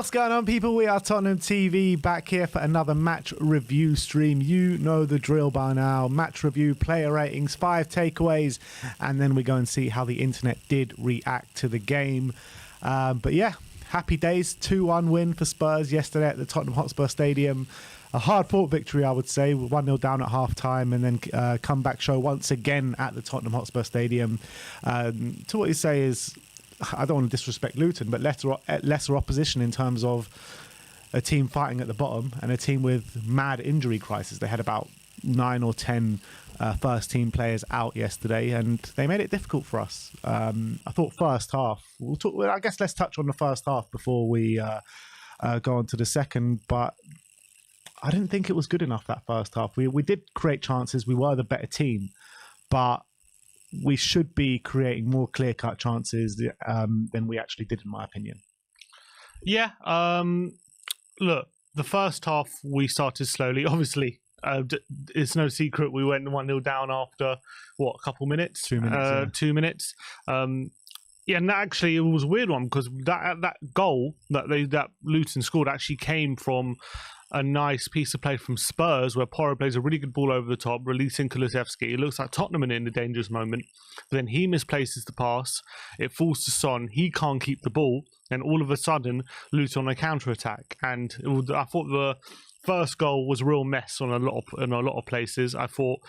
What's going on, people? We are Tottenham TV, back here for another match review stream. You know the drill by now. Match review, player ratings, 5 takeaways, and then we go and see how the internet did react to the game. But yeah, happy days. 2-1 win for Spurs yesterday at the Tottenham Hotspur Stadium. A hard-fought victory, I would say, 1-0 down at half-time, and then comeback show once again at the Tottenham Hotspur Stadium. To what you say is, I don't want to disrespect Luton, but lesser opposition in terms of a team fighting at the bottom and a team with mad injury crisis. They had about 9 or 10 first-team players out yesterday, and they made it difficult for us. I thought first half, I guess let's touch on the first half before we go on to the second, but I didn't think it was good enough that first half. We did create chances. We were the better team, but we should be creating more clear-cut chances than we actually did, in my opinion. Yeah. Look, the first half, we started slowly. Obviously, it's no secret we went 1-0 down after, a couple minutes? 2 minutes. Yeah. 2 minutes. Yeah, and actually, it was a weird one because that goal that Luton scored actually came from a nice piece of play from Spurs where Porro plays a really good ball over the top, releasing Kulusevski. It looks like Tottenham are in a dangerous moment. But then he misplaces the pass. It falls to Son. He can't keep the ball. And all of a sudden, Luton on a counter-attack. And I thought the first goal was a real mess in a lot of places. I thought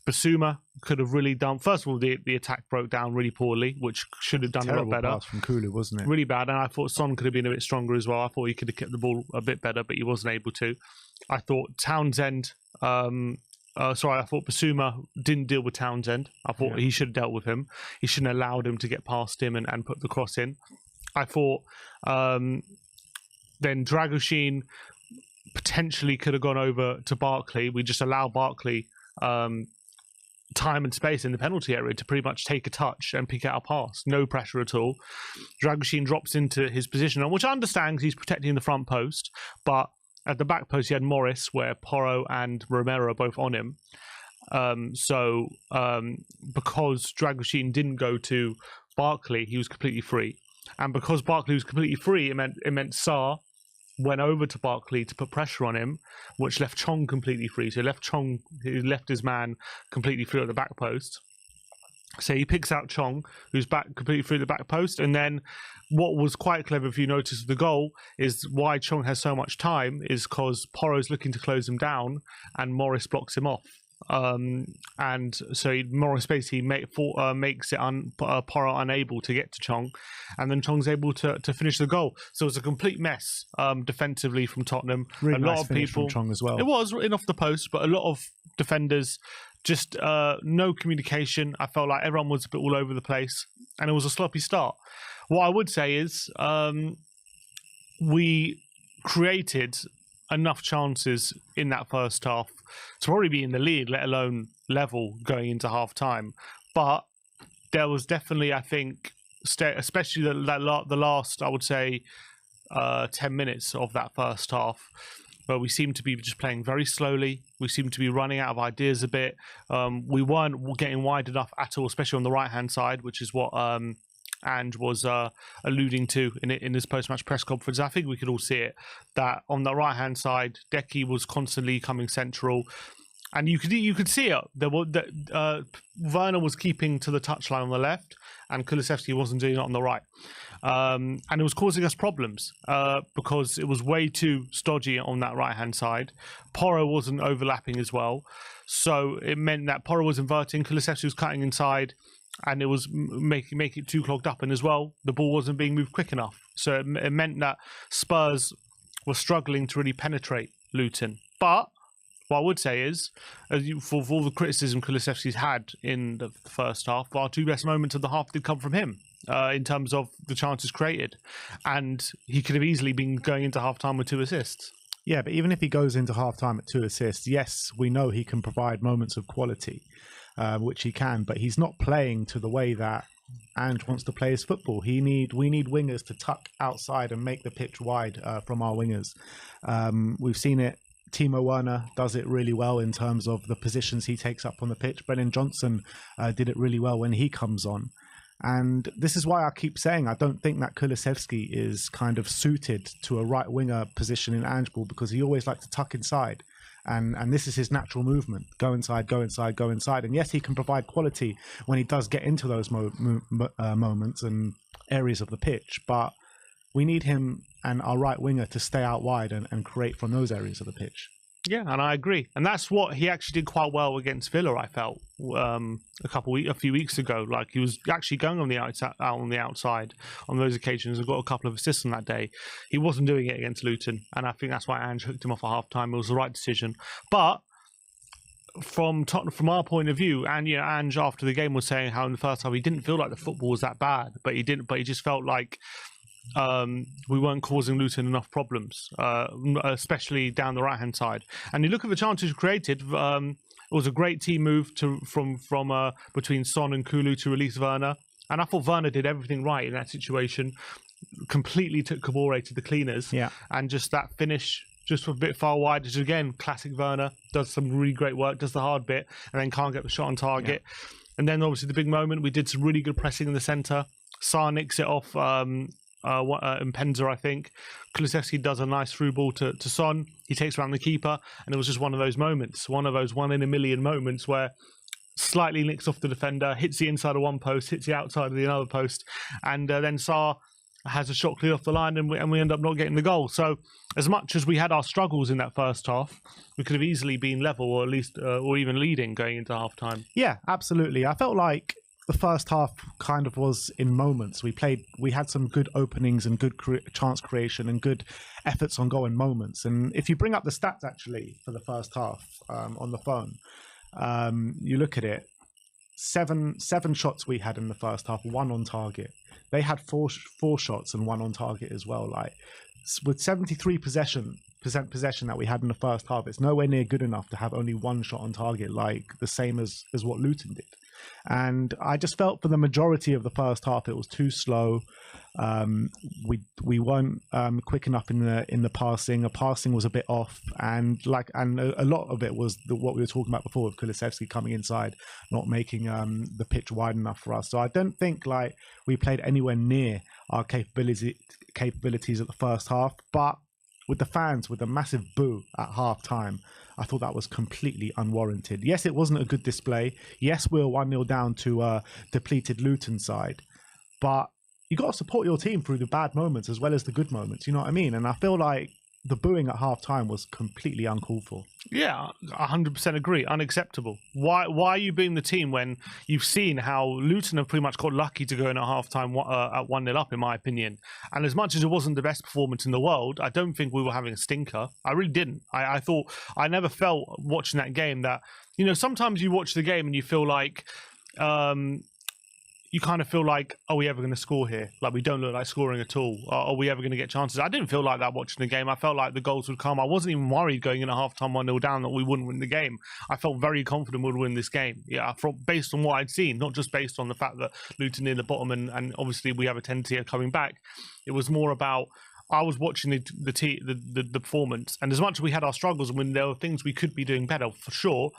Bissouma could have really done. First of all, the attack broke down really poorly, which should have done a lot better. Terrible pass from Kulu, wasn't it? Really bad, and I thought Son could have been a bit stronger as well. I thought he could have kept the ball a bit better, but he wasn't able to. I thought Townsend. I thought Bissouma didn't deal with Townsend. I thought he should have dealt with him. He shouldn't have allowed him to get past him and put the cross in. I thought then Drăgușin potentially could have gone over to Barkley. We just allow Barkley time and space in the penalty area to pretty much take a touch and pick out a pass. No pressure at all. Drăgușin drops into his position, which I understand he's protecting the front post, but at the back post he had Morris where Porro and Romero are both on him. Because Drăgușin didn't go to Barkley, he was completely free. And because Barkley was completely free, it meant Sarr went over to Barkley to put pressure on him, which left Chong completely free. So he left his man completely free at the back post. So he picks out Chong, who's back completely free at the back post. And then what was quite clever, if you notice the goal, is why Chong has so much time is because Porro's looking to close him down and Morris blocks him off. And so Morris basically makes it Porro unable to get to Chong, and then Chong's able to finish the goal. So it's a complete mess defensively from Tottenham. Really a nice lot of finish people from Chong as well. It was in off the post, but a lot of defenders just no communication. I felt like everyone was a bit all over the place, and it was a sloppy start. What I would say is we created enough chances in that first half to already be in the lead, let alone level going into half time. But there was definitely, I think, especially the last, I would say, 10 minutes of that first half, where we seemed to be just playing very slowly. We seemed to be running out of ideas a bit. We weren't getting wide enough at all, especially on the right-hand side, which is what and was alluding to in his post-match press conference. I think we could all see it, that on the right-hand side, Decky was constantly coming central, and you could see it. Werner was keeping to the touchline on the left, and Kulusevski wasn't doing it on the right. And it was causing us problems because it was way too stodgy on that right-hand side. Porro wasn't overlapping as well, so it meant that Porro was inverting, Kulusevski was cutting inside, and it was making it too clogged up. And as well, the ball wasn't being moved quick enough. So it meant that Spurs were struggling to really penetrate Luton. But what I would say is, for all the criticism Kulusevski's had in the first half, our 2 best moments of the half did come from him in terms of the chances created. And he could have easily been going into half-time with 2 assists. Yeah, but even if he goes into half-time at 2 assists, yes, we know he can provide moments of quality. Which he can, but he's not playing to the way that Ange wants to play his football. We need wingers to tuck outside and make the pitch wide from our wingers. We've seen it. Timo Werner does it really well in terms of the positions he takes up on the pitch. Brennan Johnson did it really well when he comes on. And this is why I keep saying I don't think that Kulusevski is kind of suited to a right winger position in Ange Ball, because he always likes to tuck inside. And this is his natural movement. Go inside, go inside, go inside. And yes, he can provide quality when he does get into those moments and areas of the pitch. But we need him and our right winger to stay out wide and create from those areas of the pitch. Yeah, and I agree, and that's what he actually did quite well against Villa. I felt a few weeks ago, like he was actually going on the outside on those occasions and got a couple of assists on that day. He wasn't doing it against Luton, and I think that's why Ange hooked him off at half time. It was the right decision, but from our point of view, and Ange after the game was saying how in the first half he didn't feel like the football was that bad, but he just felt like we weren't causing Luton enough problems, especially down the right hand side. And you look at the chances created. It was a great team move from between Son and Kulu to release Werner, and I thought Werner did everything right in that situation. Completely took Kabore to the cleaners, and just that finish. Just a bit far wide, which again, classic Werner, does some really great work, does the hard bit, and then can't get the shot on target. And then obviously the big moment, we did some really good pressing in the centre. Sarr nicks it off Mpenza, I think. Kulusevski does a nice through ball to Son. He takes around the keeper, and it was just one of those moments, one of those 1 in a million moments where slightly nicks off the defender, hits the inside of one post, hits the outside of the other post, and then Sarr has a shot clear off the line, and we end up not getting the goal. So as much as we had our struggles in that first half, we could have easily been level, or at least or even leading going into half time. Yeah, absolutely. I felt like the first half kind of was in moments. We had some good openings and good chance creation and good efforts on goal in moments. And if you bring up the stats actually for the first half on the phone, you look at it, seven shots we had in the first half, 1 on target. They had four shots and 1 on target as well. Like with 73% possession that we had in the first half, it's nowhere near good enough to have only 1 shot on target, like the same as what Luton did. And I just felt for the majority of the first half it was too slow. We weren't quick enough in the passing. The passing was a bit off, and a lot of it was what we were talking about before with Kulusevski coming inside, not making the pitch wide enough for us. So I don't think like we played anywhere near our capabilities at the first half. But with the fans, with the massive boo at half time, I thought that was completely unwarranted. Yes, it wasn't a good display. Yes, we were 1-0 down to a depleted Luton side. But you got to support your team through the bad moments as well as the good moments. You know what I mean? And I feel like the booing at half time was completely uncalled for. Yeah, 100% agree. Unacceptable. Why are you being the team when you've seen how Luton have pretty much got lucky to go in at half time at 1-0 up, in my opinion? And as much as it wasn't the best performance in the world, I don't think we were having a stinker. I really didn't. I thought, I never felt watching that game that, sometimes you watch the game and you feel like, you kind of feel like, are we ever going to score here? Like, we don't look like scoring at all. Are we ever going to get chances? I didn't feel like that watching the game. I felt like the goals would come. I wasn't even worried going in at half-time 1-0 down that we wouldn't win the game. I felt very confident we'd win this game. Yeah, based on what I'd seen, not just based on the fact that Luton near the bottom and obviously we have a tendency of coming back. It was more about, I was watching the performance, and as much as we had our struggles and when there were things we could be doing better, for sure,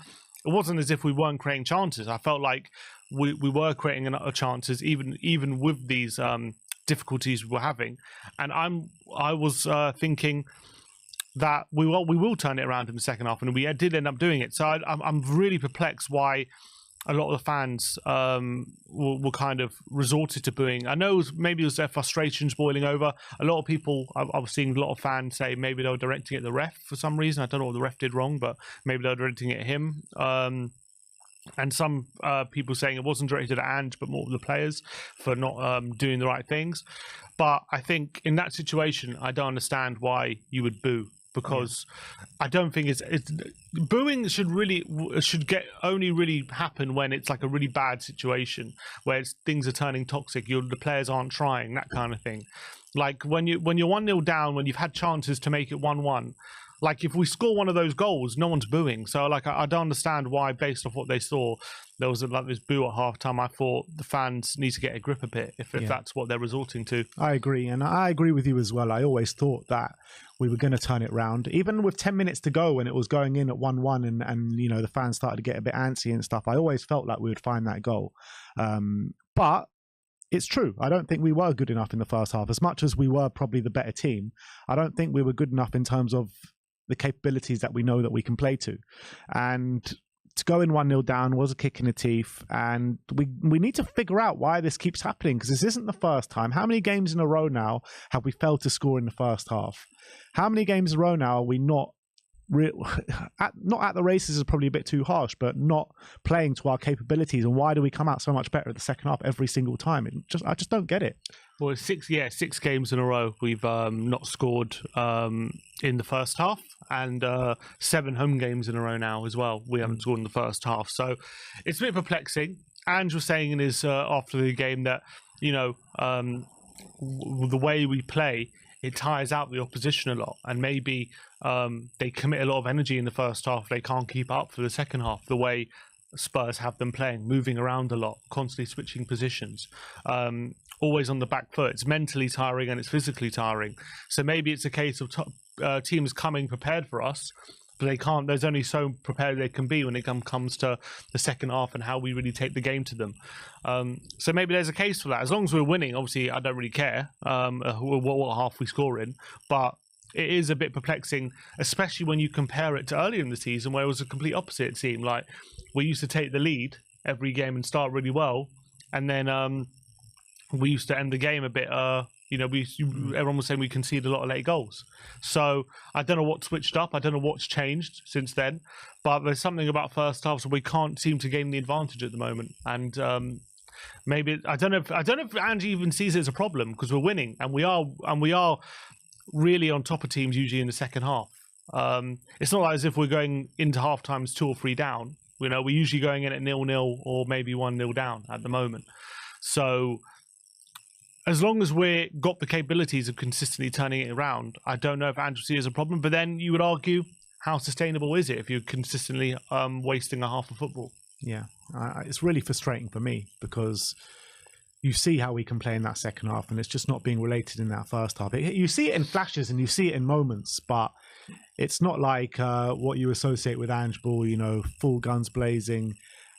it wasn't as if we weren't creating chances. I felt like we were creating chances even with these difficulties we were having, and I was thinking that we will turn it around in the second half, and we did end up doing it. So I'm really perplexed why a lot of the fans were kind of resorted to booing. I know maybe it was their frustrations boiling over. A lot of people, I was seeing a lot of fans say maybe they were directing it at the ref for some reason. I don't know what the ref did wrong, but maybe they were directing it at him. And some people saying it wasn't directed at Ange, but more of the players for not doing the right things. But I think in that situation, I don't understand why you would boo. Because I don't think it's booing should only really happen when it's like a really bad situation where things are turning toxic. The players aren't trying, that kind of thing. Like when you're 1-0 down, when you've had chances to make it 1-1. Like if we score one of those goals, no one's booing. So like I don't understand why, based off what they saw, there was like this boo at halftime. I thought the fans need to get a grip a bit if that's what they're resorting to. I agree, and I agree with you as well. I always thought that we were going to turn it round, even with 10 minutes to go when it was going in at 1-1, and the fans started to get a bit antsy and stuff. I always felt like we would find that goal, but it's true. I don't think we were good enough in the first half. As much as we were probably the better team, I don't think we were good enough in terms of the capabilities that we know that we can play to. And to go in 1-0 down was a kick in the teeth. And we need to figure out why this keeps happening, because this isn't the first time. How many games in a row now have we failed to score in the first half? How many games in a row now are we not at the races is probably a bit too harsh, but not playing to our capabilities? And why do we come out so much better at the second half every single time? I just don't get it. Well, six games in a row we've not scored in the first half, and 7 home games in a row now as well. We haven't scored in the first half, so it's a bit perplexing. Ange was saying in his after the game that the way we play, it tires out the opposition a lot, and maybe they commit a lot of energy in the first half. They can't keep up for the second half, the way Spurs have them playing, moving around a lot, constantly switching positions, always on the back foot. It's mentally tiring and it's physically tiring. So maybe it's a case of teams coming prepared for us, but they can't. There's only so prepared they can be when it comes to the second half and how we really take the game to them. So maybe there's a case for that. As long as we're winning, obviously I don't really care what half we score in, but it is a bit perplexing, especially when you compare it to earlier in the season where it was a complete opposite. It seemed like we used to take the lead every game and start really well, and then we used to end the game a bit. Everyone was saying we conceded a lot of late goals. So I don't know what switched up. I don't know what's changed since then. But there's something about first half, so we can't seem to gain the advantage at the moment. And maybe I don't know if Angie even sees it as a problem, because we're winning and we are really on top of teams usually in the second half. It's not like as if we're going into half times 2 or 3 down. We're usually going in at 0-0 or maybe 1-0 down at the moment. So as long as we've got the capabilities of consistently turning it around, I don't know if Andrew sees it as a problem. But then you would argue, how sustainable is it if you're consistently wasting a half of football? Yeah, it's really frustrating for me, because you see how we can play in that second half, and it's just not being related in that first half. You see it in flashes and you see it in moments, but it's not like what you associate with Ange Ball, full guns blazing,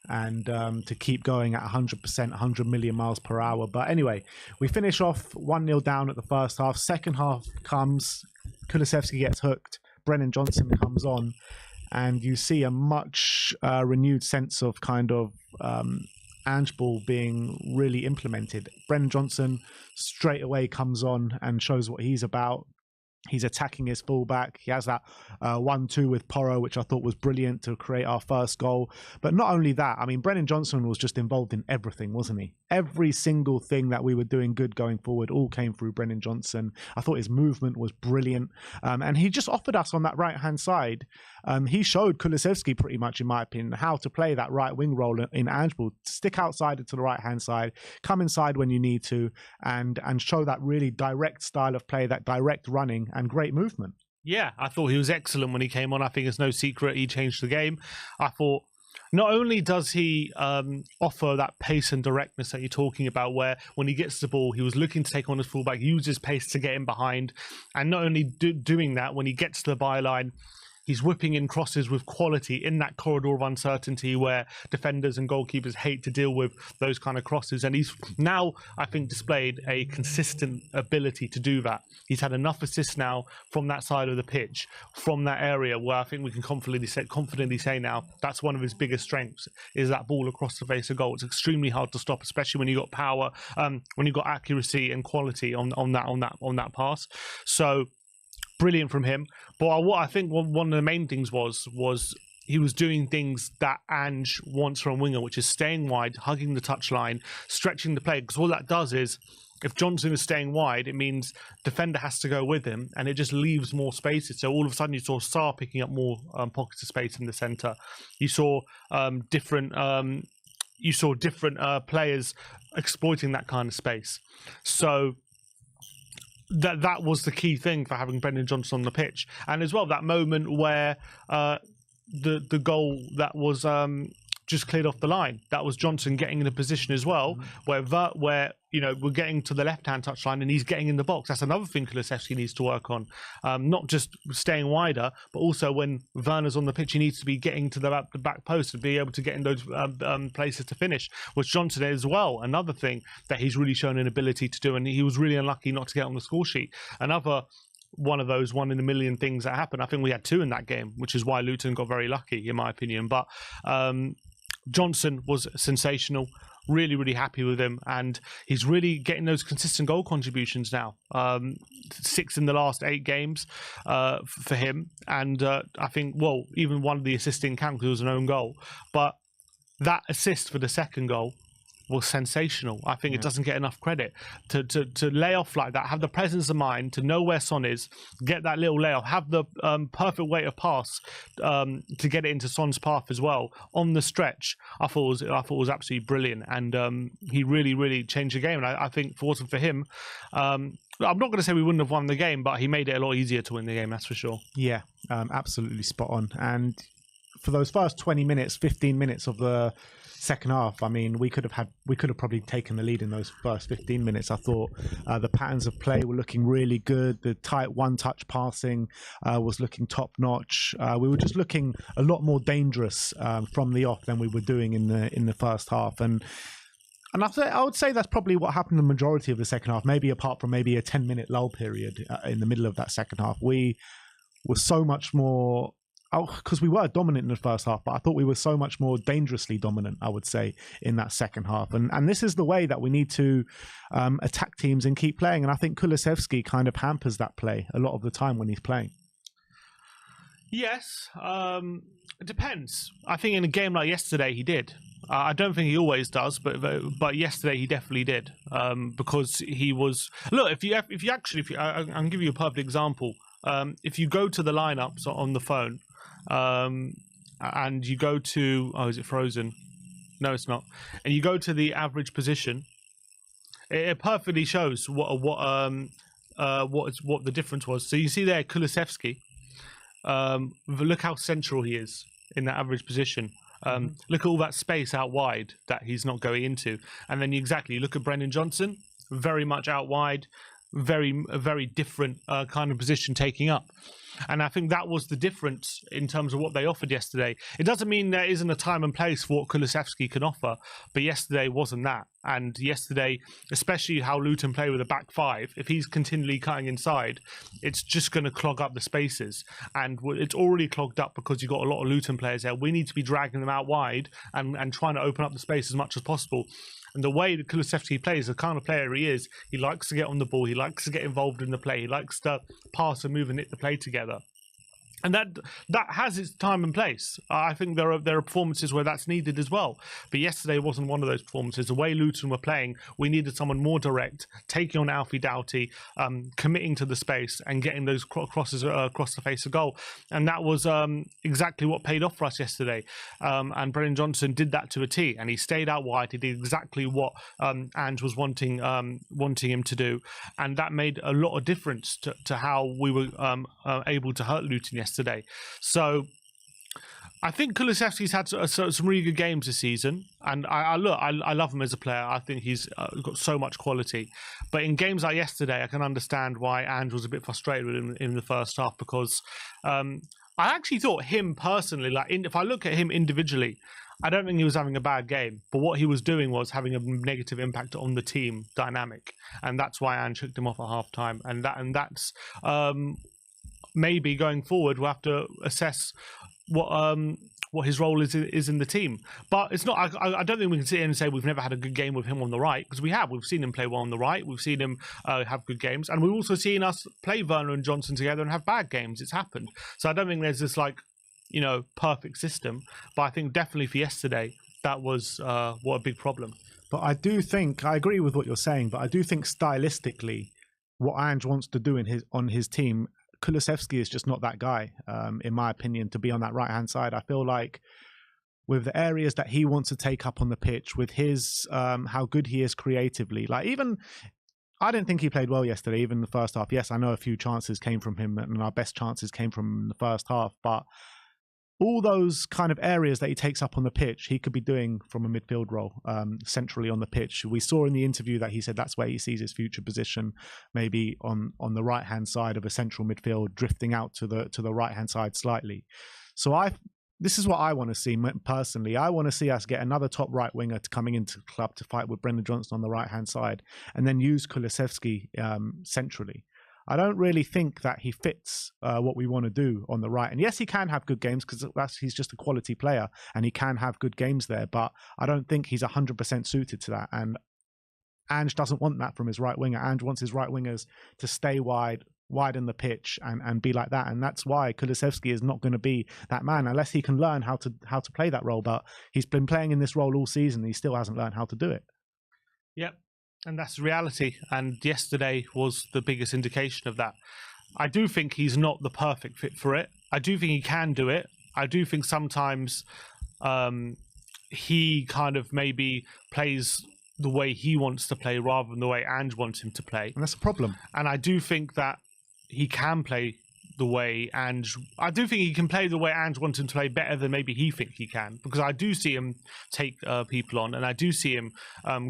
and to keep going at 100%, 100 million miles per hour. But anyway, we finish off 1-0 down at the first half. Second half comes, Kulusevski gets hooked, Brennan Johnson comes on, and you see a much renewed sense of kind of Ange Ball being really implemented. Brennan Johnson straight away comes on and shows what he's about. He's attacking his fullback. He has that 1-2 with Porro, which I thought was brilliant to create our first goal. But not only that, I mean, Brennan Johnson was just involved in everything, wasn't he? Every single thing that we were doing good going forward all came through Brennan Johnson. I thought his movement was brilliant. And he just offered us on that right-hand side. He showed Kulusevski pretty much, in my opinion, how to play that right wing role in Ange Ball. Stick outside to the right-hand side, come inside when you need to, and show that really direct style of play, that direct running and great movement. Yeah, I thought he was excellent when he came on. I think it's no secret he changed the game. I thought not only does he offer that pace and directness that you're talking about, where when he gets the ball, he was looking to take on his fullback, uses pace to get in behind, and not only doing that, when he gets to the byline, he's whipping in crosses with quality in that corridor of uncertainty where defenders and goalkeepers hate to deal with those kind of crosses. And he's now, I think, displayed a consistent ability to do that. He's had enough assists now from that side of the pitch, from that area, where I think we can confidently say now that's one of his biggest strengths, is that ball across the face of goal. It's extremely hard to stop, especially when you've got power, when you've got accuracy and quality on that pass. So brilliant from him. But what I think one of the main things was he was doing things that Ange wants from a winger, which is staying wide, hugging the touchline, stretching the play. Because all that does is, if Johnson is staying wide, it means defender has to go with him, and it just leaves more spaces. So all of a sudden, you saw Sarr picking up more pockets of space in the centre. You saw different players exploiting that kind of space. So that was the key thing for having Brennan Johnson on the pitch. And as well, that moment where the goal that was just cleared off the line. That was Johnson getting in a position as well, where we're getting to the left-hand touchline and he's getting in the box. That's another thing Kulusevski needs to work on. Not just staying wider, but also when Werner's on the pitch, he needs to be getting to the back post to be able to get in those places to finish, which Johnson is as well. Another thing that he's really shown an ability to do, and he was really unlucky not to get on the score sheet. Another one of those 1 in a million things that happened. I think we had 2 in that game, which is why Luton got very lucky, in my opinion. But Johnson was sensational. Really, really happy with him, and he's really getting those consistent goal contributions now. 6 in the last 8 games for him, and I think, well, even one of the assists in count because it was an own goal, but that assist for the second goal was sensational. I think it doesn't get enough credit to lay off like that, have the presence of mind to know where Son is, get that little layoff, have the perfect way of pass to get it into Son's path as well on the stretch. I thought it was absolutely brilliant, and he really, really changed the game. And I think if it wasn't for him, I'm not going to say we wouldn't have won the game, but he made it a lot easier to win the game. That's for sure. Yeah, absolutely spot on. And for those first 20 minutes, 15 minutes of the second half, I mean, we could have probably taken the lead in those first 15 minutes. I thought the patterns of play were looking really good. The tight one-touch passing was looking top-notch. We were just looking a lot more dangerous from the off than we were doing in the first half. And I would say that's probably what happened the majority of the second half, maybe apart from maybe a 10-minute lull period in the middle of that second half. We were so much more... because we were dominant in the first half, but I thought we were so much more dangerously dominant, I would say, in that second half. And this is the way that we need to attack teams and keep playing. And I think Kulusevski kind of hampers that play a lot of the time when he's playing. Yes, it depends. I think in a game like yesterday, he did. I don't think he always does, but yesterday he definitely did, because he was... Look, if you I can give you a perfect example. If you go to the lineups on the phone, and you go to... Oh, is it frozen? No, it's not. And you go to the average position, it perfectly shows what the difference was. So you see there, Kulusevski. Look how central he is in that average position. Look at all that space out wide that he's not going into. And then you look at Brendan Johnson, very much out wide, a very different kind of position taking up. And I think that was the difference in terms of what they offered yesterday. It doesn't mean there isn't a time and place for what Kulusevski can offer, but yesterday wasn't that. And yesterday, especially how Luton play with a back 5, if he's continually cutting inside, it's just going to clog up the spaces. And it's already clogged up because you've got a lot of Luton players there. We need to be dragging them out wide and trying to open up the space as much as possible. And the way that Kulusevski plays, the kind of player he is, he likes to get on the ball, he likes to get involved in the play, he likes to pass and move and knit the play together. And that has its time and place. I think there are performances where that's needed as well. But yesterday wasn't one of those performances. The way Luton were playing, we needed someone more direct, taking on Alfie Doughty, committing to the space and getting those crosses across the face of goal. And that was exactly what paid off for us yesterday. And Brendan Johnson did that to a T. And he stayed out wide. He did exactly what Ange was wanting him to do. And that made a lot of difference to how we were able to hurt Luton yesterday. So I think Kulusevski's had some really good games this season, and I love him as a player. I think he's got so much quality. But in games like yesterday, I can understand why Ange was a bit frustrated with him in the first half, because I actually thought him personally, if I look at him individually, I don't think he was having a bad game, but what he was doing was having a negative impact on the team dynamic, and that's why Ange hooked him off at half time, and that's maybe going forward we'll have to assess what his role is in the team. But it's not. I don't think we can sit here and say we've never had a good game with him on the right, because we have. We've seen him play well on the right. We've seen him have good games, and we've also seen us play Werner and Johnson together and have bad games. It's happened. So I don't think there's this perfect system. But I think definitely for yesterday that was what a big problem. But I do think I agree with what you're saying. But I do think stylistically, what Ange wants to do on his team, Kulusevski is just not that guy, in my opinion, to be on that right-hand side. I feel like with the areas that he wants to take up on the pitch, with his how good he is creatively, I didn't think he played well yesterday, even in the first half. Yes, I know a few chances came from him, and our best chances came from the first half, but all those kind of areas that he takes up on the pitch, he could be doing from a midfield role, centrally on the pitch. We saw in the interview that he said that's where he sees his future position, maybe on the right-hand side of a central midfield, drifting out to the right-hand side slightly. So this is what I want to see personally. I want to see us get another top right winger coming into the club to fight with Brendan Johnson on the right-hand side, and then use Kulusevski centrally. I don't really think that he fits what we want to do on the right. And yes, he can have good games because he's just a quality player and he can have good games there. But I don't think he's 100% suited to that. And Ange doesn't want that from his right winger. Ange wants his right wingers to stay widen the pitch and be like that. And that's why Kulusevski is not going to be that man unless he can learn how to play that role. But he's been playing in this role all season. And he still hasn't learned how to do it. Yep. And that's the reality. And yesterday was the biggest indication of that. I do think he's not the perfect fit for it. I do think he can do it. I do think sometimes he kind of maybe plays the way he wants to play rather than the way Ange wants him to play. And that's a problem. And I do think that he can play the way Ange wants him to play better than maybe he thinks he can, because I do see him take people on, and I do see him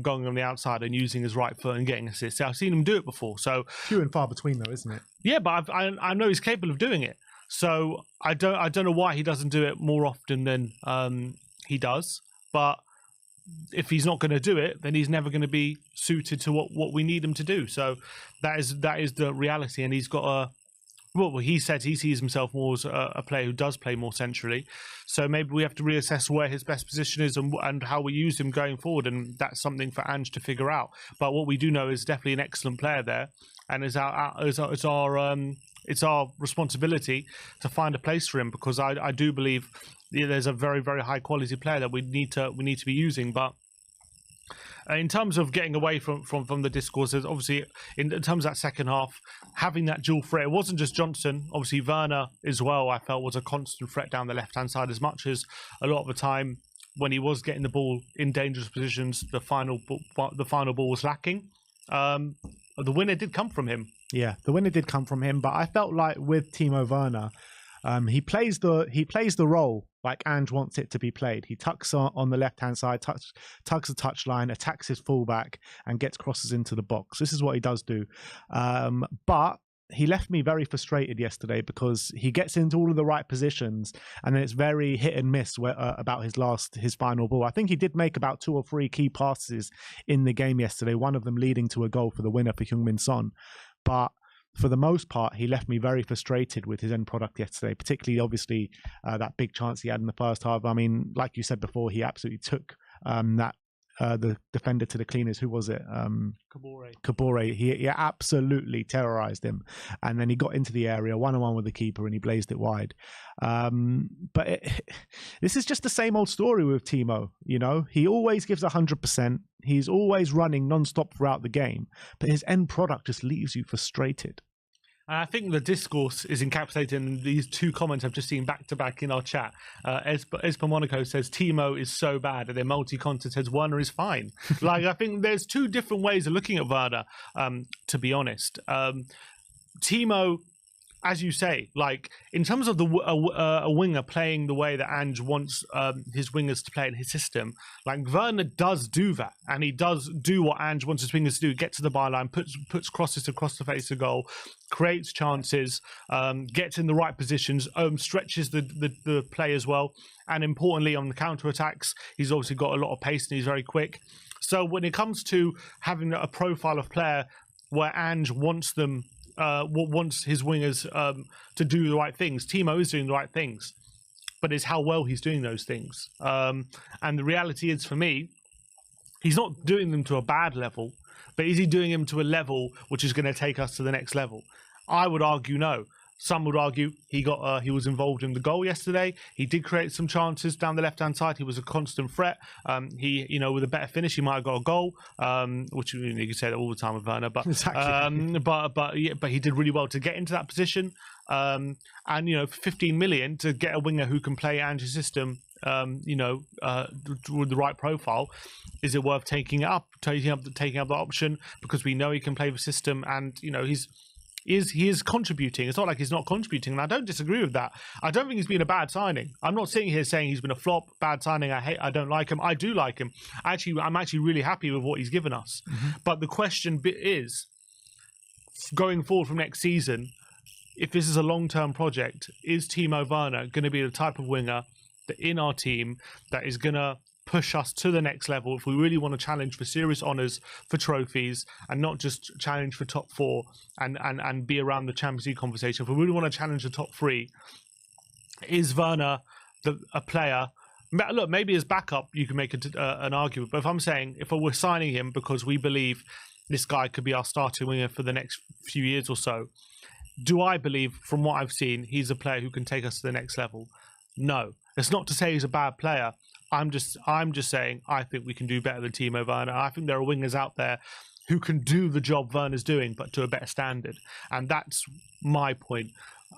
going on the outside and using his right foot and getting assists. I've seen him do it before. So few and far between though, isn't it? Yeah, but I know he's capable of doing it. So I don't know why he doesn't do it more often than he does. But if he's not going to do it, then he's never going to be suited to what we need him to do. So that is the reality, and he's got a. Well, he said he sees himself more as a player who does play more centrally. So maybe we have to reassess where his best position is and how we use him going forward. And that's something for Ange to figure out. But what we do know is definitely an excellent player there. And it's our responsibility to find a place for him, because I do believe there's a very, very high quality player that we need to be using. But in terms of getting away from the discourse, there's obviously in terms of that second half, having that dual threat, it wasn't just Johnson. Obviously, Werner as well, I felt was a constant threat down the left-hand side, as much as a lot of the time when he was getting the ball in dangerous positions, the final ball was lacking. The winner did come from him. Yeah, the winner did come from him, but I felt like with Timo Werner, he plays the role like Ange wants it to be played. He tucks on the left-hand side, tugs the touchline, attacks his fullback, and gets crosses into the box. This is what he does do. But he left me very frustrated yesterday because he gets into all of the right positions, and then it's very hit and miss about his final ball. I think he did make about 2 or 3 key passes in the game yesterday, one of them leading to a goal for the winner for Heung-min Son. But for the most part, he left me very frustrated with his end product yesterday, particularly, obviously, that big chance he had in the first half. I mean, like you said before, he absolutely took the defender to the cleaners. Who was it? Kabore. He absolutely terrorized him. And then he got into the area, 1-on-1 with the keeper, and he blazed it wide. But this is just the same old story with Timo. You know, he always gives 100%. He's always running non-stop throughout the game, but his end product just leaves you frustrated. I think the discourse is encapsulated in these 2 comments I've just seen back to back in our chat. Espa Monaco says Timo is so bad, and then Multi-Content says Werner is fine. Like, I think there's 2 different ways of looking at Werner, to be honest. Timo, as you say, like in terms of a winger playing the way that Ange wants his wingers to play in his system, like Werner does do that, and he does do what Ange wants his wingers to do: get to the byline, puts crosses across the face of goal, creates chances, gets in the right positions, stretches the play as well, and importantly on the counter attacks, he's obviously got a lot of pace and he's very quick. So when it comes to having a profile of player where Ange wants them. Wants his wingers to do the right things. Timo is doing the right things, but it's how well he's doing those things. And the reality is, for me, he's not doing them to a bad level, but is he doing them to a level which is going to take us to the next level? I would argue no. Some would argue he was involved in the goal yesterday. He did create some chances down the left-hand side. He was a constant threat. With a better finish, he might have got a goal, which you could say that all the time with Werner. But exactly. But he did really well to get into that position. And for 15 million to get a winger who can play Ange's system, with the right profile, is it worth taking up the option, because we know he can play the system, and he is contributing. It's not like he's not contributing, and I don't disagree with that. I don't think he's been a bad signing. I'm not sitting here saying he's been a flop, bad signing. I don't like him. I do like him. I'm actually really happy with what he's given us. But the question is, going forward from next season, if this is a long-term project, is Timo Werner going to be the type of winger that in our team that is going to push us to the next level if we really want to challenge for serious honours, for trophies, and not just challenge for top 4 and be around the Champions League conversation? If we really want to challenge the top 3, is Werner a player? Look, maybe as backup you can make an argument, but if I'm saying if we're signing him because we believe this guy could be our starting winger for the next few years or so, do I believe from what I've seen he's a player who can take us to the next level? No. It's not to say he's a bad player. I'm just saying I think we can do better than Timo Werner. I think there are wingers out there who can do the job Werner's doing, but to a better standard, and that's my point.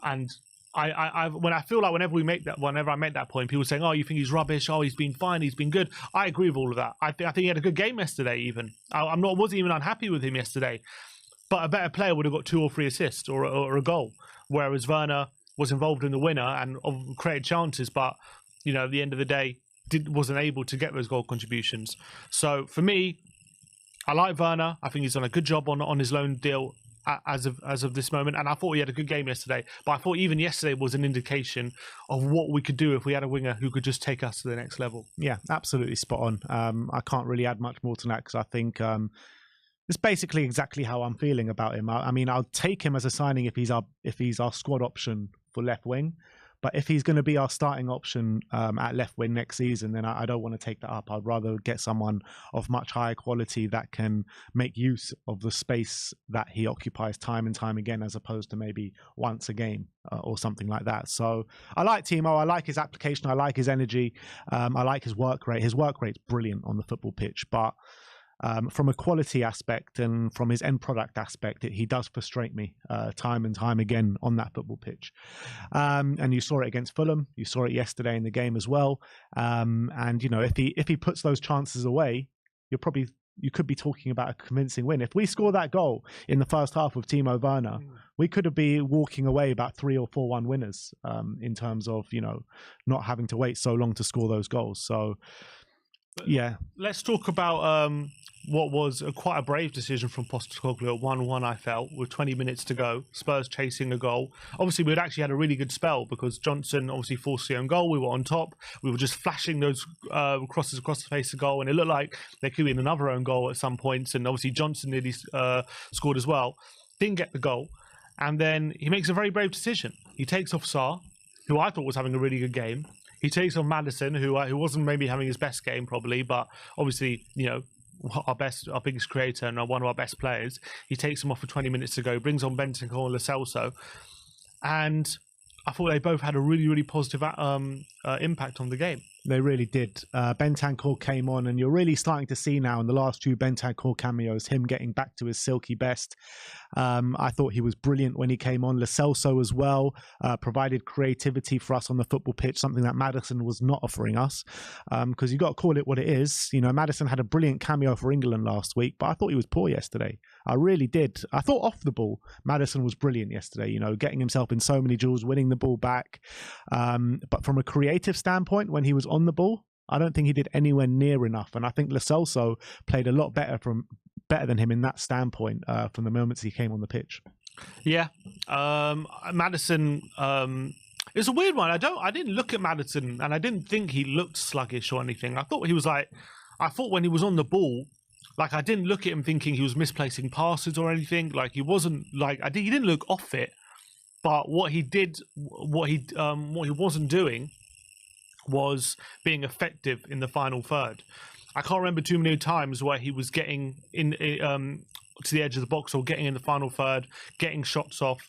And when I feel like whenever I make that point, people saying, "Oh, you think he's rubbish? Oh, he's been fine. He's been good." I agree with all of that. I think he had a good game yesterday. Even wasn't even unhappy with him yesterday. But a better player would have got 2 or 3 assists or a goal, whereas Werner was involved in the winner and created chances, but at the end of the day, wasn't able to get those goal contributions. So for me, I like Werner. I think he's done a good job on his loan deal as of this moment, and I thought he had a good game yesterday. But I thought even yesterday was an indication of what we could do if we had a winger who could just take us to the next level. Yeah, absolutely spot on. I can't really add much more to that because I think it's basically exactly how I'm feeling about him. I mean, I'll take him as a signing if he's our squad option for left wing. But if he's going to be our starting option at left wing next season, then I don't want to take that up. I'd rather get someone of much higher quality that can make use of the space that he occupies time and time again, as opposed to maybe once a game or something like that. So I like Timo. I like his application. I like his energy. I like his work rate. His work rate's brilliant on the football pitch, but from a quality aspect and from his end product aspect, he does frustrate me time and time again on that football pitch. And you saw it against Fulham. You saw it yesterday in the game as well. And if he puts those chances away, you could be talking about a convincing win. If we score that goal in the first half with Timo Werner, we could be walking away about 3 or 4-1 winners in terms of not having to wait so long to score those goals. So. Yeah, let's talk about what was quite a brave decision from Postecoglou at 1-1, I felt, with 20 minutes to go. Spurs chasing a goal. Obviously, we'd actually had a really good spell because Johnson obviously forced the own goal. We were on top. We were just flashing those crosses across the face of goal, and it looked like there could be another own goal at some points. And obviously, Johnson nearly scored as well. Didn't get the goal. And then he makes a very brave decision. He takes off Sarr, who I thought was having a really good game. He takes on Maddison, who wasn't maybe having his best game probably, but obviously, our biggest creator and one of our best players. He takes him off for 20 minutes to go, brings on Bentancur and Lo Celso, and I thought they both had a really, really positive impact on the game. They really did. Bentancur came on, and you're really starting to see now in the last 2 Bentancur cameos him getting back to his silky best. I thought he was brilliant when he came on. Lo Celso as well provided creativity for us on the football pitch, something that Maddison was not offering us. Because you've got to call it what it is. Maddison had a brilliant cameo for England last week, but I thought he was poor yesterday. I really did. I thought off the ball, Maddison was brilliant yesterday, getting himself in so many duels, winning the ball back. But from a creative standpoint, when he was on the ball, I don't think he did anywhere near enough. And I think Lo Celso played a lot better than him in that standpoint from the moments he came on the pitch. Yeah. Maddison, it's a weird one. I didn't look at Maddison and I didn't think he looked sluggish or anything. I thought when he was on the ball, I didn't look at him thinking he was misplacing passes or anything. He wasn't he didn't look off it. But what he wasn't doing was being effective in the final third. I can't remember too many times where he was getting in to the edge of the box or getting in the final third, getting shots off,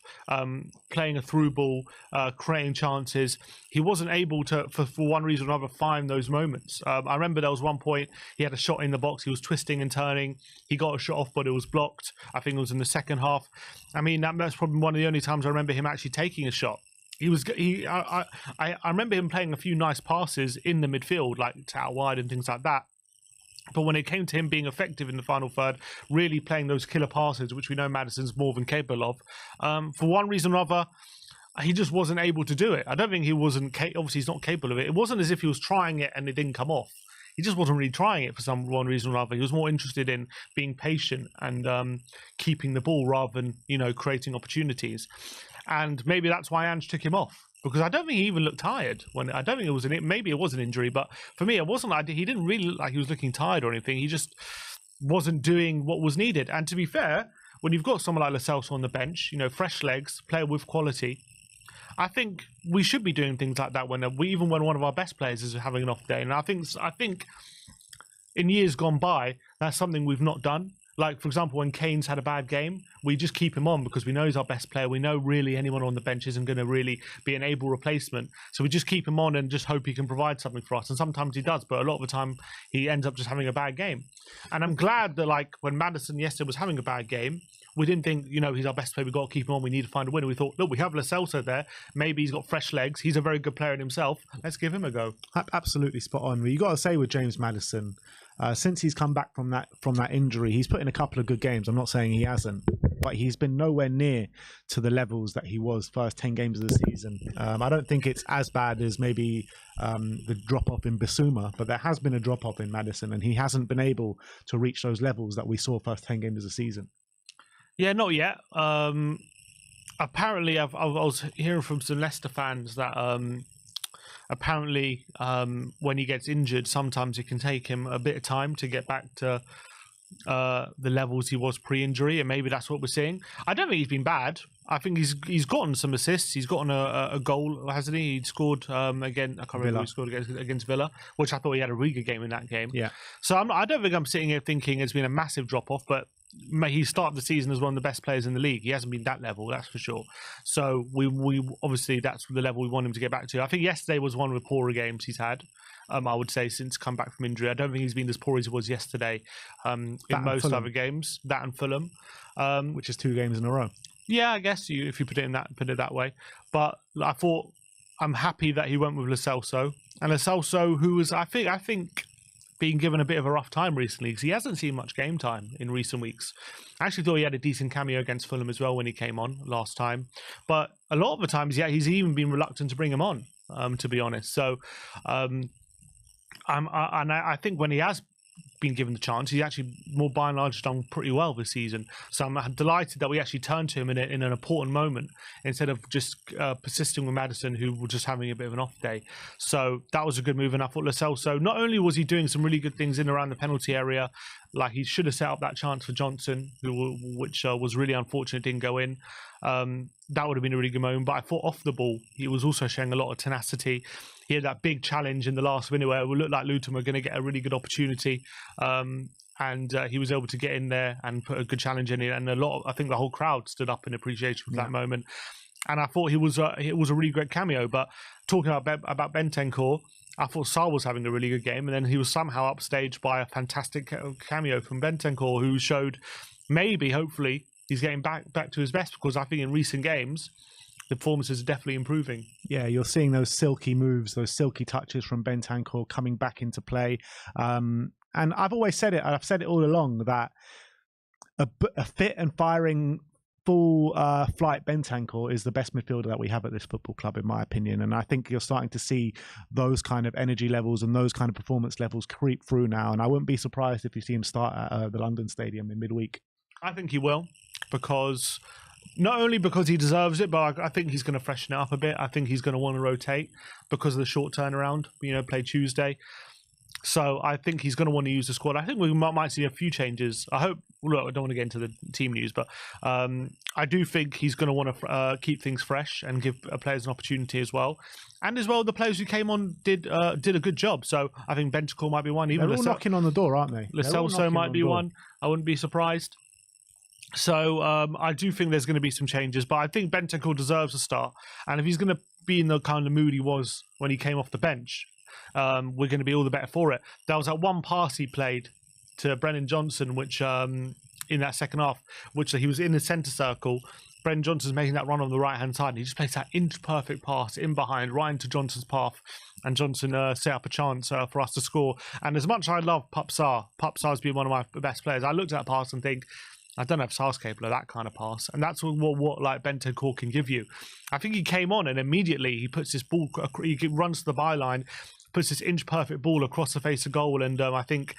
playing a through ball, creating chances. He wasn't able to, for one reason or another, find those moments. I remember there was one point he had a shot in the box. He was twisting and turning. He got a shot off, but it was blocked. I think it was in the second half. I mean, that's probably one of the only times I remember him actually taking a shot. I remember him playing a few nice passes in the midfield, like out wide and things like that. But when it came to him being effective in the final third, really playing those killer passes, which we know Maddison's more than capable of, for one reason or other, he just wasn't able to do it. I don't think he wasn't, obviously he's not capable of it. It wasn't as if he was trying it and it didn't come off. He just wasn't really trying it for one reason or other. He was more interested in being patient and keeping the ball rather than, creating opportunities. And maybe that's why Ange took him off. Because I don't think he even looked tired. I don't think it was maybe it was an injury, but for me, it wasn't like he didn't really look like he was looking tired or anything. He just wasn't doing what was needed. And to be fair, when you've got someone like Lo Celso on the bench, fresh legs, player with quality, I think we should be doing things like that even when one of our best players is having an off day. And I think in years gone by, that's something we've not done. Like, for example, when Kane's had a bad game, we just keep him on because we know he's our best player. We know really anyone on the bench isn't going to really be an able replacement. So we just keep him on and just hope he can provide something for us. And sometimes he does, but a lot of the time he ends up just having a bad game. And I'm glad that, when Maddison yesterday was having a bad game, we didn't think, he's our best player, we've got to keep him on, we need to find a winner. We thought, look, we have Lo Celso there. Maybe he's got fresh legs. He's a very good player in himself. Let's give him a go. Absolutely spot on. You got to say with James Maddison, since he's come back from that injury, he's put in a couple of good games. I'm not saying he hasn't, but he's been nowhere near to the levels that he was first 10 games of the season. I don't think it's as bad as maybe the drop-off in Bissouma, but there has been a drop-off in Maddison, and he hasn't been able to reach those levels that we saw first 10 games of the season. Yeah, not yet. Apparently, I was hearing from some Leicester fans that apparently when he gets injured, sometimes it can take him a bit of time to get back to the levels he was pre-injury, and maybe that's what we're seeing. I don't think he's been bad. I think he's gotten some assists. He's gotten a goal, hasn't he? He scored again. I can't remember who he scored against Villa, which I thought he had a really good game in that game. Yeah. So I don't think I'm sitting here thinking it's been a massive drop off, but he started the season as one of the best players in the league. He hasn't been that level, that's for sure. So we obviously that's the level we want him to get back to. I think yesterday was one of the poorer games he's had. I would say since come back from injury. I don't think he's been as poor as he was yesterday in most other games. That and Fulham, which is 2 games in a row. Yeah, I guess if you put it that way. But I thought I'm happy that he went with Lo Celso, and Lo Celso, who was I think being given a bit of a rough time recently because he hasn't seen much game time in recent weeks. I actually thought he had a decent cameo against Fulham as well when he came on last time, but a lot of the times, he's even been reluctant to bring him on, to be honest. So, I think when he has been given the chance, he's actually more by and large done pretty well this season. So I'm delighted that we actually turned to him in an important moment instead of just persisting with Maddison, who was just having a bit of an off day. So that was a good move, and I thought Lo Celso, not only was he doing some really good things in and around the penalty area, like he should have set up that chance for Johnson, which was really unfortunate, didn't go in. That would have been a really good moment, but I thought off the ball, he was also showing a lot of tenacity. He had that big challenge in the last minute where it looked like Luton were going to get a really good opportunity. And he was able to get in there and put a good challenge in it. And I think the whole crowd stood up in appreciation for that moment. And I thought it was a really great cameo. But talking about Bentancur, I thought Sarr was having a really good game. And then he was somehow upstaged by a fantastic cameo from Bentancur, who showed hopefully, he's getting back to his best, because I think in recent games, the performance is definitely improving. Yeah, you're seeing those silky moves, those silky touches from Bentancur coming back into play. And I've always said it, I've said it all along, that a fit and firing full flight Bentancur is the best midfielder that we have at this football club, in my opinion. And I think you're starting to see those kind of energy levels and those kind of performance levels creep through now. And I wouldn't be surprised if you see him start at the London Stadium in midweek. I think he will, because not only because he deserves it, but I think he's going to freshen it up a bit. I think he's going to want to rotate because of the short turnaround, play Tuesday. So I think he's going to want to use the squad. I think we might see a few changes. I hope, look, I don't want to get into the team news, but I do think he's going to want to keep things fresh and give players an opportunity as well. And as well, the players who came on did a good job. So I think Bentancur might be one. Even they're all knocking on the door, aren't they? Lo Celso might be one. I wouldn't be surprised. So I do think there's going to be some changes, but I think Bentancur deserves a start. And if he's going to be in the kind of mood he was when he came off the bench, we're going to be all the better for it. There was that one pass he played to Brennan Johnson, which in that second half, which he was in the centre circle, Brendan Johnson's making that run on the right-hand side, and he just plays that inch-perfect pass in behind, right into Johnson's path, and Johnson set up a chance for us to score. And as much as I love Sarr's been one of my best players, I looked at that pass and think, I don't know if Sarr's capable of that kind of pass. And that's what like Bentancur can give you. I think he came on and immediately he puts this ball, he runs to the byline, puts this inch-perfect ball across the face of goal, and I think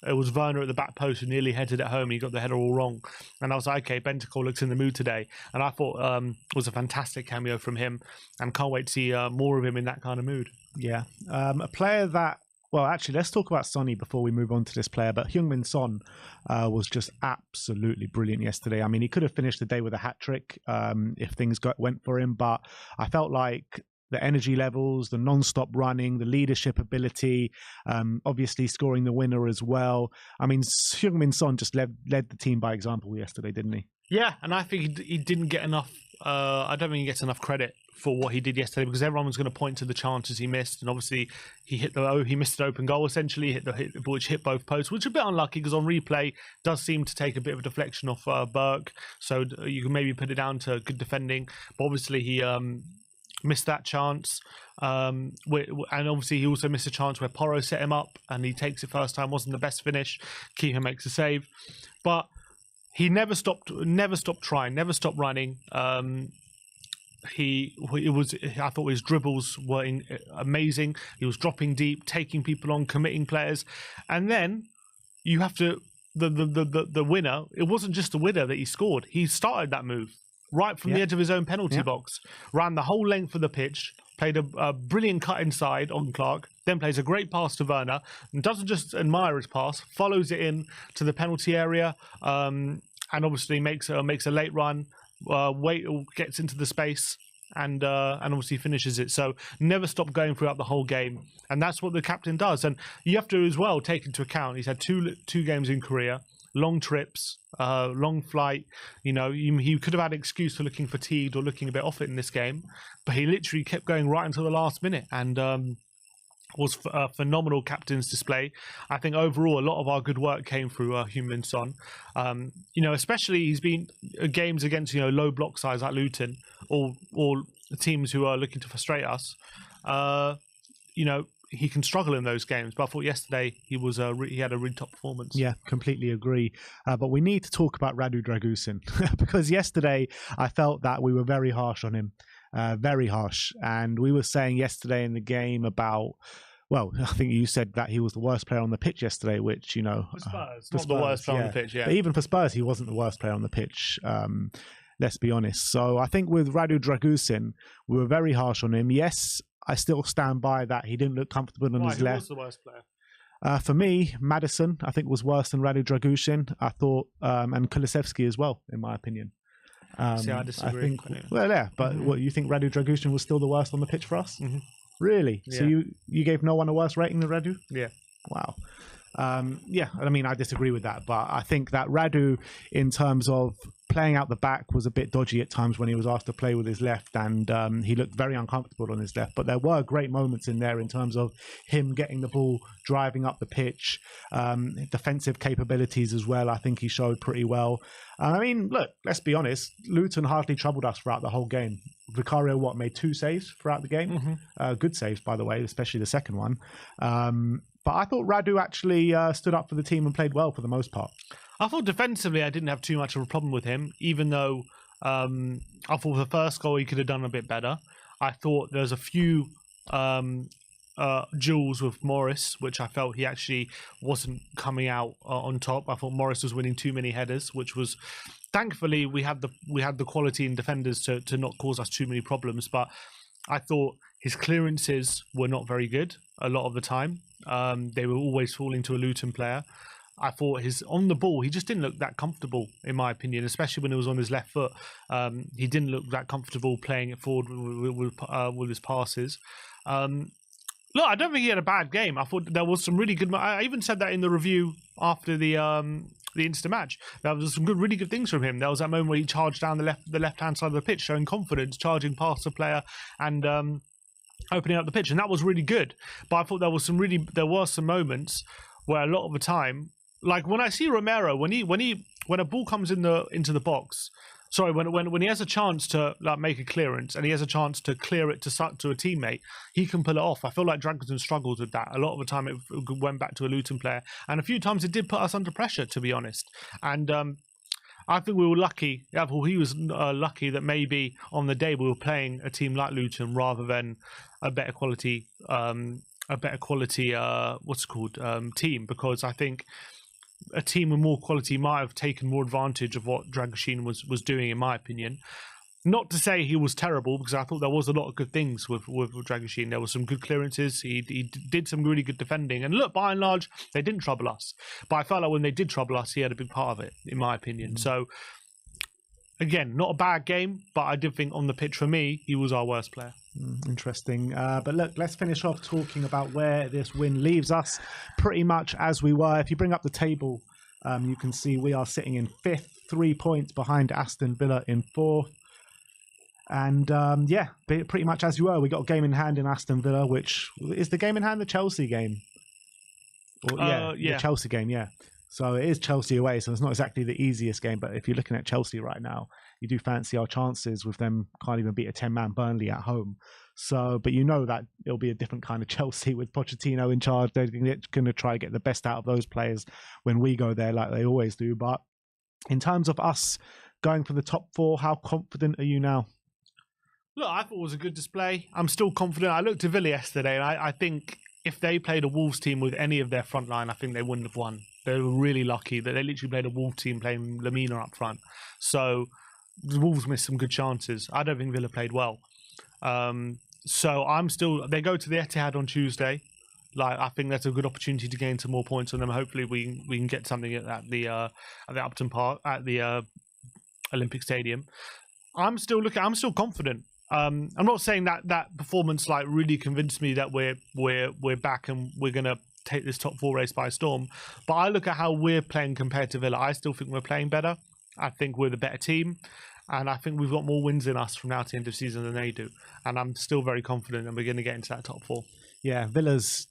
it was Werner at the back post who nearly headed it home. He got the header all wrong. And I was like, okay, Bentancur looks in the mood today. And I thought it was a fantastic cameo from him, and can't wait to see more of him in that kind of mood. Yeah. A player that, well, actually, let's talk about Sonny before we move on to this player. But Heung-min Son was just absolutely brilliant yesterday. I mean, he could have finished the day with a hat-trick if things went for him. But I felt like the energy levels, the non-stop running, the leadership ability, obviously scoring the winner as well. I mean, Heung-min Son just led the team by example yesterday, didn't he? Yeah, and I think he didn't get enough. I don't think he gets enough credit for what he did yesterday, because everyone was going to point to the chances he missed, and obviously he missed an open goal. Essentially, hit the ball which hit both posts, which is a bit unlucky because on replay does seem to take a bit of a deflection off Burke, so you can maybe put it down to good defending. But obviously he missed that chance, and obviously he also missed a chance where Porro set him up and he takes it first time. Wasn't the best finish. Keeper makes a save, but he never stopped trying, never stopped running. I thought his dribbles were amazing. He was dropping deep, taking people on, committing players, and then you have to the winner. It wasn't just the winner that he scored. He started that move right from the edge of his own penalty box, ran the whole length of the pitch, played a brilliant cut inside on Clark, then plays a great pass to Werner, and doesn't just admire his pass, follows it in to the penalty area, and obviously makes a late run, gets into the space, and obviously finishes it. So never stopped going throughout the whole game, and that's what the captain does. And you have to as well take into account he's had two games in Korea. Long trips, long flight. You know, he could have had an excuse for looking fatigued or looking a bit off it in this game, but he literally kept going right until the last minute, and was a phenomenal captain's display. I think overall a lot of our good work came through Heung-min Son. You know, especially he's been games against low block sides like Luton, or teams who are looking to frustrate us. He can struggle in those games, but I thought yesterday he had a really top performance. Yeah, completely agree. But we need to talk about Radu Drăgușin because yesterday I felt that we were very harsh on him, very harsh. And we were saying yesterday in the game about, well, I think you said that he was the worst player on the pitch yesterday, which, for Spurs, not the worst player on the pitch, yeah. But even for Spurs, he wasn't the worst player on the pitch. Let's be honest. So I think with Radu Drăgușin, we were very harsh on him. Yes, I still stand by that. He didn't look comfortable on his left. Who was the worst player? For me, Maddison, I think, was worse than Radu Drăgușin. I thought, and Kulusevski as well, in my opinion. See, I disagree. Well, yeah, but what, you think Radu Drăgușin was still the worst on the pitch for us? Mm-hmm. Really? Yeah. So you gave no one a worse rating than Radu? Yeah. Wow. Yeah, I mean, I disagree with that, but I think that Radu, in terms of playing out the back, was a bit dodgy at times when he was asked to play with his left, and he looked very uncomfortable on his left. But there were great moments in there in terms of him getting the ball, driving up the pitch, defensive capabilities as well. I think he showed pretty well. I mean, look, let's be honest, Luton hardly troubled us throughout the whole game. Vicario, made 2 saves throughout the game? Mm-hmm. Good saves, by the way, especially the second one. But I thought Radu actually stood up for the team and played well for the most part. I thought defensively I didn't have too much of a problem with him, even though I thought the first goal he could have done a bit better. I thought there's a few duels with Morris, which I felt he actually wasn't coming out on top. I thought Morris was winning too many headers, which was, thankfully, we had the quality in defenders to not cause us too many problems. But I thought his clearances were not very good a lot of the time. They were always falling to a Luton player. I thought on the ball, he just didn't look that comfortable, in my opinion, especially when it was on his left foot. He didn't look that comfortable playing it forward with his passes. Look, I don't think he had a bad game. I thought there was some really good. I even said that in the review after the Insta match. There was some really good things from him. There was that moment where he charged down the left hand side of the pitch, showing confidence, charging past the player, and opening up the pitch, and that was really good. But I thought there were some moments where a lot of the time, like when I see Romero, when a ball comes into the box, sorry, when he has a chance to like make a clearance and he has a chance to clear it to a teammate, he can pull it off. I feel like Drăgușin struggled with that. A lot of the time it went back to a Luton player, and a few times it did put us under pressure, to be honest. And I think we were lucky. He was lucky that maybe on the day we were playing a team like Luton rather than a better quality team, because I think a team with more quality might have taken more advantage of what Drăgușin was doing, in my opinion. Not to say he was terrible, because I thought there was a lot of good things with Drăgușin. There were some good clearances. He did some really good defending. And look, by and large, they didn't trouble us. But I felt like when they did trouble us, he had a big part of it, in my opinion. So, again, not a bad game, but I did think on the pitch, for me, he was our worst player. Interesting. But look, let's finish off talking about where this win leaves us. Pretty much as we were. If you bring up the table, you can see we are sitting in 5th, 3 points behind Aston Villa in 4th. And yeah, pretty much as you were. We got a game in hand in Aston Villa, which is the game in hand, the Chelsea game. The Chelsea game, yeah. So it is Chelsea away, so it's not exactly the easiest game. But if you're looking at Chelsea right now, you do fancy our chances with them. Can't even beat a 10-man Burnley at home. So, but you know that it'll be a different kind of Chelsea with Pochettino in charge. They're going to try to get the best out of those players when we go there, like they always do. But in terms of us going for the top 4, how confident are you now? Look, I thought it was a good display. I'm still confident. I looked at Villa yesterday, and I think if they played a Wolves team with any of their front line, I think they wouldn't have won. They were really lucky that they literally played a Wolves team playing Lamina up front. So the Wolves missed some good chances. I don't think Villa played well. So I'm still... They go to the Etihad on Tuesday. Like, I think that's a good opportunity to gain some more points on them. Hopefully we can get something at the Upton Park, at the Olympic Stadium. I'm still confident. I'm not saying that performance like really convinced me that we're back and we're gonna take this top 4 race by storm. But I look at how we're playing compared to Villa. I still think we're playing better. I think we're the better team, and I think we've got more wins in us from now to the end of season than they do. And I'm still very confident that we're going to get into that top 4. Yeah,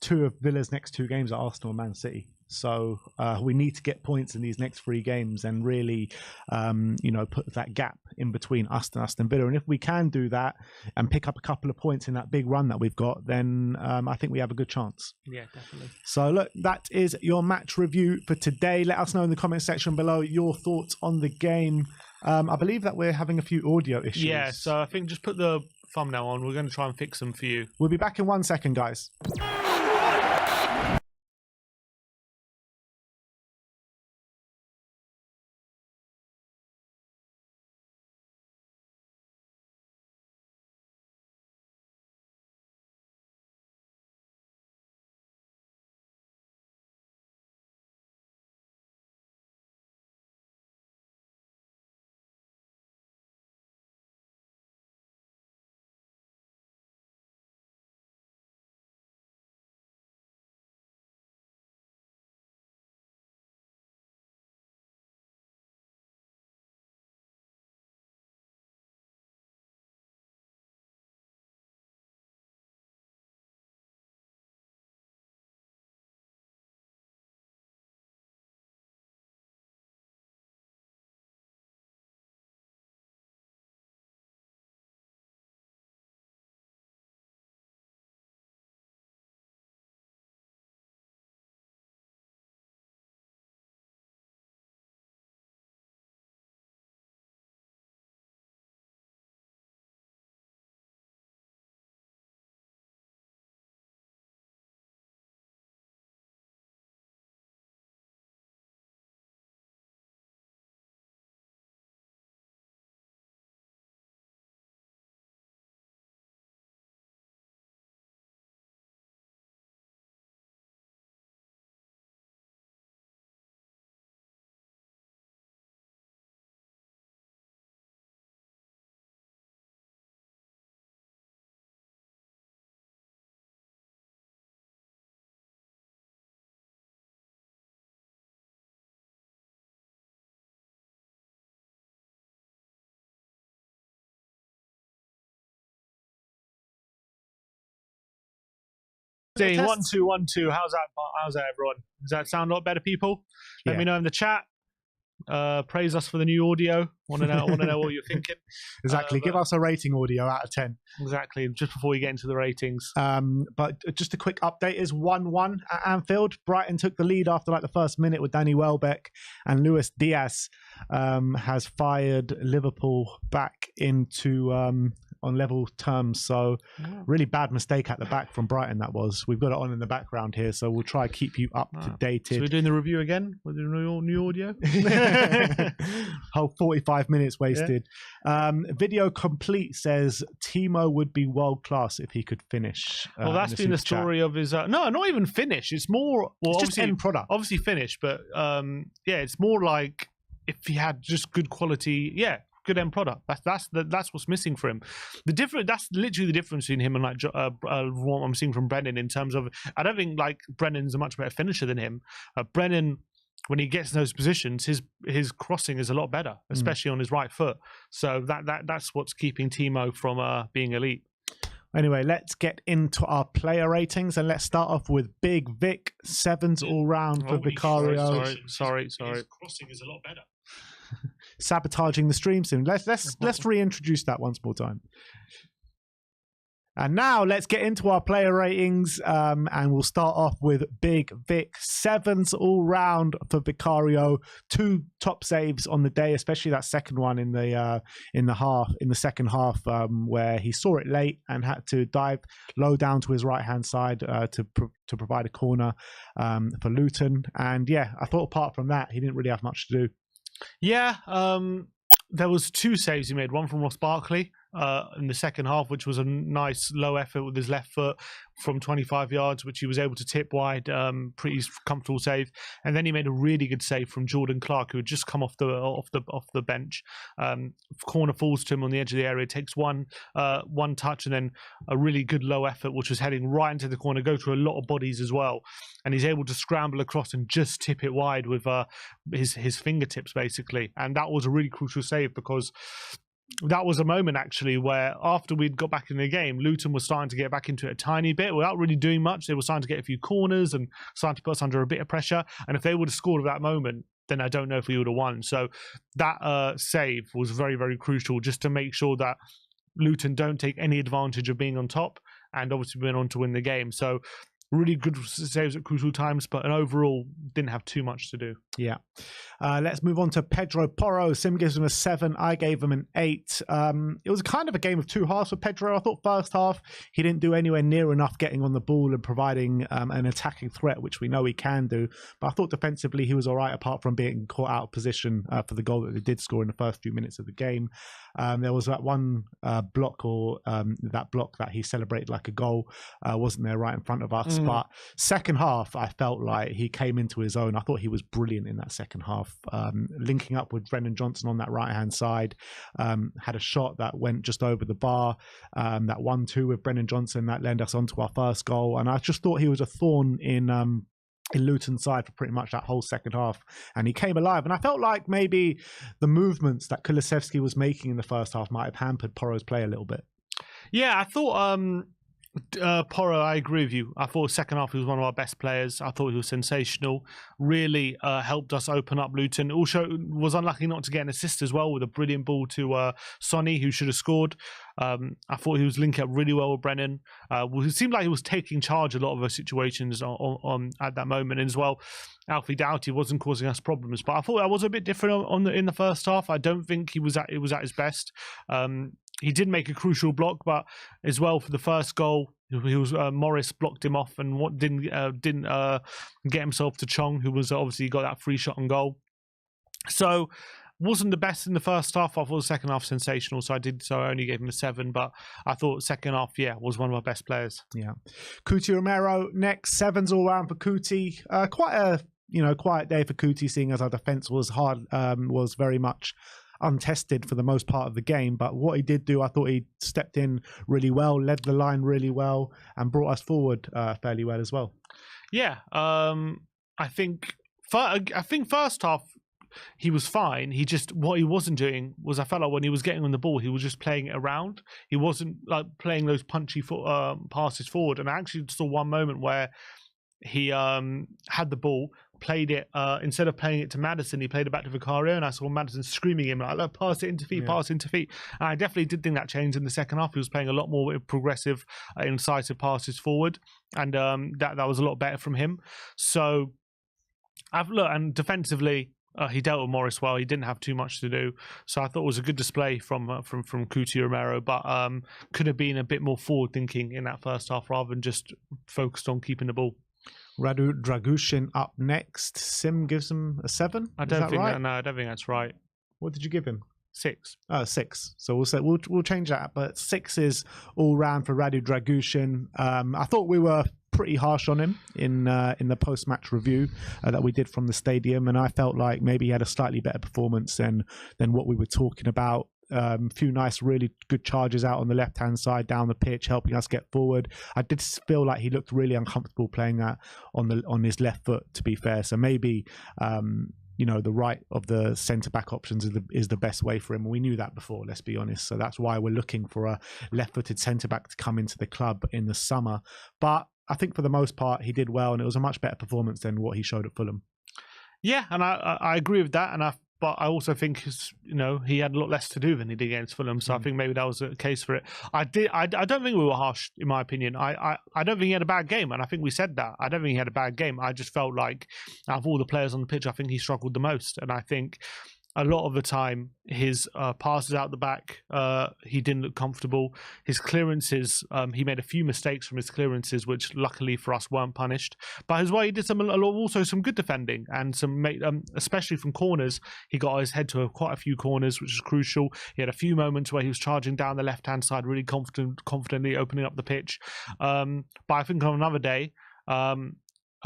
two of Villa's next 2 games are Arsenal and Man City. So we need to get points in these next 3 games and really, put that gap in between us and Aston Villa. And if we can do that and pick up a couple of points in that big run that we've got, then I think we have a good chance. Yeah, definitely. So look, that is your match review for today. Let us know in the comment section below your thoughts on the game. I believe that we're having a few audio issues. Yeah, so I think just put the thumbnail on. We're going to try and fix them for you. We'll be back in 1 second, guys. Saying 1 2 1 2. How's that? How's that, everyone? Does that sound a lot better, people? Let me know in the chat. praise us for the new audio. Want to know what you're thinking. Exactly. Give us a rating, audio out of 10. Exactly. Just before we get into the ratings. But just a quick update is 1-1 at Anfield. Brighton took the lead after like the first minute with Danny Welbeck, and Luis Diaz has fired Liverpool back into on level terms. So really bad mistake at the back from Brighton that was. We've got it on in the background here, so we'll try to keep you up to date. So we're doing the review again with the new audio? Whole 45 minutes wasted. Video Complete says Timo would be world class if he could finish. Well, that's been the story of his... no, not even finish. It's more... Well, it's just end product. Obviously finish, but it's more like if he had just good quality... good end product. That's what's missing for him. That's literally the difference between him and like what I'm seeing from Brennan in terms of. I don't think like Brennan's a much better finisher than him. Brennan, when he gets in those positions, his crossing is a lot better, especially on his right foot. So that's what's keeping Timo from being elite. Anyway, let's get into our player ratings, and let's start off with Big Vic, 7s all round for Vicario. Sorry. His crossing is a lot better. Sabotaging the stream soon. Let's reintroduce that once more time. And now let's get into our player ratings, and we'll start off with Big Vic, 7s all round for Vicario. 2 top saves on the day, especially that second one in the second half, where he saw it late and had to dive low down to his right hand side to provide a corner for Luton. And I thought apart from that, he didn't really have much to do. Yeah, there was 2 saves he made. One from Ross Barkley in the second half, which was a nice low effort with his left foot from 25 yards, which he was able to tip wide. Pretty comfortable save. And then he made a really good save from Jordan Clark, who had just come off the bench. Corner falls to him on the edge of the area, takes one touch, and then a really good low effort, which was heading right into the corner, go through a lot of bodies as well. And he's able to scramble across and just tip it wide with his fingertips, basically. And that was a really crucial save, because that was a moment actually where after we'd got back in the game, Luton was starting to get back into it a tiny bit without really doing much. They were starting to get a few corners and starting to put us under a bit of pressure. And if they would have scored at that moment, then I don't know if we would have won. So that save was very, very crucial, just to make sure that Luton don't take any advantage of being on top, and obviously went on to win the game. So really good saves at crucial times, but overall didn't have too much to do. Yeah. Let's move on to Pedro Porro. Sim gives him a 7. I gave him an 8. It was kind of a game of 2 halves for Pedro. I thought first half he didn't do anywhere near enough getting on the ball and providing an attacking threat, which we know he can do. But I thought defensively he was all right, apart from being caught out of position for the goal that they did score in the first few minutes of the game. There was that one block, or that block that he celebrated like a goal, wasn't there right in front of us. But second half, I felt like he came into his own. I thought he was brilliant in that second half, linking up with Brennan Johnson on that right-hand side. Had a shot that went just over the bar, that 1-2 with Brennan Johnson that led us on to our first goal. And I just thought he was a thorn in Luton's side for pretty much that whole second half, and he came alive. And I felt like maybe the movements that Kulusevski was making in the first half might have hampered Porro's play a little bit. Yeah, I thought Porro, I agree with you. I thought second half he was one of our best players. I thought he was sensational. Really helped us open up Luton. Also was unlucky not to get an assist as well, with a brilliant ball to Sonny, who should have scored. I thought he was linking up really well with Brennan. It seemed like he was taking charge a lot of those situations on at that moment. And as well, Alfie Doughty wasn't causing us problems. But I thought that was a bit different in the first half. I don't think he was at his best. He did make a crucial block, but as well for the first goal, Morris blocked him off and didn't get himself to Chong, who was obviously got that free shot on goal. So wasn't the best in the first half. I thought the second half sensational, so I only gave him a 7. But I thought second half, was one of our best players. Yeah, Kuti Romero next, 7s all round for Kuti. Quite a quiet day for Kuti, seeing as our defence was very much untested for the most part of the game. But what he did do, I thought he stepped in really well, led the line really well, and brought us forward fairly well as well. Yeah, I think first half he was fine. What he wasn't doing was, I felt like when he was getting on the ball, he was just playing it around. He wasn't like playing those punchy passes forward. And I actually saw one moment where he had the ball, played it, instead of playing it to Maddison, he played it back to Vicario, and I saw Maddison screaming him like, look, pass it into feet, pass it into feet. And I definitely did think that changed in the second half. He was playing a lot more progressive, incisive passes forward, and that was a lot better from him. So and defensively, he dealt with Morris well. He didn't have too much to do, so I thought it was a good display from Kuti Romero. But could have been a bit more forward thinking in that first half rather than just focused on keeping the ball. Radu Drăgușin up next. Sim gives him a 7. I don't think that's right. What did you give him? 6. Oh, 6. So we'll change that. But 6 is all round for Radu Drăgușin. I thought we were pretty harsh on him in the post-match review that we did from the stadium, and I felt like maybe he had a slightly better performance than what we were talking about. A few nice, really good charges out on the left-hand side down the pitch, helping us get forward. I did feel like he looked really uncomfortable playing that on his left foot, to be fair. So maybe the right of the centre-back options is the best way for him. We knew that before, let's be honest. So that's why we're looking for a left-footed centre-back to come into the club in the summer. But I think for the most part, he did well, and it was a much better performance than what he showed at Fulham. Yeah, and I agree with that, but I also think he had a lot less to do than he did against Fulham, so I think maybe that was a case for it. I don't think we were harsh, in my opinion. I don't think he had a bad game, and I think we said that. I don't think he had a bad game. I just felt like out of all the players on the pitch, I think he struggled the most, and I think a lot of the time his passes out the back, he didn't look comfortable. His clearances, he made a few mistakes from his clearances, which luckily for us weren't punished. But as well, he did also some good defending, and especially from corners. He got his head to quite a few corners, which is crucial. He had a few moments where he was charging down the left-hand side, really confidently opening up the pitch. But I think on another day,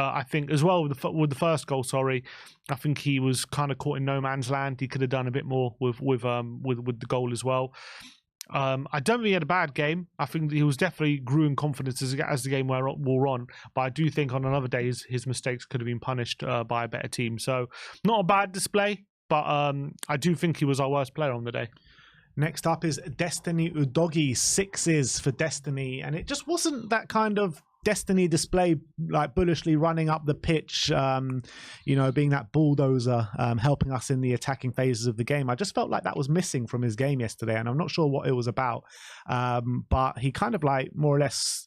I think as well with the first goal, I think he was kind of caught in no man's land. He could have done a bit more with the goal as well. I don't think he had a bad game. I think he was definitely grew in confidence as the game wore on. But I do think on another day his mistakes could have been punished by a better team. So not a bad display, but I do think he was our worst player on the day. Next up is Destiny Udogie. 6s for Destiny, and it just wasn't that kind of Destiny display, like bullishly running up the pitch, being that bulldozer, helping us in the attacking phases of the game. I just felt like that was missing from his game yesterday, and I'm not sure what it was about. But he kind of like more or less,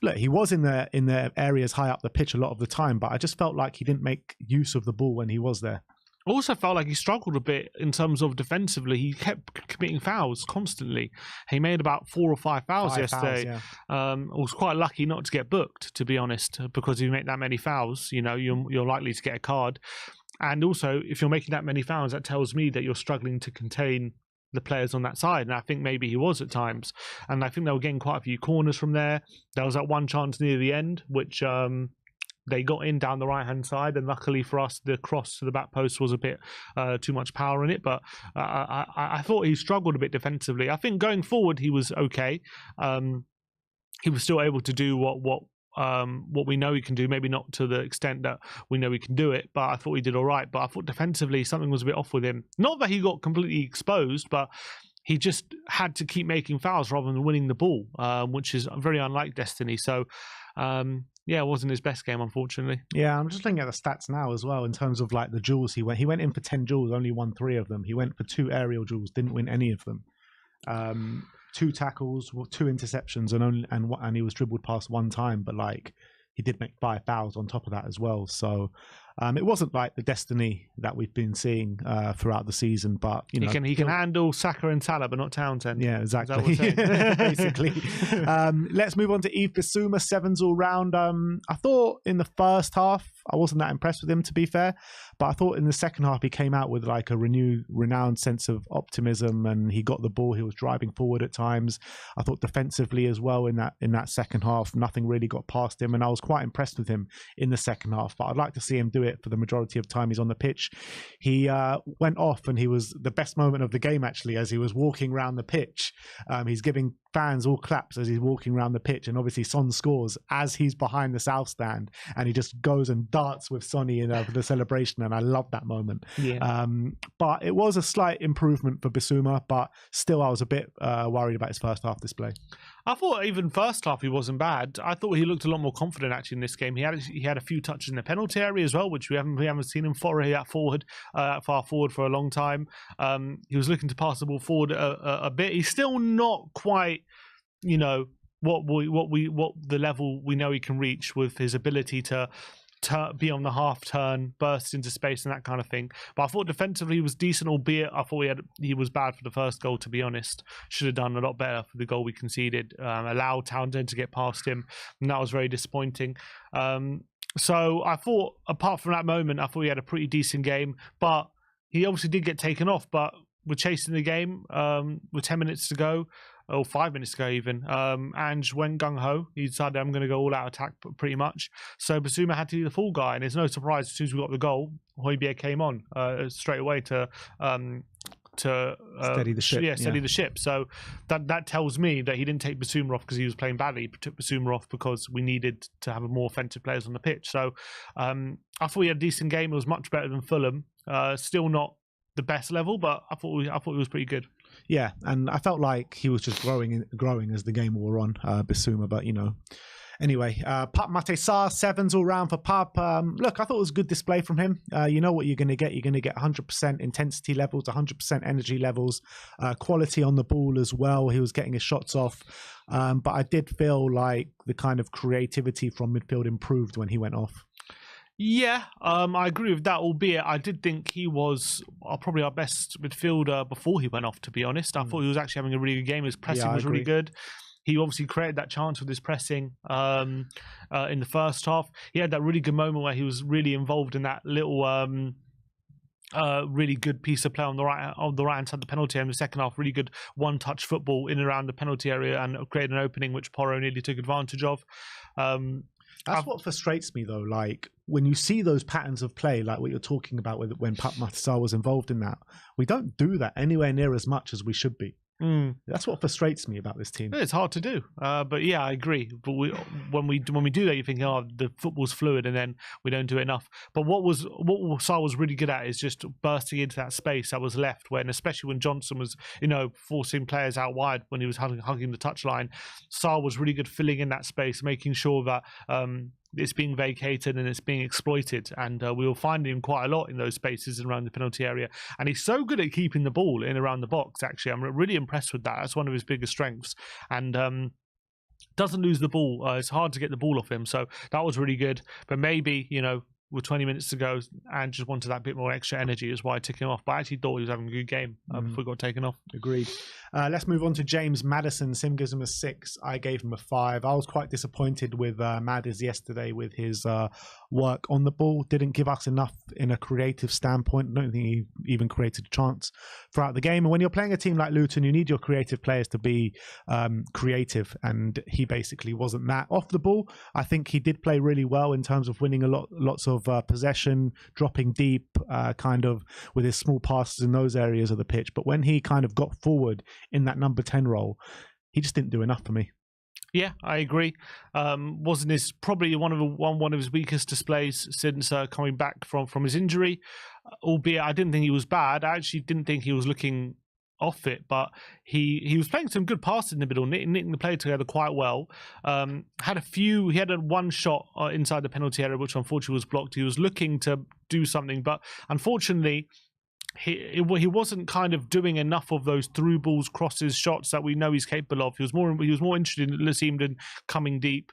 look, he was in the areas high up the pitch a lot of the time, but I just felt like he didn't make use of the ball when he was there. I also felt like he struggled a bit in terms of defensively. He kept committing fouls constantly. He made about 4 or 5 fouls yesterday. I was quite lucky not to get booked, to be honest, because if you make that many fouls, you're likely to get a card. And also, if you're making that many fouls, that tells me that you're struggling to contain the players on that side, and I think maybe he was at times. And I think they were getting quite a few corners from there. There was that one chance near the end, which they got in down the right-hand side, and luckily for us, the cross to the back post was a bit too much power in it. But I thought he struggled a bit defensively. I think going forward, he was okay. He was still able to do what we know he can do, maybe not to the extent that we know he can do it, but I thought he did all right. But I thought defensively, something was a bit off with him. Not that he got completely exposed, but he just had to keep making fouls rather than winning the ball, which is very unlike Destiny. So, it wasn't his best game, unfortunately. Yeah, I'm just looking at the stats now as well in terms of like the duels he went. He went in for 10 duels, only won 3 of them. He went for 2 aerial duels, didn't win any of them. 2 tackles, 2 interceptions, and he was dribbled past 1 time. But like he did make 5 fouls on top of that as well. So it wasn't like the Destiny that we've been seeing throughout the season. But he can handle Saka and Salah, but not Townsend. Yeah, exactly. Basically. Let's move on to Bissouma. 7s all round. I thought in the first half I wasn't that impressed with him, to be fair, but I thought in the second half he came out with like a renowned sense of optimism, and he got the ball. He was driving forward at times. I thought defensively as well in that second half, nothing really got past him, and I was quite impressed with him in the second half. But I'd like to see him do it for the majority of time he's on the pitch. He went off, and he was the best moment of the game actually as he was walking around the pitch. He's giving fans all claps as he's walking around the pitch, and obviously Son scores as he's behind the south stand, and he just goes and darts with Sonny in the celebration, and I love that moment. But it was a slight improvement for Bissouma, but still I was a bit worried about his first half display. I thought even first half he wasn't bad. I thought he looked a lot more confident actually in this game. He had a few touches in the penalty area as well, which we haven't seen him far forward for a long time. He was looking to pass the ball forward a bit. He's still not quite, what the level we know he can reach with his ability to be on the half turn, burst into space and that kind of thing. But I thought defensively he was decent, albeit I thought he was bad for the first goal, to be honest. Should have done a lot better for the goal we conceded. Allowed Townsend to get past him, and that was very disappointing. So I thought, apart from that moment, I thought he had a pretty decent game, but he obviously did get taken off. But we're chasing the game with 10 minutes to go, or 5 minutes to go even. Ange went gung-ho. He decided, I'm going to go all-out attack pretty much. So Bissouma had to be the full guy, and it's no surprise as soon as we got the goal, Højbjerg came on straight away to steady the ship. Steady the ship. So that tells me that he didn't take Bissouma off because he was playing badly. He took Bissouma off because we needed to have more offensive players on the pitch. So I thought he had a decent game. It was much better than Fulham. Still not the best level, but I thought he was pretty good. Yeah, and I felt like he was just growing as the game wore on, Bissouma. But anyway, Pape Matar Sarr, 7s all round for Pape. Look, I thought it was a good display from him. You know what you're going to get. You're going to get 100% intensity levels, 100% energy levels, quality on the ball as well. He was getting his shots off. But I did feel like the kind of creativity from midfield improved when he went off. Yeah, I agree with that, albeit I did think he was probably our best midfielder before he went off, to be honest. I thought he was actually having a really good game. His pressing was really good. He obviously created that chance with his pressing in the first half. He had that really good moment where he was really involved in that little really good piece of play on the right hand side of the penalty area in the second half. Really good one-touch football in and around the penalty area and created an opening which Porro nearly took advantage of. That's what frustrates me, though. Like, when you see those patterns of play, like what you're talking about when Pape Matar Sarr was involved in that, we don't do that anywhere near as much as we should be. That's what frustrates me about this team. It's hard to do, but yeah, I agree. But when we do that, you think, oh, the football's fluid, and then we don't do it enough. But what Sarr was really good at is just bursting into that space that was left, when especially when Johnson was, forcing players out wide when he was hugging the touchline. Sarr was really good filling in that space, making sure that it's being vacated and it's being exploited, and we were finding him quite a lot in those spaces around the penalty area, and he's so good at keeping the ball in around the box. Actually, I'm really impressed with that. That's one of his biggest strengths, and doesn't lose the ball. It's hard to get the ball off him, so that was really good. But maybe with 20 minutes to go and just wanted that bit more extra energy, is why I took him off. But I actually thought he was having a good game before he got taken off. Agreed. Let's move on to James Maddison. Sim gives him a 6. I gave him a 5. I was quite disappointed with Maddis yesterday with his work on the ball. Didn't give us enough in a creative standpoint. I don't think he even created a chance throughout the game. And when you're playing a team like Luton, you need your creative players to be creative, and he basically wasn't that. Off the ball, I think he did play really well in terms of winning lots of possession, dropping deep, kind of with his small passes in those areas of the pitch. But when he kind of got forward in that number 10 role, he just didn't do enough for me. Yeah, I agree. Wasn't his probably one of his weakest displays since coming back from his injury. Albeit I didn't think he was bad. I actually didn't think he was looking off it, but he was playing some good passes in the middle, knitting the play together quite well. He had one shot inside the penalty area, which unfortunately was blocked. He was looking to do something, but unfortunately he wasn't kind of doing enough of those through balls, crosses, shots that we know he's capable of. He was more interested in coming deep,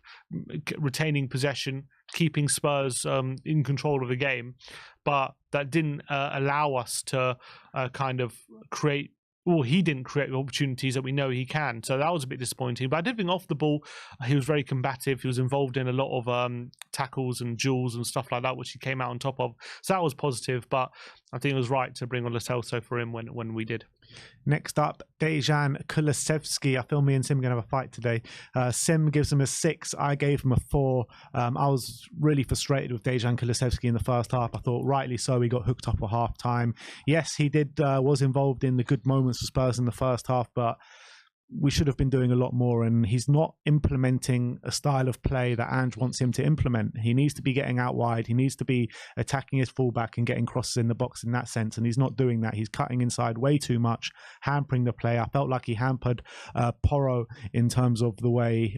retaining possession, keeping Spurs in control of the game, but that didn't allow us to kind of create. Well, he didn't create opportunities that we know he can. So that was a bit disappointing. But I did think off the ball, he was very combative. He was involved in a lot of tackles and duels and stuff like that, which he came out on top of. So that was positive. But I think it was right to bring on Lo Celso for him when we did. Next up, Dejan Kulusevski. I feel me and Sim are going to have a fight today. Sim gives him a 6. I gave him a 4. I was really frustrated with Dejan Kulusevski in the first half. I thought rightly so, he got hooked up at half time. Yes, he was involved in the good moments for Spurs in the first half, but we should have been doing a lot more, and he's not implementing a style of play that Ange wants him to implement. He needs to be getting out wide. He needs to be attacking his fullback and getting crosses in the box in that sense, and he's not doing that. He's cutting inside way too much, hampering the play. I felt like he hampered Porro in terms of the way,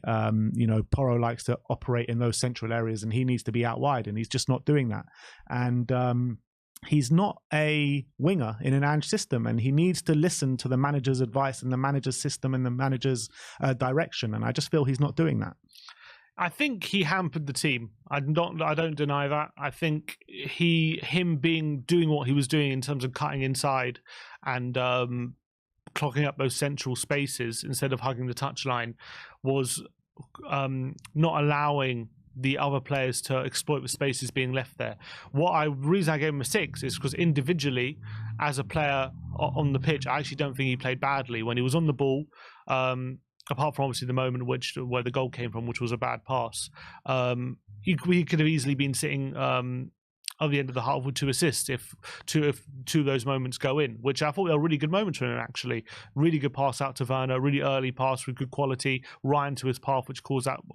Porro likes to operate in those central areas, and he needs to be out wide, and he's just not doing that. And he's not a winger in an Ange system, and he needs to listen to the manager's advice and the manager's system and the manager's direction. And I just feel he's not doing that. I think he hampered the team. I don't deny that. I think him doing what he was doing in terms of cutting inside and clogging up those central spaces instead of hugging the touchline was not allowing the other players to exploit the spaces being left there. Reason I gave him a 6 is because individually, as a player on the pitch, I actually don't think he played badly when he was on the ball. Apart from obviously the moment where the goal came from, which was a bad pass, he could have easily been sitting at the end of the half with 2 assists if two of those moments go in, which I thought were really good moments for him, actually. Really good pass out to Werner, really early pass with good quality, right into his path, which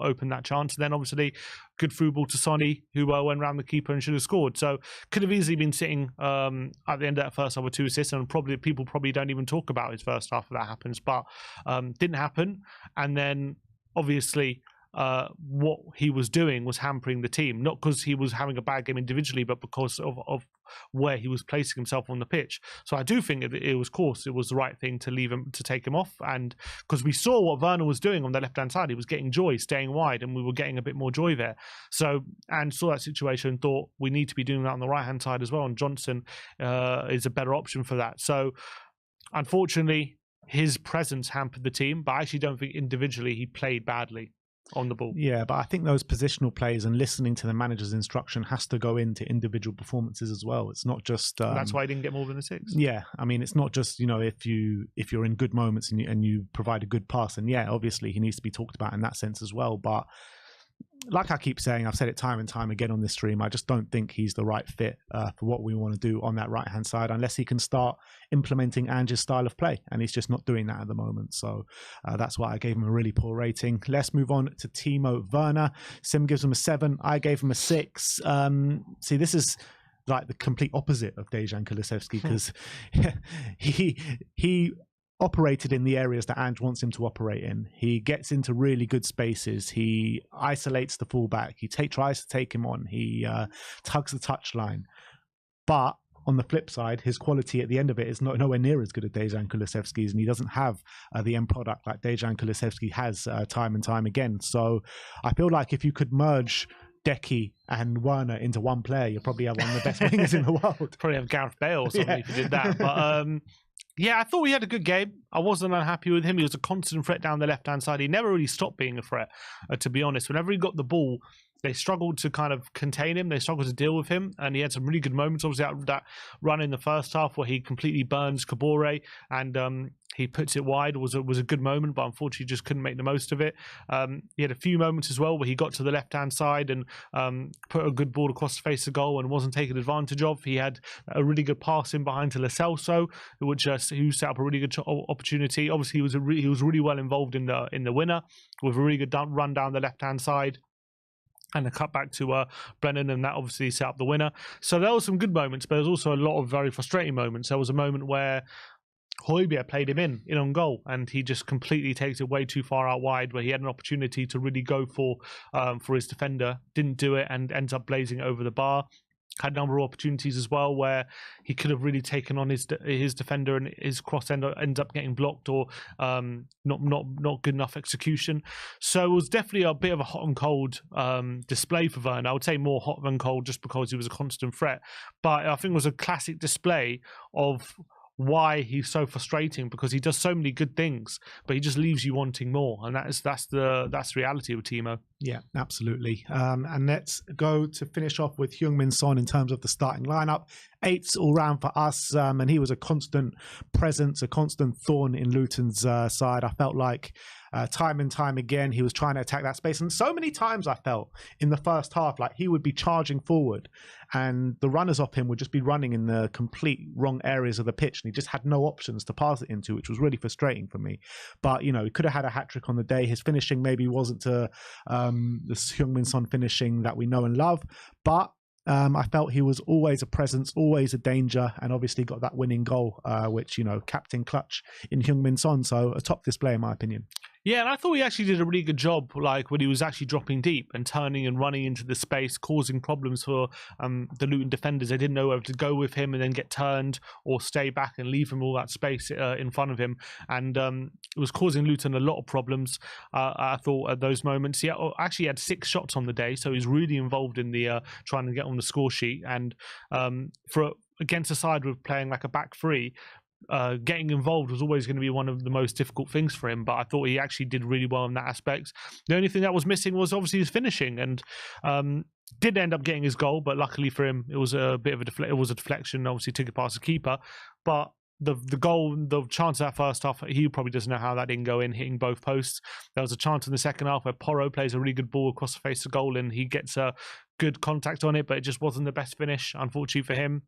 opened that chance. And then obviously good through ball to Sonny, who went around the keeper and should have scored. So could have easily been sitting at the end of that first half with 2 assists, and people don't even talk about his first half if that happens, but didn't happen. And then obviously what he was doing was hampering the team, not because he was having a bad game individually, but because of where he was placing himself on the pitch. So I do think it was the right thing to take him off, and because we saw what Werner was doing on the left hand side, he was getting joy, staying wide, and we were getting a bit more joy there. So and saw that situation and thought we need to be doing that on the right hand side as well, and Johnson is a better option for that. So unfortunately, his presence hampered the team, but I actually don't think individually he played badly on the ball. Yeah, but I think those positional plays and listening to the manager's instruction has to go into individual performances as well. It's not just that's why he didn't get more than a 6. Yeah, I mean, it's not just if you're in good moments and you provide a good pass, and yeah, obviously he needs to be talked about in that sense as well. But like I keep saying, I've said it time and time again on this stream, I just don't think he's the right fit for what we want to do on that right-hand side, unless he can start implementing Ange's style of play, and he's just not doing that at the moment. So that's why I gave him a really poor rating. Let's move on to Timo Werner. Sim gives him a 7. I gave him a 6. See, this is like the complete opposite of Dejan Kulusevski, because he operated in the areas that Ange wants him to operate in. He gets into really good spaces. He isolates the fullback. He tries to take him on. He tugs the touchline. But on the flip side, his quality at the end of it is nowhere near as good as Dejan Kulusevski's, and he doesn't have the end product like Dejan Kulusevski has time and time again. So I feel like if you could merge Decky and Werner into one player, you probably have one of the best wingers in the world. Probably have Gareth Bale or something if you did that. But yeah, I thought he had a good game. I wasn't unhappy with him. He was a constant threat down the left-hand side. He never really stopped being a threat, to be honest. Whenever he got the ball, they struggled to kind of contain him. They struggled to deal with him. And he had some really good moments. Obviously, that run in the first half where he completely burns Kabore and he puts it wide was a good moment, but unfortunately just couldn't make the most of it. He had a few moments as well where he got to the left-hand side and put a good ball across the face of goal and wasn't taken advantage of. He had a really good pass in behind to Lo Celso, who set up a really good opportunity. Obviously, he was really well involved in the winner with a really good run down the left-hand side and a cut back to Brennan, and that obviously set up the winner. So there were some good moments, but there was also a lot of very frustrating moments. There was a moment where Højbjerg played him in on goal, and he just completely takes it way too far out wide, where he had an opportunity to really go for his defender, didn't do it, and ends up blazing it over the bar. Had a number of opportunities as well where he could have really taken on his defender, and his cross ends up getting blocked or not good enough execution. So it was definitely a bit of a hot and cold display for Werner. I would say more hot than cold just because he was a constant threat. But I think it was a classic display of why he's so frustrating, because he does so many good things, but he just leaves you wanting more, and that's the reality with Timo. Yeah, absolutely. And let's go to finish off with Heung-min Son in terms of the starting lineup. 8s all round for us, and he was a constant presence, a constant thorn in Luton's side. I felt like time and time again he was trying to attack that space, and so many times I felt in the first half like he would be charging forward and the runners off him would just be running in the complete wrong areas of the pitch, and he just had no options to pass it into, which was really frustrating for me. But he could have had a hat-trick on the day. His finishing maybe wasn't to the Heung-min Son finishing that we know and love, but I felt he was always a presence, always a danger, and obviously got that winning goal, which, captain clutch in Heung-min Son. So a top display in my opinion. Yeah, and I thought he actually did a really good job, like when he was actually dropping deep and turning and running into the space, causing problems for the Luton defenders. They didn't know whether to go with him and then get turned or stay back and leave him all that space in front of him. And it was causing Luton a lot of problems, I thought, at those moments. He actually had 6 shots on the day, so he's really involved in the trying to get on the score sheet. And against a side with playing like a back three, getting involved was always going to be one of the most difficult things for him, but I thought he actually did really well in that aspect. The only thing that was missing was obviously his finishing, and did end up getting his goal, but luckily for him it was a bit of a deflection, obviously took it past the keeper. But the goal, the chance of that first half, he probably doesn't know how that didn't go in, hitting both posts. There was a chance in the second half where Porro plays a really good ball across the face of goal and he gets a good contact on it, but it just wasn't the best finish, unfortunately for him.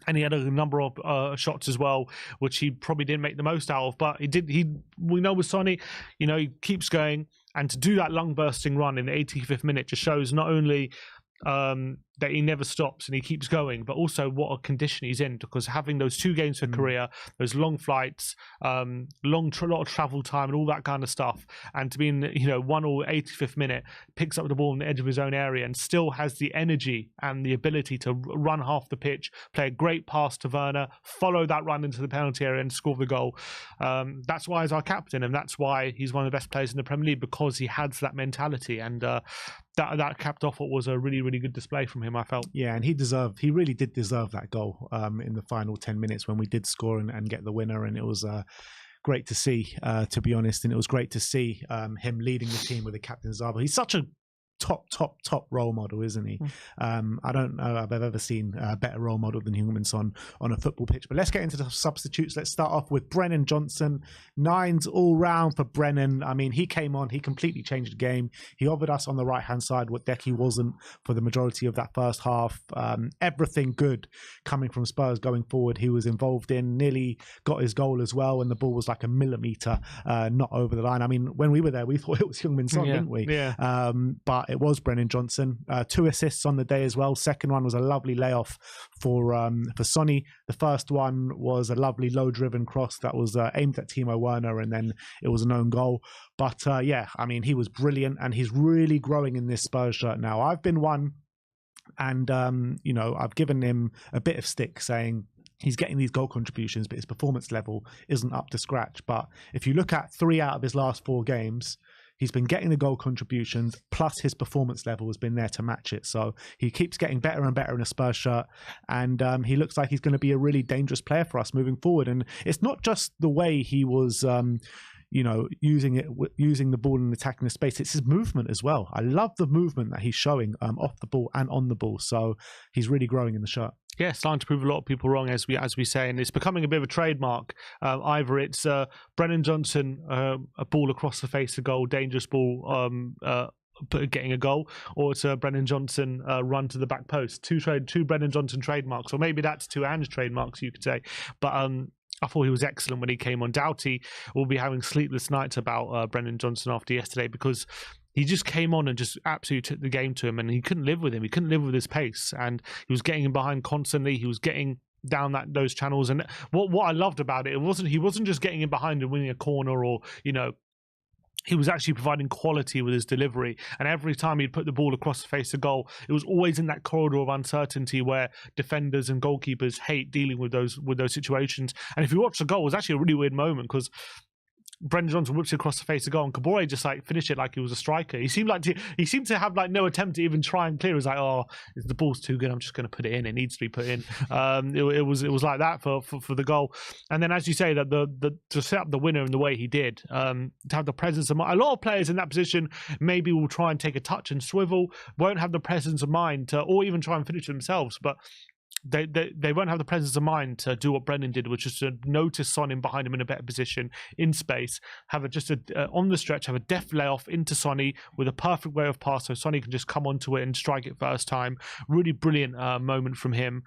And he had a number of shots as well, which he probably didn't make the most out of. But we know with Sonny, he keeps going. And to do that lung bursting run in the 85th minute just shows not only that he never stops and he keeps going, but also what a condition he's in, because having those 2 games for career, those long flights, lot of travel time and all that kind of stuff, and to be in 1 or 85th minute, picks up the ball on the edge of his own area and still has the energy and the ability to run half the pitch, play a great pass to Werner, follow that run into the penalty area and score the goal. That's why he's our captain, and that's why he's one of the best players in the Premier League, because he has that mentality, and that capped off what was a really, really good display from him, I felt. Yeah, and he really did deserve that goal in the final 10 minutes when we did score and get the winner, and it was great to see, to be honest, and it was great to see him leading the team with the captain's armor. He's such a top role model, isn't he? I don't know I've ever seen a better role model than Heung-min Son on a football pitch. But let's get into the substitutes. Let's start off with Brennan Johnson. 9s all round for Brennan. I mean, he came on, he completely changed the game. He offered us on the right hand side what Decky wasn't for the majority of that first half. Everything good coming from Spurs going forward he was involved in. Nearly got his goal as well, and the ball was like a millimetre not over the line. I mean, when we were there we thought it was Heung-min Son, didn't we? Yeah. But it was Brennan Johnson. 2 assists on the day as well. Second one was a lovely layoff for Sonny. The first one was a lovely low-driven cross that was aimed at Timo Werner, and then it was an own goal. But yeah, I mean, he was brilliant, and he's really growing in this Spurs shirt now. I've been one, and I've given him a bit of stick saying he's getting these goal contributions, but his performance level isn't up to scratch. But if you look at 3 out of his last 4 games, he's been getting the goal contributions, plus his performance level has been there to match it. So he keeps getting better and better in a Spurs shirt, and he looks like he's going to be a really dangerous player for us moving forward. And it's not just the way he was, using the ball and attacking the space. It's his movement as well. I love the movement that he's showing off the ball and on the ball. So he's really growing in the shirt. Yeah, starting to prove a lot of people wrong, as we say, and it's becoming a bit of a trademark. Either it's Brennan Johnson, a ball across the face of goal, dangerous ball, getting a goal, or it's a Brennan Johnson run to the back post. Two Brennan Johnson trademarks, or maybe that's 2 Ange trademarks, you could say. But I thought he was excellent when he came on. Doughty will be having sleepless nights about Brennan Johnson after yesterday, because he just came on and just absolutely took the game to him, and he couldn't live with him. He couldn't live with his pace, and he was getting him behind constantly. He was getting down those channels, and what I loved about it, he wasn't just getting him behind and winning a corner, or he was actually providing quality with his delivery. And every time he'd put the ball across the face of goal, it was always in that corridor of uncertainty where defenders and goalkeepers hate dealing with those situations. And if you watch the goal, it was actually a really weird moment, because Brendan Johnson whips it across the face of goal, and Kabore just finished it like he was a striker. He seemed to have no attempt to even try and clear. It was like, oh, the ball's too good, I'm just going to put it in. It needs to be put in. It was like that for the goal. And then, as you say, that to set up the winner in the way he did, to have the presence of mind. A lot of players in that position maybe will try and take a touch and swivel, won't have the presence of mind to, or even try and finish themselves. But they won't have the presence of mind to do what Brennan did, which is to notice Son in behind him in a better position in space, have on the stretch, have a deft layoff into Sonny with a perfect way of pass, so Sonny can just come onto it and strike it first time. Really brilliant moment from him.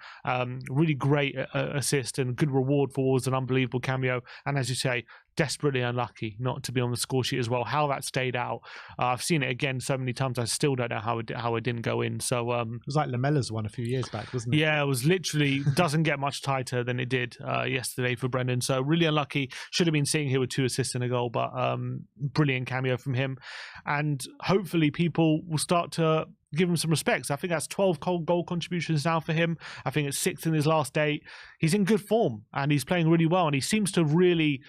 Really great assist and good reward for what was an unbelievable cameo. And as you say, desperately unlucky not to be on the score sheet as well. How that stayed out, I've seen it again so many times. I still don't know how it didn't go in. So it was like Lamella's one a few years back, wasn't it? Yeah, it was literally doesn't get much tighter than it did yesterday for Brendan. So really unlucky. Should have been sitting here with 2 assists and a goal, but brilliant cameo from him. And hopefully people will start to give him some respect. I think that's 12 goal contributions now for him. I think it's 6 in his last 8. He's in good form and he's playing really well, and he seems to really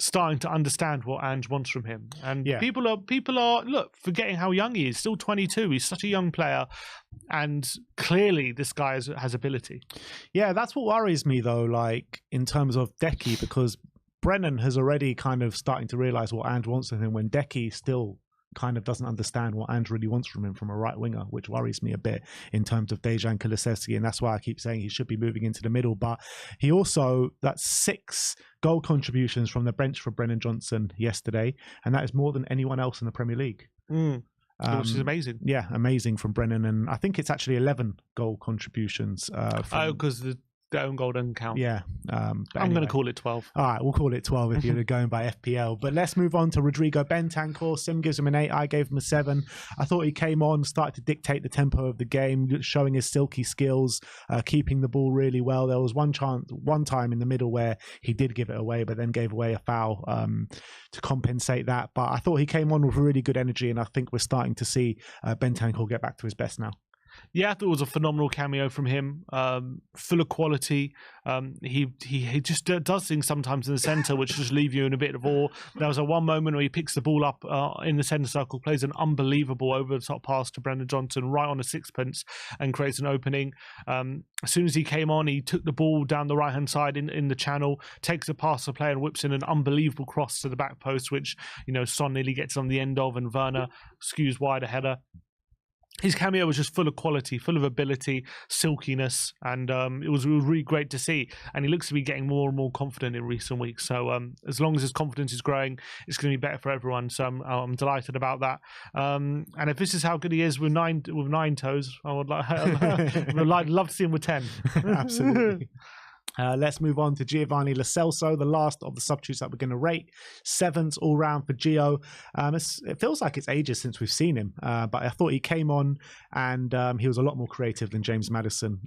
starting to understand what Ange wants from him. And people are look, forgetting how young he is. Still 22. He's such a young player, and clearly this guy has ability. Yeah, that's what worries me though, like in terms of Decky, because Brennan has already kind of starting to realise what Ange wants from him, when Decky still kind of doesn't understand what Ange really wants from him from a right winger, which worries me a bit in terms of Dejan Kulusevski, and that's why I keep saying he should be moving into the middle. But he also, that's 6 goal contributions from the bench for Brennan Johnson yesterday, and that is more than anyone else in the Premier League. Which is amazing. Yeah, amazing from Brennan, and I think it's actually 11 goal contributions. Because the own goal doesn't count. Yeah. I'm going to call it 12. All right, we'll call it 12 if you're going by FPL. But let's move on to Rodrigo Bentancur. Sim gives him an 8. I gave him a 7. I thought he came on, started to dictate the tempo of the game, showing his silky skills, keeping the ball really well. There was one time in the middle where he did give it away, but then gave away a foul to compensate that. But I thought he came on with really good energy, and I think we're starting to see Bentancur get back to his best now. Yeah, I thought it was a phenomenal cameo from him, full of quality. He just does things sometimes in the centre which just leave you in a bit of awe. There was one moment where he picks the ball up in the centre circle, plays an unbelievable over-the-top pass to Brendan Johnson right on a sixpence and creates an opening. As soon as he came on, he took the ball down the right-hand side in the channel, takes a pass to play and whips in an unbelievable cross to the back post, which Son nearly gets on the end of, and Werner skews wide a header. His cameo was just full of quality, full of ability, silkiness, and it was really great to see. And he looks to be getting more and more confident in recent weeks. So as long as his confidence is growing, it's going to be better for everyone. So I'm delighted about that. And if this is how good he is with nine toes, I would love to see him with 10. Absolutely. Let's move on to Giovanni Lo Celso, the last of the substitutes that we're going to rate. 7s all round for Gio. It feels like it's ages since we've seen him, but I thought he came on and he was a lot more creative than James Maddison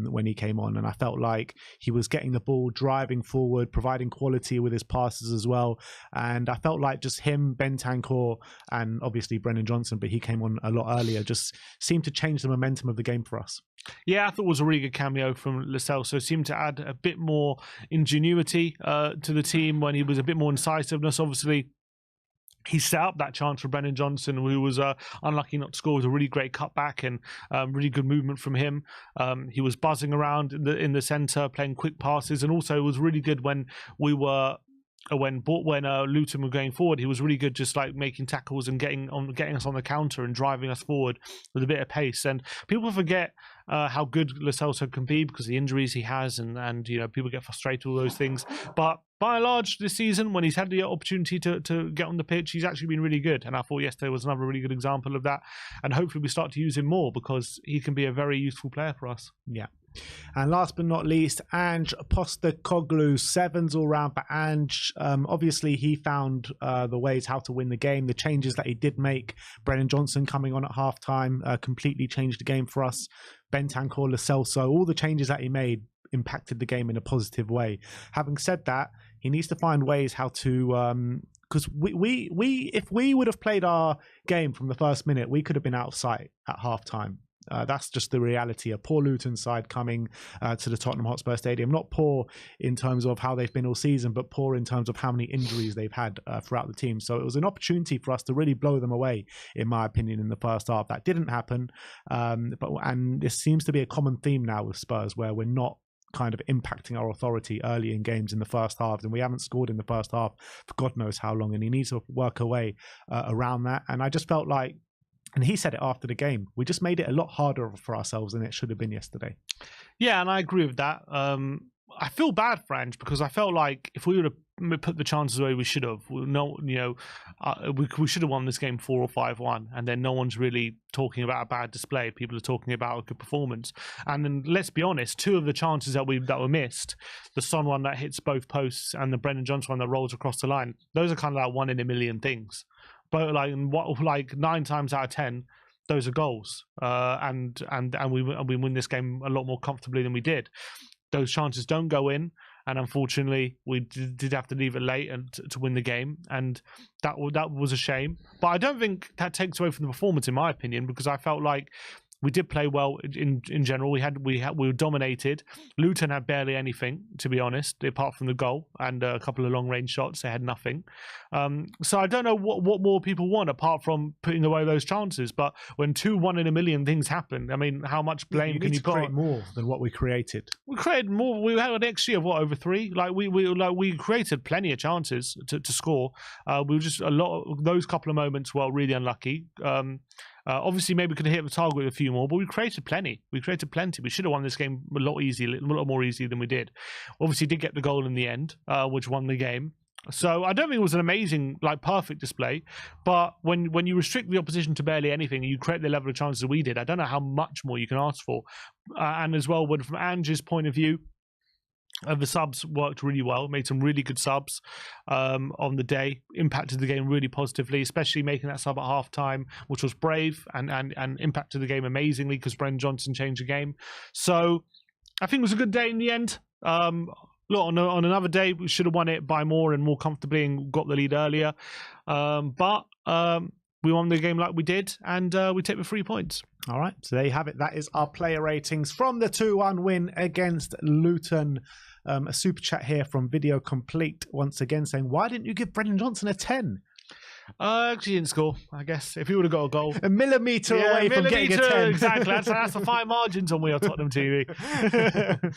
when he came on, and I felt like he was getting the ball, driving forward, providing quality with his passes as well, and I felt like just him, Bentancur, and obviously Brennan Johnson, but he came on a lot earlier, just seemed to change the momentum of the game for us. Yeah, I thought it was a really good cameo from Lo Celso. Seemed to add a bit more ingenuity to the team when he was a bit more incisiveness. Obviously, he set up that chance for Brennan Johnson, who was unlucky not to score. It was a really great cutback and really good movement from him. He was buzzing around in the centre, playing quick passes, and also it was really good when Luton were going forward. He was really good, just like making tackles and getting us on the counter and driving us forward with a bit of pace. And people forget how good Lo Celso can be because of the injuries he has, and people get frustrated with all those things. But by and large, this season, when he's had the opportunity to get on the pitch, he's actually been really good. And I thought yesterday was another really good example of that. And hopefully we start to use him more because he can be a very useful player for us. Yeah. And last but not least, Ange Postecoglou, 7s all round for Ange. Obviously, he found the ways how to win the game. The changes that he did make, Brennan Johnson coming on at half-time, completely changed the game for us. Bentancur, Lo Celso, all the changes that he made impacted the game in a positive way. Having said that, he needs to find ways how to... because if we would have played our game from the first minute, we could have been out of sight at half-time. That's just the reality. A poor Luton side coming to the Tottenham Hotspur Stadium. Not poor in terms of how they've been all season, but poor in terms of how many injuries they've had throughout the team. So it was an opportunity for us to really blow them away, in my opinion, in the first half. That didn't happen. And this seems to be a common theme now with Spurs, where we're not kind of impacting our authority early in games in the first half, and we haven't scored in the first half for God knows how long, and he needs to work away around that. And I just felt like And he said it after the game. We just made it a lot harder for ourselves than it should have been yesterday. Yeah, and I agree with that. I feel bad for Ange because I felt like if we would have put the chances away, we should have. We should have won this game 4 or 5-1, and then no one's really talking about a bad display. People are talking about a good performance. And then let's be honest, 2 of the chances that were missed, the Son one that hits both posts and the Brennan Johnson one that rolls across the line, those are kind of like 1 in a million things. But like 9 times out of 10. Those are goals, and we win this game a lot more comfortably than we did. Those chances don't go in, and unfortunately, we did have to leave it late and to win the game, and that was a shame. But I don't think that takes away from the performance, in my opinion, because I felt like we did play well in general. We were dominated. Luton had barely anything, to be honest, apart from the goal and a couple of long range shots. They had nothing. So I don't know what more people want apart from putting away those chances. But when 2 1 in a million things happen, I mean, how much blame can you put create more than what we created? We created more. We had an XG of over 3. We created plenty of chances to score. We were just a lot of those couple of moments were really unlucky. Obviously, maybe we could have hit the target with a few more, but we created plenty. We should have won this game a lot more easily than we did. Obviously, did get the goal in the end, which won the game. So I don't think it was an amazing, perfect display. But when you restrict the opposition to barely anything, you create the level of chances that we did. I don't know how much more you can ask for. And as well, from Ange's point of view, the subs worked really well, made some really good subs on the day, impacted the game really positively, especially making that sub at half-time, which was brave and impacted the game amazingly because Brennan Johnson changed the game. So I think it was a good day in the end. Look, on another day, we should have won it by more and more comfortably and got the lead earlier. But we won the game like we did, and we take the 3 points. All right, so there you have it. That is our player ratings from the 2-1 win against Luton. A super chat here from Video Complete once again saying, why didn't you give Brennan Johnson a 10? Actually, he didn't score, I guess. If he would have got a goal. A millimetre away from getting a 10. Exactly. That's the fine margins on WeAreTottenhamTV.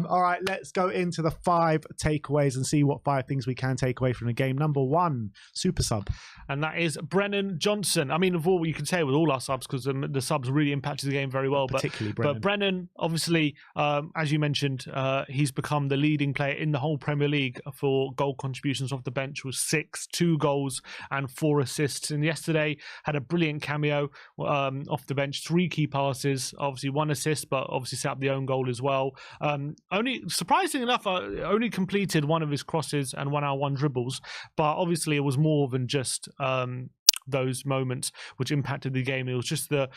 All right, let's go into the 5 takeaways and see what 5 things we can take away from the game. Number 1, super sub. And that is Brennan Johnson. I mean, of all you can say with all our subs, because the subs really impacted the game very well. Particularly Brennan. But Brennan, obviously, as you mentioned, he's become the leading player in the whole Premier League for goal contributions off the bench with 6, 2 goals and 4 assists. And yesterday had a brilliant cameo off the bench, 3 key passes, obviously 1 assist, but obviously set up the own goal as well. Only surprisingly enough, only completed 1 of his crosses and 1 out of 1 dribbles, but obviously it was more than just those moments which impacted the game. It was just the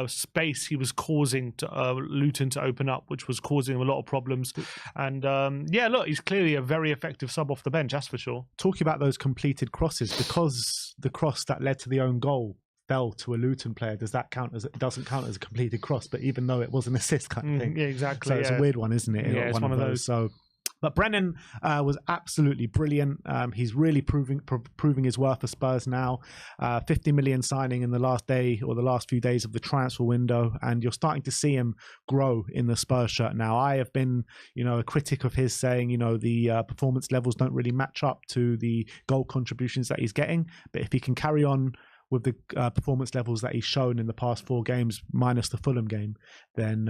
space he was causing to Luton to open up, which was causing him a lot of problems. And look, he's clearly a very effective sub off the bench, that's for sure. Talking about those completed crosses, because the cross that led to the own goal fell to a Luton player, does that count as, it doesn't count as a completed cross, but even though it was an assist kind of thing. Yeah, exactly. So it's a weird one, isn't it? Yeah, it's one of those. So but Brennan was absolutely brilliant. He's really proving his worth for Spurs now. 50 million signing in the last day or the last few days of the transfer window, and you're starting to see him grow in the Spurs shirt now. I have been, a critic of his, saying, the performance levels don't really match up to the goal contributions that he's getting. But if he can carry on with the performance levels that he's shown in the past 4 games, minus the Fulham game, then,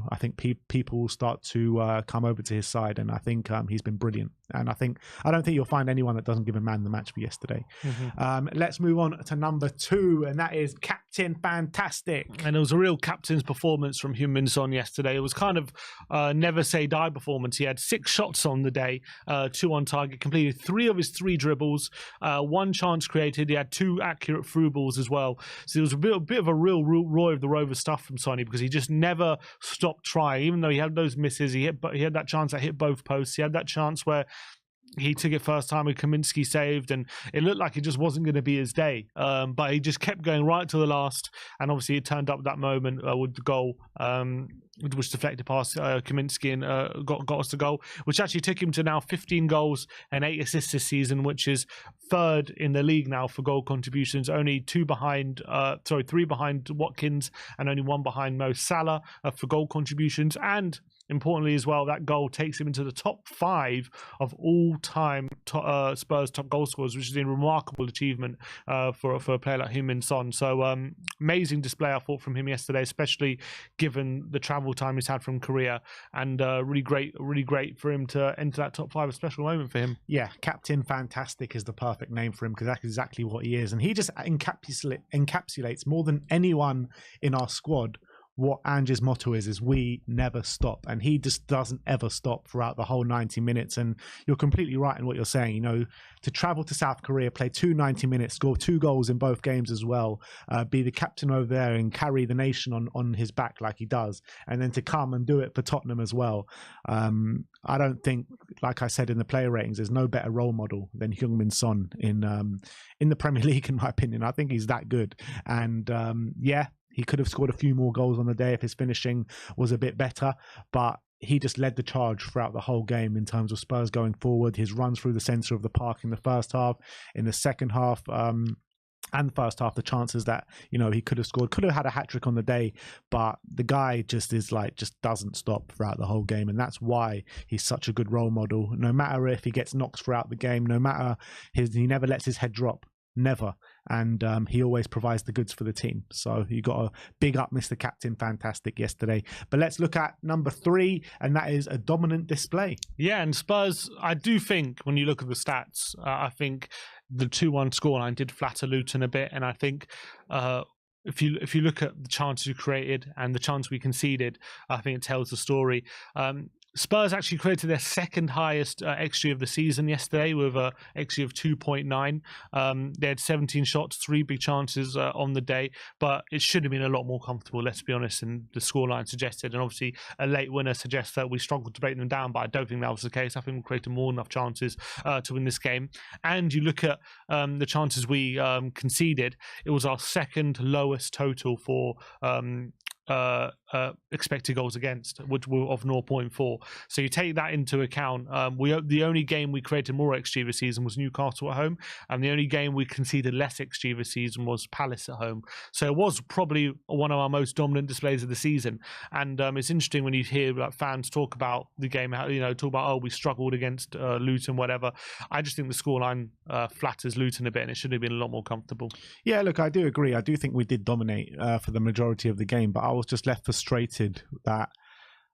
I think people will start to come over to his side. And I think he's been brilliant. And I don't think you'll find anyone that doesn't give a man the match for yesterday. Mm-hmm. Let's move on to number 2, and that is Captain Fantastic. And it was a real captain's performance from Werner and Son yesterday. It was kind of never say die performance. He had 6 shots on the day, 2 on target, completed 3 of his 3 dribbles, 1 chance created. He had 2 accurate through balls as well. So it was a bit of a real Roy of the Rover stuff from Sonny, because he just never stopped trying. Even though he had those misses, he had that chance that hit both posts. He had that chance where he took it first time with Kaminski saved, and it looked like it just wasn't going to be his day. But he just kept going right to the last, and obviously it turned up that moment with the goal, which deflected past Kaminski and got us the goal, which actually took him to now 15 goals and 8 assists this season, which is 3rd in the league now for goal contributions. Only 3 behind Watkins, and only 1 behind Mo Salah for goal contributions. And importantly as well, that goal takes him into the top 5 of all-time Spurs top goal scorers, which is a remarkable achievement for a player like him and Son. So amazing display, I thought, from him yesterday, especially given the travel time he's had from Korea, and really great for him to enter that top 5. A special moment for him. Yeah, Captain Fantastic is the perfect name for him, because that's exactly what he is, and he just encapsulates more than anyone in our squad what Ange's motto is we never stop, and he just doesn't ever stop throughout the whole 90 minutes. And you're completely right in what you're saying. You know, to travel to South Korea, play 90 minutes, score 2 goals in both games as well, be the captain over there and carry the nation on his back like he does, and then to come and do it for Tottenham as well. I don't think, like I said in the player ratings, there's no better role model than Heung-min Son in the Premier League, in my opinion. I think he's that good. And yeah, he could have scored a few more goals on the day if his finishing was a bit better, but he just led the charge throughout the whole game in terms of Spurs going forward. His runs through the centre of the park in the first half, in the second half, and the first half, the chances that, you know, he could have scored, could have had a hat-trick on the day, but the guy just doesn't stop throughout the whole game, and that's why he's such a good role model. No matter if he gets knocks throughout the game, no matter he never lets his head drop. Never. And he always provides the goods for the team. So you got to big up Mr. Captain Fantastic yesterday. But let's look at number 3, and that is a dominant display. Yeah, and Spurs, I do think when you look at the stats, I think the 2-1 scoreline did flatter Luton a bit, and I think if you look at the chances we created and the chance we conceded, I think it tells the story. Spurs actually created their second highest XG of the season yesterday with a XG of 2.9. They had 17 shots, 3 big chances on the day, but it should have been a lot more comfortable, let's be honest, and the scoreline suggested. And obviously a late winner suggests that we struggled to break them down, but I don't think that was the case. I think we created more than enough chances to win this game. And you look at the chances we conceded, it was our second lowest total for expected goals against, which were of 0.4. So you take that into account. The only game we created more XG this season was Newcastle at home, and the only game we conceded less XG this season was Palace at home. So it was probably one of our most dominant displays of the season. And it's interesting when you hear like fans talk about the game, talk about we struggled against Luton, whatever. I just think the scoreline flatters Luton a bit, and it should have been a lot more comfortable. Yeah, look, I do agree. I do think we did dominate for the majority of the game, but I was just left frustrated that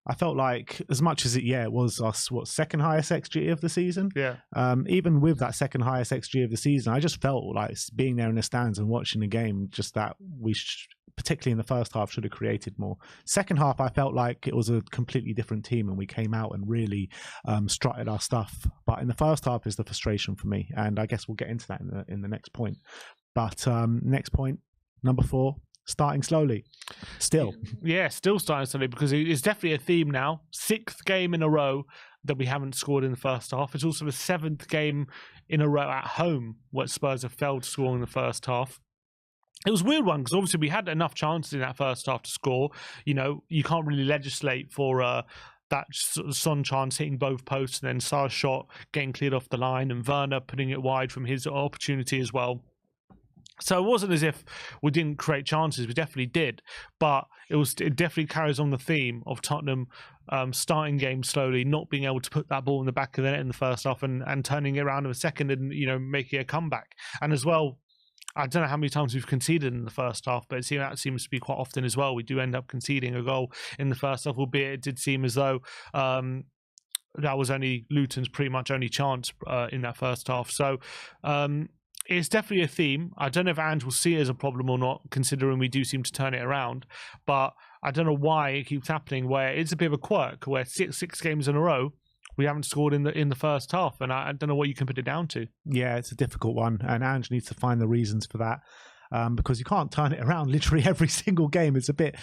I felt like, as much as it was our second highest XG of the season. Yeah. Even with that second highest XG of the season, I just felt like being there in the stands and watching the game, just that we, particularly in the first half, should have created more. Second half, I felt like it was a completely different team, and we came out and really strutted our stuff. But in the first half is the frustration for me, and I guess we'll get into that in the next point. But next point, number 4. Starting slowly. Still starting slowly, because it's definitely a theme now. 6th game in a row that we haven't scored in the first half. It's also the 7th game in a row at home where Spurs have failed to score in the first half. It was a weird one because obviously we had enough chances in that first half to score. You know, you can't really legislate for that Son chance hitting both posts, and then Sarr's shot getting cleared off the line, and Werner putting it wide from his opportunity as well. So it wasn't as if we didn't create chances. We definitely did. But it definitely carries on the theme of Tottenham starting games slowly, not being able to put that ball in the back of the net in the first half and turning it around in the second and, making a comeback. And as well, I don't know how many times we've conceded in the first half, but that seems to be quite often as well. We do end up conceding a goal in the first half, albeit it did seem as though that was only Luton's pretty much only chance in that first half. So, it's definitely a theme. I don't know if Ange will see it as a problem or not, considering we do seem to turn it around. But I don't know why it keeps happening, where it's a bit of a quirk, where six games in a row, we haven't scored in the first half. And I don't know what you can put it down to. Yeah, it's a difficult one. And Ange needs to find the reasons for that. Because you can't turn it around literally every single game. It's a bit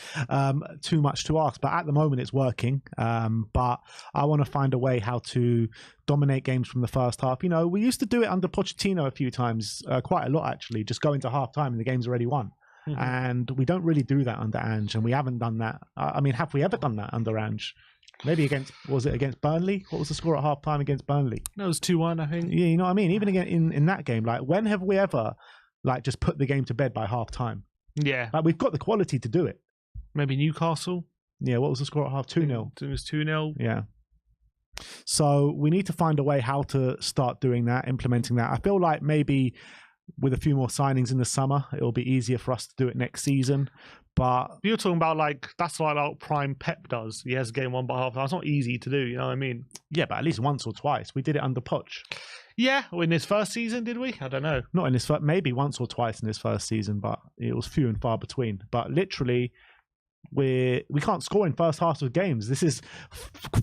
too much to ask, but at the moment it's working. But I want to find a way how to dominate games from the first half. We used to do it under Pochettino a few times, quite a lot actually, just go into half time and the game's already won. Mm-hmm. And we don't really do that under Ange, and we haven't done that. Have we ever done that under Ange? Maybe was it against Burnley? What was the score at half time against Burnley? It was 2-1, I think. Yeah, you know what I mean? Even again in that game, like, when have we ever just put the game to bed by half time? Yeah. We've got the quality to do it. Maybe Newcastle? Yeah, what was the score at half? 2-0. It was 2-0. Yeah. So we need to find a way how to start doing that, implementing that. I feel like maybe with a few more signings in the summer, it'll be easier for us to do it next season. But you're talking about like that's like prime Pep does. He has game won by half. That's not easy to do. You know what I mean? Yeah, but at least once or twice we did it under Poch. Yeah, in his first season, did we? I don't know. Not in his first, maybe once or twice in his first season, but it was few and far between. But literally, we can't score in first halves of games. This is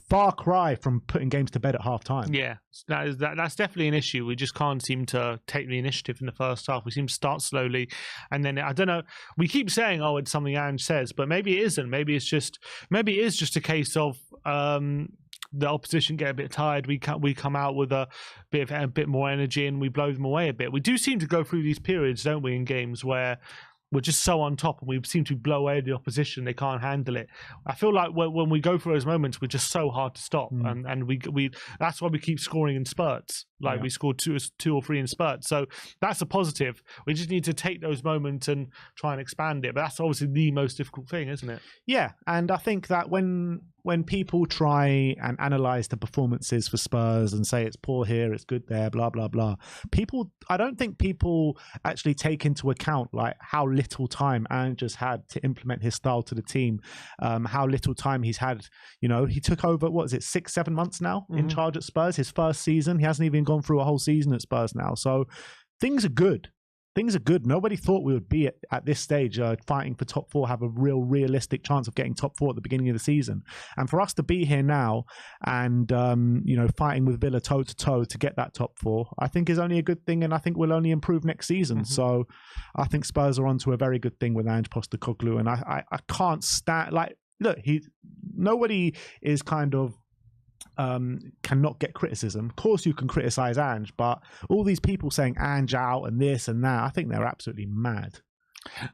far cry from putting games to bed at half time. Yeah, that's definitely an issue. We just can't seem to take the initiative in the first half. We seem to start slowly, and then I don't know. We keep saying, "Oh, it's something Ange says," but maybe it isn't. Maybe it is just a case of the opposition get a bit tired. We come out with a bit more energy, and we blow them away a bit. We do seem to go through these periods, don't we, in games where we're just so on top and we seem to blow away the opposition. They can't handle it. I feel like when we go through those moments, we're just so hard to stop. And we that's why we keep scoring in spurts. Like we scored two or three in spurts. So that's a positive. We just need to take those moments and try and expand it. But that's obviously the most difficult thing, isn't it? Yeah. And I think that when people try and analyze the performances for Spurs and say it's poor here, it's good there, blah, blah, blah, I don't think people actually take into account like how little time Ange has had to implement his style to the team, how little time he's had. You know, he took over, 6-7 months now in charge at Spurs, his first season. He hasn't even gone through a whole season at Spurs now. So things are good. Things are good. Nobody thought we would be at this stage fighting for top four, have a realistic chance of getting top four at the beginning of the season. And for us to be here now and, fighting with Villa toe to toe to get that top four, I think is only a good thing. And I think we'll only improve next season. So I think Spurs are onto a very good thing with Ange Postecoglou. And I can't stand, look, nobody is kind of, cannot get criticism. Of course you can criticize Ange, but all these people saying Ange out and this and that, I think they're absolutely mad.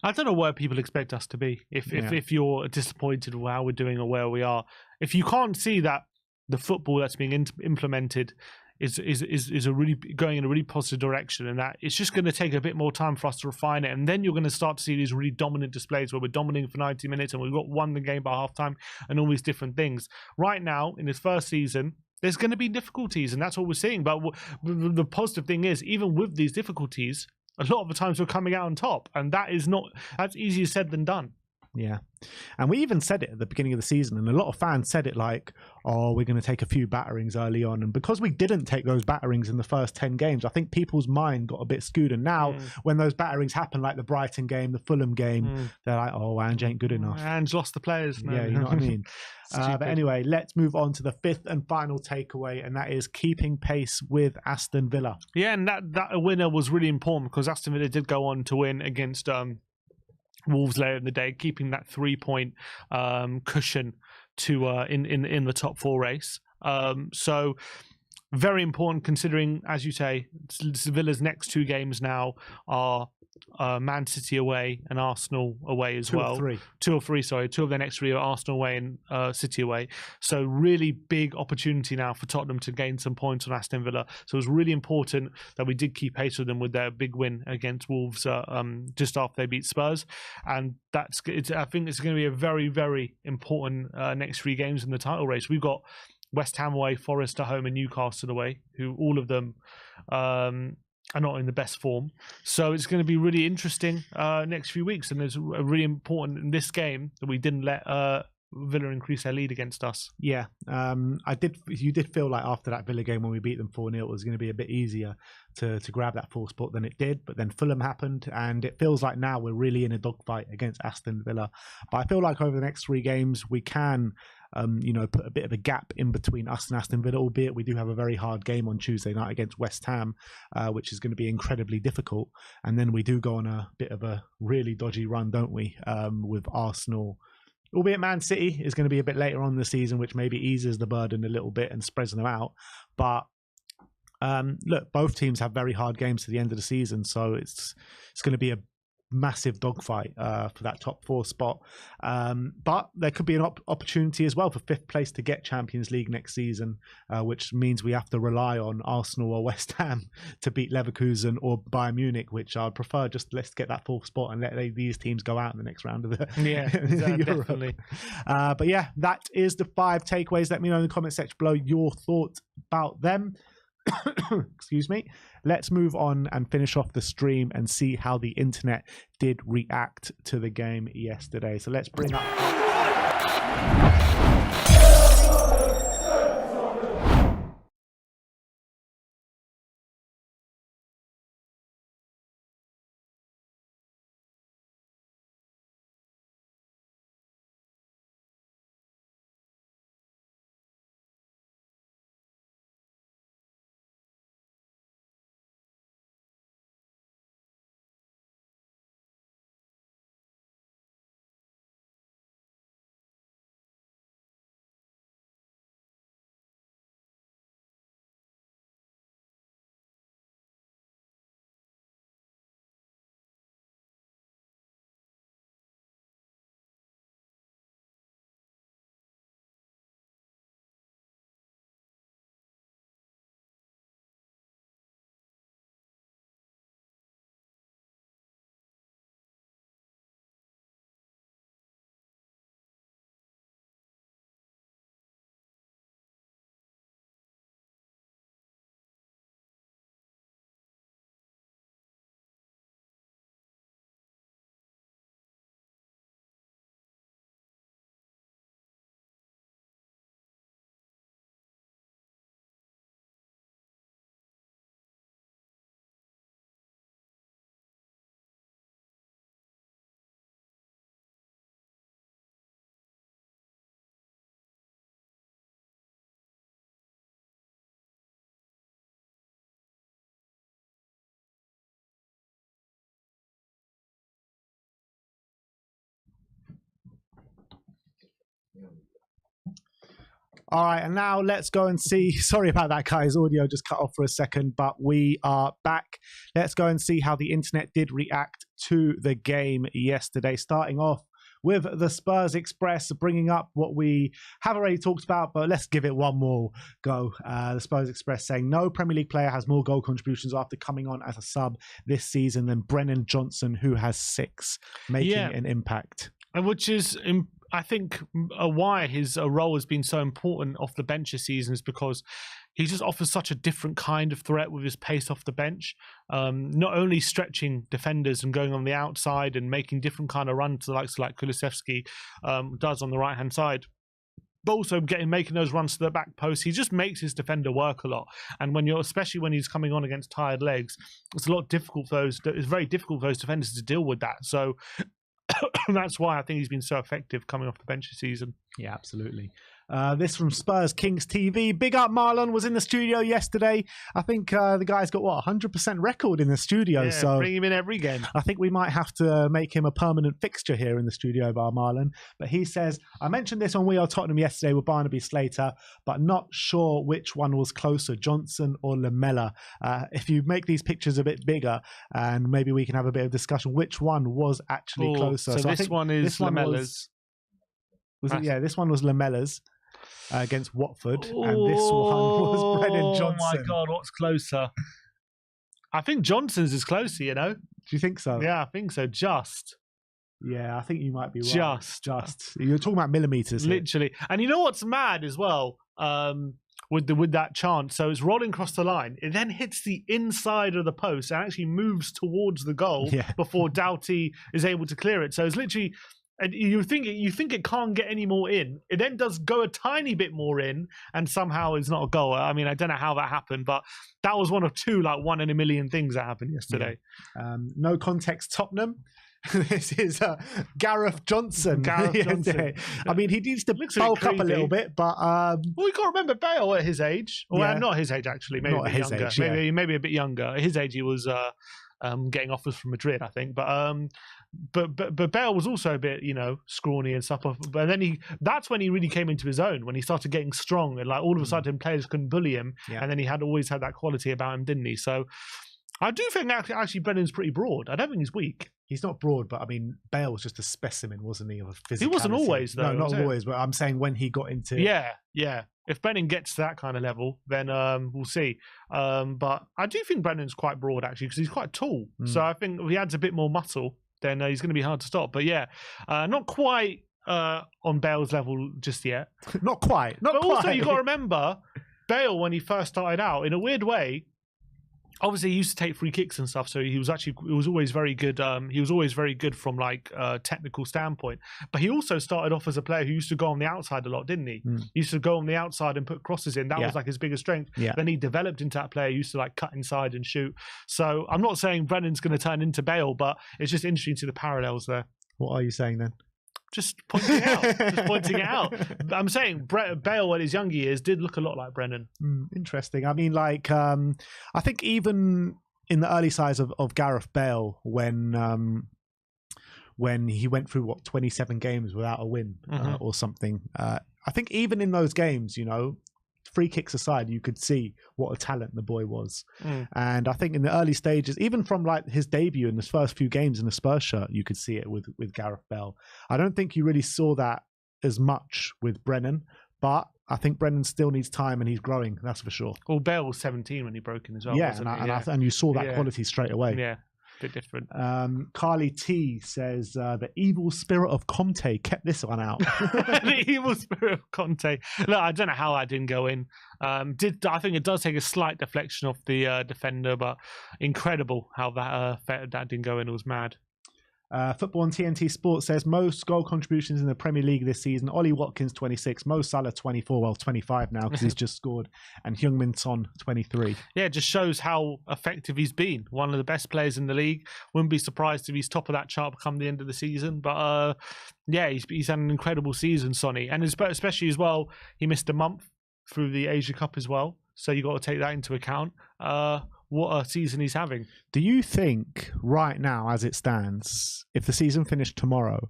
I don't know where people expect us to be if you're disappointed with how we're doing or where we are. If you can't see that the football that's being implemented is a really going in a really positive direction, and that it's just going to take a bit more time for us to refine it, and then you're going to start to see these really dominant displays where we're dominating for 90 minutes and we've won the game by half time and all these different things. Right now, in his first season, there's going to be difficulties, and that's what we're seeing. But the positive thing is, even with these difficulties, a lot of the times we're coming out on top, and that's easier said than done. Yeah. And we even said it at the beginning of the season, and a lot of fans said it like, oh, we're going to take a few batterings early on. And because we didn't take those batterings in the first 10 games, I think people's mind got a bit skewed. And now when those batterings happen, like the Brighton game, the Fulham game, they're like, oh, Ange ain't good enough. Ange lost the players. No. Yeah, you know what I mean? But anyway, let's move on to the fifth and final takeaway, and that is keeping pace with Aston Villa. Yeah, and that winner was really important because Aston Villa did go on to win against Wolves later in the day, keeping that 3-point cushion to in the top four race. So very important considering, as you say, Villa's next two games now are Man City away and Arsenal away as well. Two of their next three are Arsenal away and City away. So really big opportunity now for Tottenham to gain some points on Aston Villa. So it was really important that we did keep pace with them with their big win against Wolves just after they beat Spurs. And I think it's going to be a very, very important next three games in the title race. We've got West Ham away, Forest at home, and Newcastle away, who all of them are not in the best form. So it's going to be really interesting next few weeks. And it's really important in this game that we didn't let Villa increase their lead against us. Yeah, you did feel like after that Villa game when we beat them 4-0, it was going to be a bit easier to grab that fourth spot than it did. But then Fulham happened, and it feels like now we're really in a dogfight against Aston Villa. But I feel like over the next three games, we can put a bit of a gap in between us and Aston Villa, albeit we do have a very hard game on Tuesday night against West Ham, which is going to be incredibly difficult. And then we do go on a bit of a really dodgy run, don't we, with Arsenal. Albeit Man City is going to be a bit later on in the season, which maybe eases the burden a little bit and spreads them out. But look, both teams have very hard games to the end of the season, so it's going to be massive dogfight for that top 4 spot. But there could be an opportunity as well for 5th place to get Champions League next season, which means we have to rely on Arsenal or West Ham to beat Leverkusen or Bayern Munich, which I'd prefer. Just let's get that 4th spot and let these teams go out in the next round of the definitely. But yeah, that is the 5 takeaways. Let me know in the comment section below your thoughts about them. Excuse me. Let's move on and finish off the stream and see how the internet did react to the game yesterday. So let's bring up... All right, and now let's go and see. Sorry about that, guys. Audio just cut off for a second, but we are back. Let's go and see how the internet did react to the game yesterday. Starting off with the Spurs Express, bringing up what we have already talked about, but let's give it one more go. The Spurs Express saying, no Premier League player has more goal contributions after coming on as a sub this season than Brennan Johnson, who has 6, making an impact. And which is... I think why his role has been so important off the bench this season is because he just offers such a different kind of threat with his pace off the bench. Not only stretching defenders and going on the outside and making different kind of runs to the likes of like Kulusevski does on the right-hand side, but also making those runs to the back post. He just makes his defender work a lot. And especially when he's coming on against tired legs, it's very difficult for those defenders to deal with that. So that's why I think he's been so effective coming off the bench this season. Yeah, absolutely. This from Spurs Kings TV. Big up Marlon was in the studio yesterday. I think the guy's got, 100% record in the studio. Yeah, so bring him in every game. I think we might have to make him a permanent fixture here in the studio bar, Marlon. But he says, I mentioned this on We Are Tottenham yesterday with Barnaby Slater, but not sure which one was closer, Johnson or Lamela. If you make these pictures a bit bigger, and maybe we can have a bit of discussion, which one was actually closer. So this one is Lamela's. This one was Lamela's. Against Watford, and this one was Brennan Johnson. Oh my God, what's closer? I think Johnson's is closer, you know? Do you think so? Yeah, I think so, just. Yeah, I think you might be right. Just. You're talking about millimetres here. Literally. And you know what's mad as well? With that chance, so it's rolling across the line. It then hits the inside of the post and actually moves towards the goal before Doughty is able to clear it. So it's literally... And you think it can't get any more in. It then does go a tiny bit more in, and somehow it's not a goal. I mean, I don't know how that happened, but that was one of 2, 1 in a million things that happened yesterday. Yeah. No context, Tottenham. This is Gareth Johnson. I mean, he needs to bulk up a little bit, but well, we can't remember Bale at his age. Well, not his age actually. Maybe not a bit younger. Age, maybe a bit younger. At his age, he was getting offers from Madrid, I think. But Bale was also a bit, scrawny and stuff. But then that's when he really came into his own, when he started getting strong and all of a sudden players couldn't bully him. Yeah. And then he always had that quality about him, didn't he? So I do think actually Brennan's pretty broad. I don't think he's weak. He's not broad, but I mean, Bale was just a specimen, wasn't he? Of physicality. He wasn't always, though. No, not always, but I'm saying when he got into... Yeah. If Brennan gets to that kind of level, then we'll see. But I do think Brennan's quite broad, actually, because he's quite tall. So I think if he adds a bit more muscle, then he's going to be hard to stop. But yeah, not quite on Bale's level just yet. Not quite. But also, you've got to remember, Bale, when he first started out, in a weird way, obviously, he used to take free kicks and stuff, so he was always very good. He was always very good from like a technical standpoint. But he also started off as a player who used to go on the outside a lot, didn't he? He used to go on the outside and put crosses in. That was like his biggest strength. Then he developed into that player who used to like cut inside and shoot. So I'm not saying Brennan's going to turn into Bale, but it's just interesting to see the parallels there. What are you saying then? Just pointing it out. I'm saying Bale, at his younger years, did look a lot like Brennan. Interesting. I mean, like, I think even in the early sides of Gareth Bale, when he went through 27 games without a win or something, I think even in those games, you know, free kicks aside, you could see what a talent the boy was. And I think in the early stages, even from like his debut in his first few games in the Spurs shirt, you could see it with Gareth Bale. I don't think you really saw that as much with Brennan, but I think Brennan still needs time and he's growing, that's for sure. Well, Bale was 17 when he broke in as well. Yeah, and you saw that quality straight away. Yeah. Bit different. Carly T says the evil spirit of Conte kept this one out. The evil spirit of Conte. Look, I don't know how that didn't go in. I think it does take a slight deflection off the defender, but incredible how that didn't go in. It was mad. Football on TNT Sports says most goal contributions in the Premier League this season. Ollie Watkins 26, Mo Salah 24, well 25 now because he's just scored, and Heung-min Son 23. Yeah, it just shows how effective he's been. One of the best players in the league. Wouldn't be surprised if he's top of that chart come the end of the season. But he's had an incredible season, Sonny, and especially as well, he missed a month through the Asia Cup as well. So you got to take that into account. What a season he's having. Do you think right now, as it stands, if the season finished tomorrow,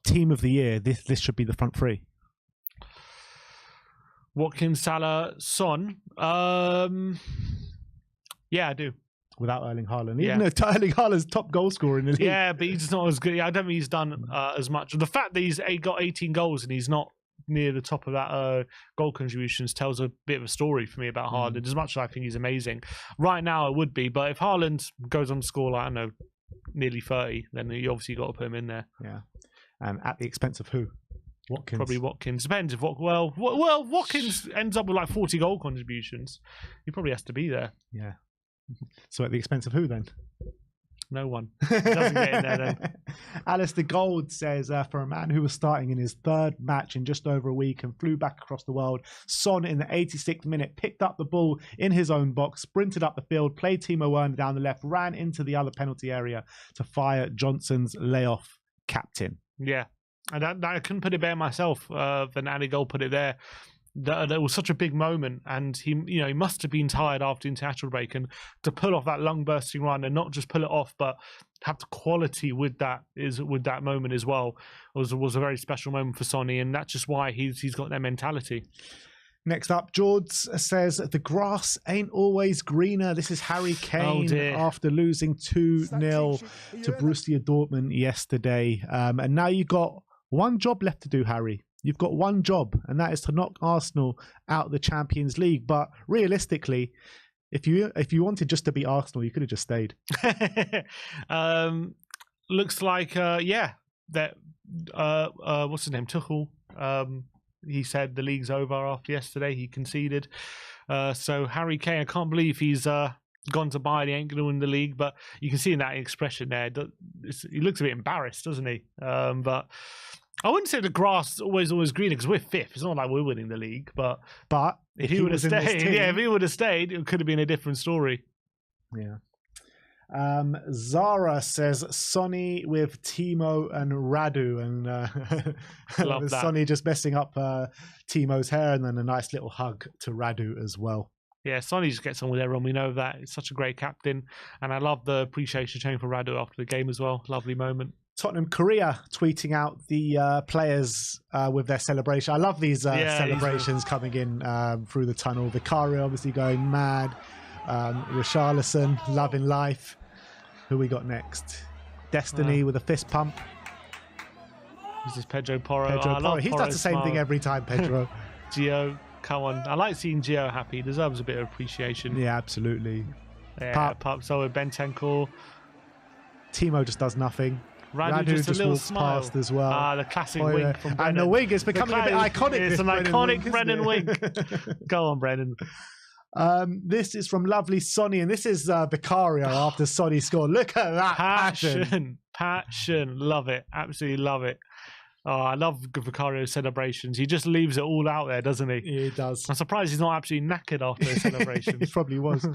team of the year, this should be the front three? Watkins, Salah, Son. Yeah, I do. Without Erling Haaland. Even though Erling Haaland's top goal scorer in the league. Yeah, but he's not as good. I don't think he's done as much. The fact that he's got 18 goals and he's not near the top of that goal contributions tells a bit of a story for me about Haaland. As much as I think he's amazing right now, it would be. But if Haaland goes on to score, like, I don't know, nearly 30, then you obviously got to put him in there. Yeah, and at the expense of who? Watkins. Probably Watkins. Depends if Watkins ends up with like 40 goal contributions. He probably has to be there. Yeah. So at the expense of who then? No one. Doesn't get in there then. Alistair Gold says, for a man who was starting in his third match in just over a week and flew back across the world, Son in the 86th minute picked up the ball in his own box, sprinted up the field, played Timo Werner down the left, ran into the other penalty area to fire Johnson's layoff captain. Yeah. And I couldn't put it better myself than Andy Gold put it there. That was such a big moment, and he must have been tired after international break, and to pull off that lung bursting run and not just pull it off, but have the quality with that moment as well was a very special moment for Sonny, and that's just why he's got that mentality. Next up, George says the grass ain't always greener. This is Harry Kane after losing 2-0 to Borussia Dortmund yesterday, and now you got one job left to do, Harry. You've got one job, and that is to knock Arsenal out of the Champions League. But realistically, if you wanted just to beat Arsenal, you could have just stayed. Looks like, that what's his name, Tuchel. He said the league's over after yesterday. He conceded. So Harry Kane, I can't believe he's gone to Bayern. He ain't going to win the league, but you can see in that expression there, he looks a bit embarrassed, doesn't he? But I wouldn't say the grass is always greener because we're fifth. It's not like we're winning the league, but if he would have stayed, if he would have stayed, it could have been a different story. Yeah. Zara says Sonny with Timo and Radu, and Sonny just messing up Timo's hair, and then a nice little hug to Radu as well. Yeah, Sonny just gets on with everyone. We know that. He's such a great captain, and I love the appreciation showing for Radu after the game as well. Lovely moment. Tottenham Korea tweeting out the players with their celebration. I love these celebrations coming in through the tunnel. Vicario obviously going mad. Richarlison loving life. Who we got next? Destiny with a fist pump. This is Pedro Porro. Pedro Porro. He does the same thing every time, Pedro. Gio, come on. I like seeing Gio happy. He deserves a bit of appreciation. Yeah, absolutely. Yeah, Pup. So with Bentancur. Timo just does nothing. Radu just a little walks smile. past as well. The classic wink from Brennan. And the wing is becoming a bit iconic. It's an iconic Brennan wink. Go on, Brennan. This is from lovely Sonny, and this is Vicario after Sonny scored. Look at that passion. Love it. Absolutely love it. Oh, I love Vicario's celebrations. He just leaves it all out there, doesn't he? He does. I'm surprised he's not absolutely knackered after his celebrations. He probably was.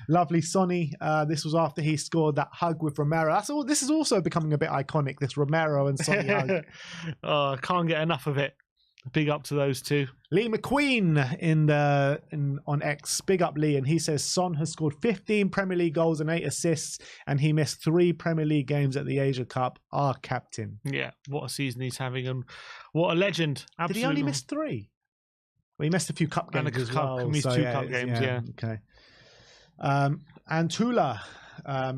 Lovely Sonny. This was after he scored that hug with Romero. This is also becoming a bit iconic, this Romero and Sonny hug. Oh, I can't get enough of it. Big up to those two. Lee McQueen on X. Big up Lee, and he says Son has scored 15 Premier League goals and 8 assists, and he missed 3 Premier League games at the Asia Cup. Our captain. Yeah, what a season he's having, and what a legend. Absolutely. Did he only miss 3? Well, he missed a few cup games as well. He missed 2 cup games, yeah. Okay. Antula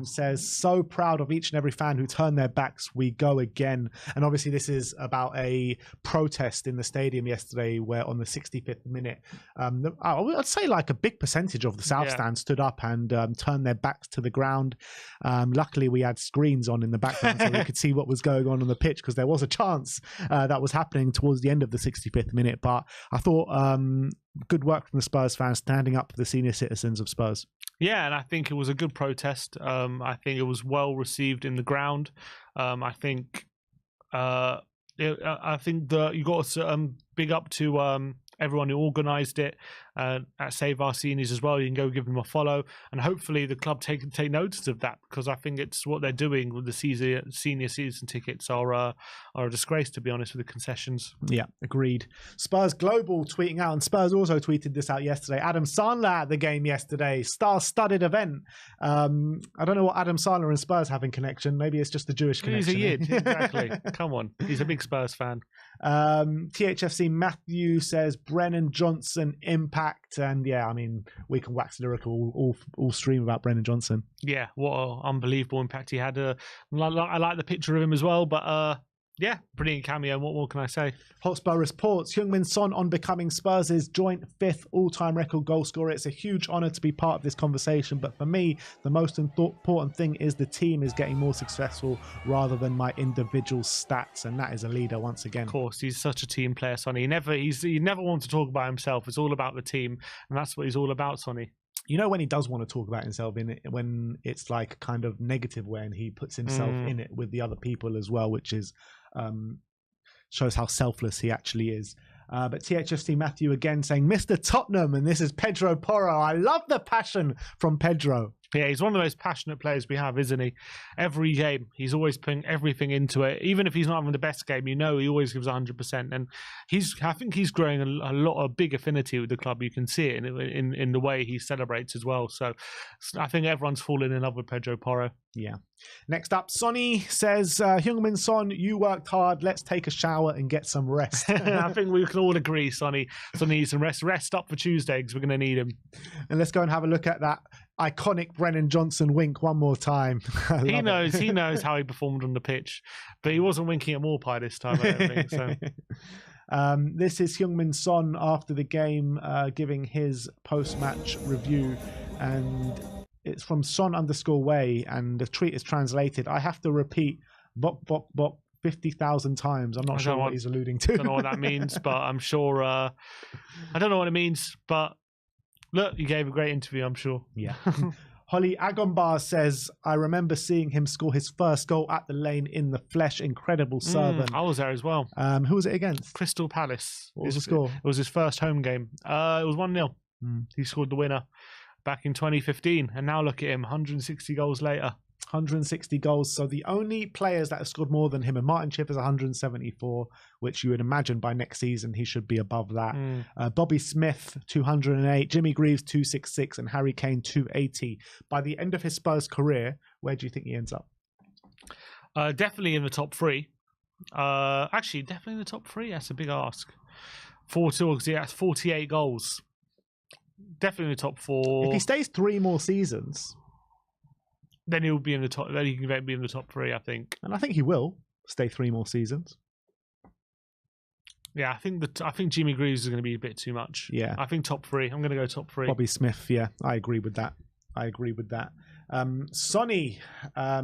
says, so proud of each and every fan who turned their backs. We go again. And obviously this is about a protest in the stadium yesterday where on the 65th minute, I'd say like a big percentage of the South stand stood up and turned their backs to the ground. Luckily we had screens on in the background so we could see what was going on the pitch, because there was a chance that was happening towards the end of the 65th minute. But I thought good work from the Spurs fans standing up for the senior citizens of Spurs. Yeah, and I think it was a good protest. I think it was well received in the ground. I think that you got to big up to everyone who organised it at Save Our Seniors as well. You can go give them a follow, and hopefully the club take notice of that, because I think it's what they're doing with the senior season tickets are a disgrace, to be honest, with the concessions. Yeah, agreed. Spurs Global tweeting out, and Spurs also tweeted this out yesterday. Adam Sandler at the game yesterday, star-studded event. I don't know what Adam Sandler and Spurs have in connection. Maybe it's just the Jewish connection. He's a Yid, exactly. Come on, he's a big Spurs fan. THFC Matthew says Brennan Johnson impact, and yeah, I mean we can wax lyrical all stream about Brennan Johnson. Yeah, what an unbelievable impact he had. I like the picture of him as well, but yeah, brilliant cameo. What more can I say? Hotspur reports Heung-min Son on becoming Spurs' joint 5th all-time record goal scorer. It's a huge honour to be part of this conversation, but for me, the most important thing is the team is getting more successful rather than my individual stats, and that is a leader once again. Of course, he's such a team player, Sonny. He never wants to talk about himself. It's all about the team, and that's what he's all about, Sonny. You know when he does want to talk about himself in it, when it's like kind of negative way, and he puts himself in it with the other people as well, which is shows how selfless he actually is. But THFC Matthew again saying, Mr. Tottenham, and this is Pedro Porro. I love the passion from Pedro. Yeah, he's one of those passionate players we have, isn't he? Every game, he's always putting everything into it. Even if he's not having the best game, you know he always gives 100%. And I think he's growing a big affinity with the club. You can see it in the way he celebrates as well. So I think everyone's fallen in love with Pedro Porro. Yeah. Next up, Sonny says, Heung-min Son, you worked hard. Let's take a shower and get some rest. I think we can all agree, Sonny needs some rest. Rest up for Tuesday, because we're going to need him. And let's go and have a look at that iconic Brennan Johnson wink one more time. He knows how he performed on the pitch, but he wasn't winking at Morpie this time, I don't think so. This is Heung-min Son after the game giving his post-match review, and it's from Son_way, and the tweet is translated. I have to repeat bok bok bok 50,000 times. I'm not sure what he's alluding to. I don't know what that means, but I'm sure I don't know what it means, but look, he gave a great interview, I'm sure. Yeah. Holly Agombar says, I remember seeing him score his first goal at the Lane in the flesh. Incredible servant. I was there as well. Who was it against? Crystal Palace. What was the score? It was his first home game. It was 1-0. He scored the winner back in 2015. And now look at him, 160 goals later. 160 goals. So the only players that have scored more than him, and Martin Chip is 174, which you would imagine by next season he should be above that. Bobby Smith 208, Jimmy Greaves 266, and Harry Kane 280. By the end of his Spurs career, where do you think he ends up? Definitely in the top 3. Actually, definitely in the top 3. That's a big ask. 4-2, because he has 48 goals. Definitely in the top 4. If he stays 3 more seasons, then he'll be in the top. Then he can be in the top 3, I think. And I think he will stay 3 more seasons. Yeah, I think Jimmy Greaves is going to be a bit too much. Yeah. I think top 3. I'm going to go top 3. Bobby Smith, yeah, I agree with that. Sonny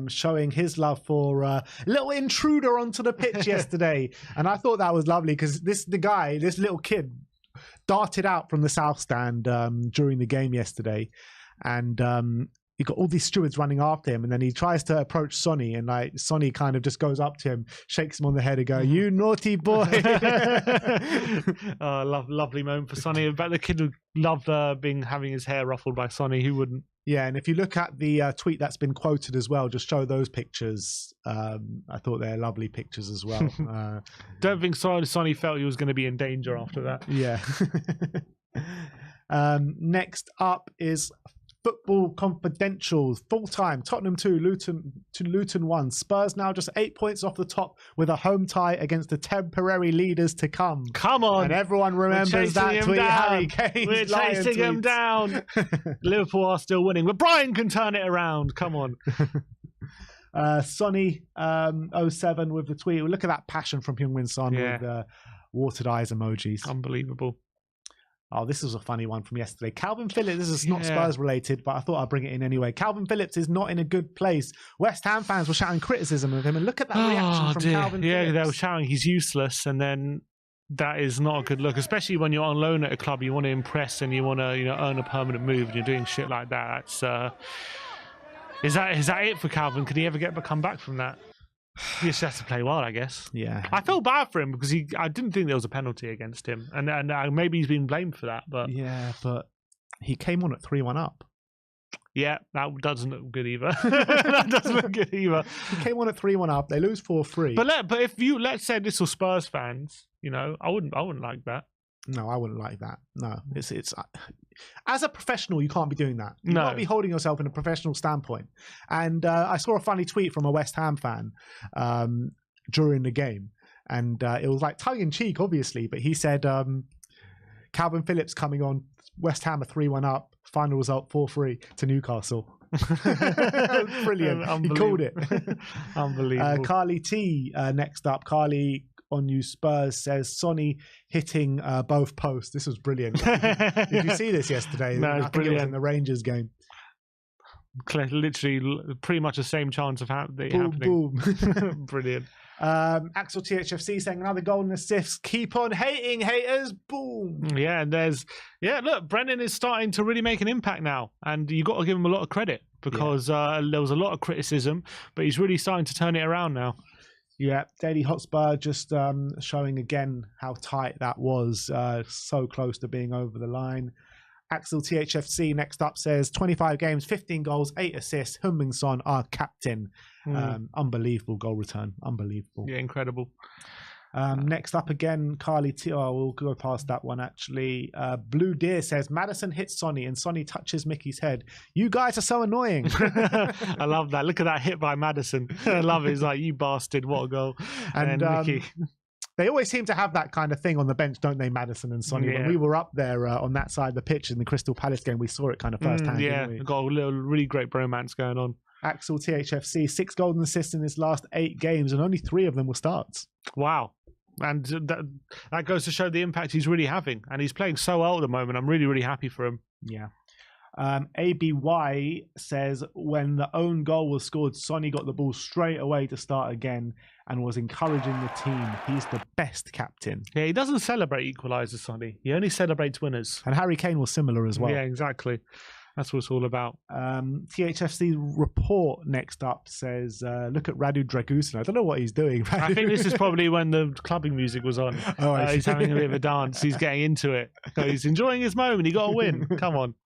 showing his love for a little intruder onto the pitch yesterday. And I thought that was lovely because this little kid, darted out from the south stand during the game yesterday. And you got all these stewards running after him, and then he tries to approach Sonny, and like Sonny kind of just goes up to him, shakes him on the head, and go, "You naughty boy!" Lovely moment for Sonny. I bet the kid would love having his hair ruffled by Sonny. Who wouldn't? Yeah, and if you look at the tweet that's been quoted as well, just show those pictures. I thought they're lovely pictures as well. Don't think Sonny felt he was going to be in danger after that. Yeah. Next up is Football Confidential. Full time, Tottenham 2, Luton 1. Spurs now just 8 points off the top with a home tie against the temporary leaders to come. Come on. And everyone remembers that tweet. Harry Kane's We're chasing him down. Liverpool are still winning, but Brian can turn it around. Come on. Sonny 07 with the tweet. Look at that passion from Heung-min Son with watered eyes emojis. Unbelievable. Oh, this was a funny one from yesterday. Calvin Phillips, this is not Spurs related, but I thought I'd bring it in anyway. Calvin Phillips is not in a good place. West Ham fans were shouting criticism of him, and look at that reaction from Calvin Phillips. Yeah, they were shouting he's useless, and then that is not a good look, especially when you're on loan at a club. You want to impress and you want to earn a permanent move, and you're doing shit like that. Is that it for Calvin? Can he ever come back from that? He just has to play well, I guess. Yeah. I felt bad for him because I didn't think there was a penalty against him. And maybe he's been blamed for that. But yeah, but he came on at 3-1 up. Yeah, that doesn't look good either. That doesn't look good either. He came on at 3-1 up. They lose 4-3. But if let's say this was Spurs fans, I wouldn't like that. No, I wouldn't like that. No, it's as a professional, you can't be doing that. You can't be holding yourself in a professional standpoint. And I saw a funny tweet from a West Ham fan during the game, and it was like tongue in cheek, obviously, but he said Calvin Phillips coming on, West Ham are 3-1 up, final result 4-3 to Newcastle. Brilliant. He called it. Unbelievable. Carly T next up. Carly on You Spurs says Sonny hitting both posts. This was brilliant. Did you see this yesterday? No, it's brilliant. It was in the Rangers game. Literally pretty much the same chance of happening. Boom. Brilliant. Axel THFC saying another goal and assist. Keep on hating, haters. Boom. Yeah, and look, Brennan is starting to really make an impact now, and you got to give him a lot of credit because there was a lot of criticism, but he's really starting to turn it around now. Yeah, Daily Hotspur just showing again how tight that was. So close to being over the line. Axel THFC next up says 25 games, 15 goals, 8 assists. Heung-min Son, our captain. Unbelievable goal return. Unbelievable. Yeah, incredible. Next up again, Carly T. Oh, we'll go past that one actually. Blue Deer says Maddison hits Sonny and Sonny touches Mickey's head. You guys are so annoying. I love that. Look at that hit by Maddison. I love it. It's like, you bastard, what a goal. And Mickey. They always seem to have that kind of thing on the bench, don't they, Maddison and Sonny? Yeah. When we were up there on that side of the pitch in the Crystal Palace game, we saw it kind of firsthand. Yeah, didn't we? Got a little really great bromance going on. Axel THFC, 6 golden assists in his last 8 games, and only 3 of them were starts. Wow. And that goes to show the impact he's really having. And he's playing so well at the moment. I'm really, really happy for him. Yeah. ABY says when the own goal was scored, Sonny got the ball straight away to start again and was encouraging the team. He's the best captain. Yeah, he doesn't celebrate equalisers, Sonny. He only celebrates winners. And Harry Kane was similar as well. Yeah, exactly. That's what it's all about. THFC report next up says, look at Radu Drăgușin. I don't know what he's doing. I think this is probably when the clubbing music was on. He's having a bit of a dance. He's getting into it. So he's enjoying his moment. He got a win. Come on.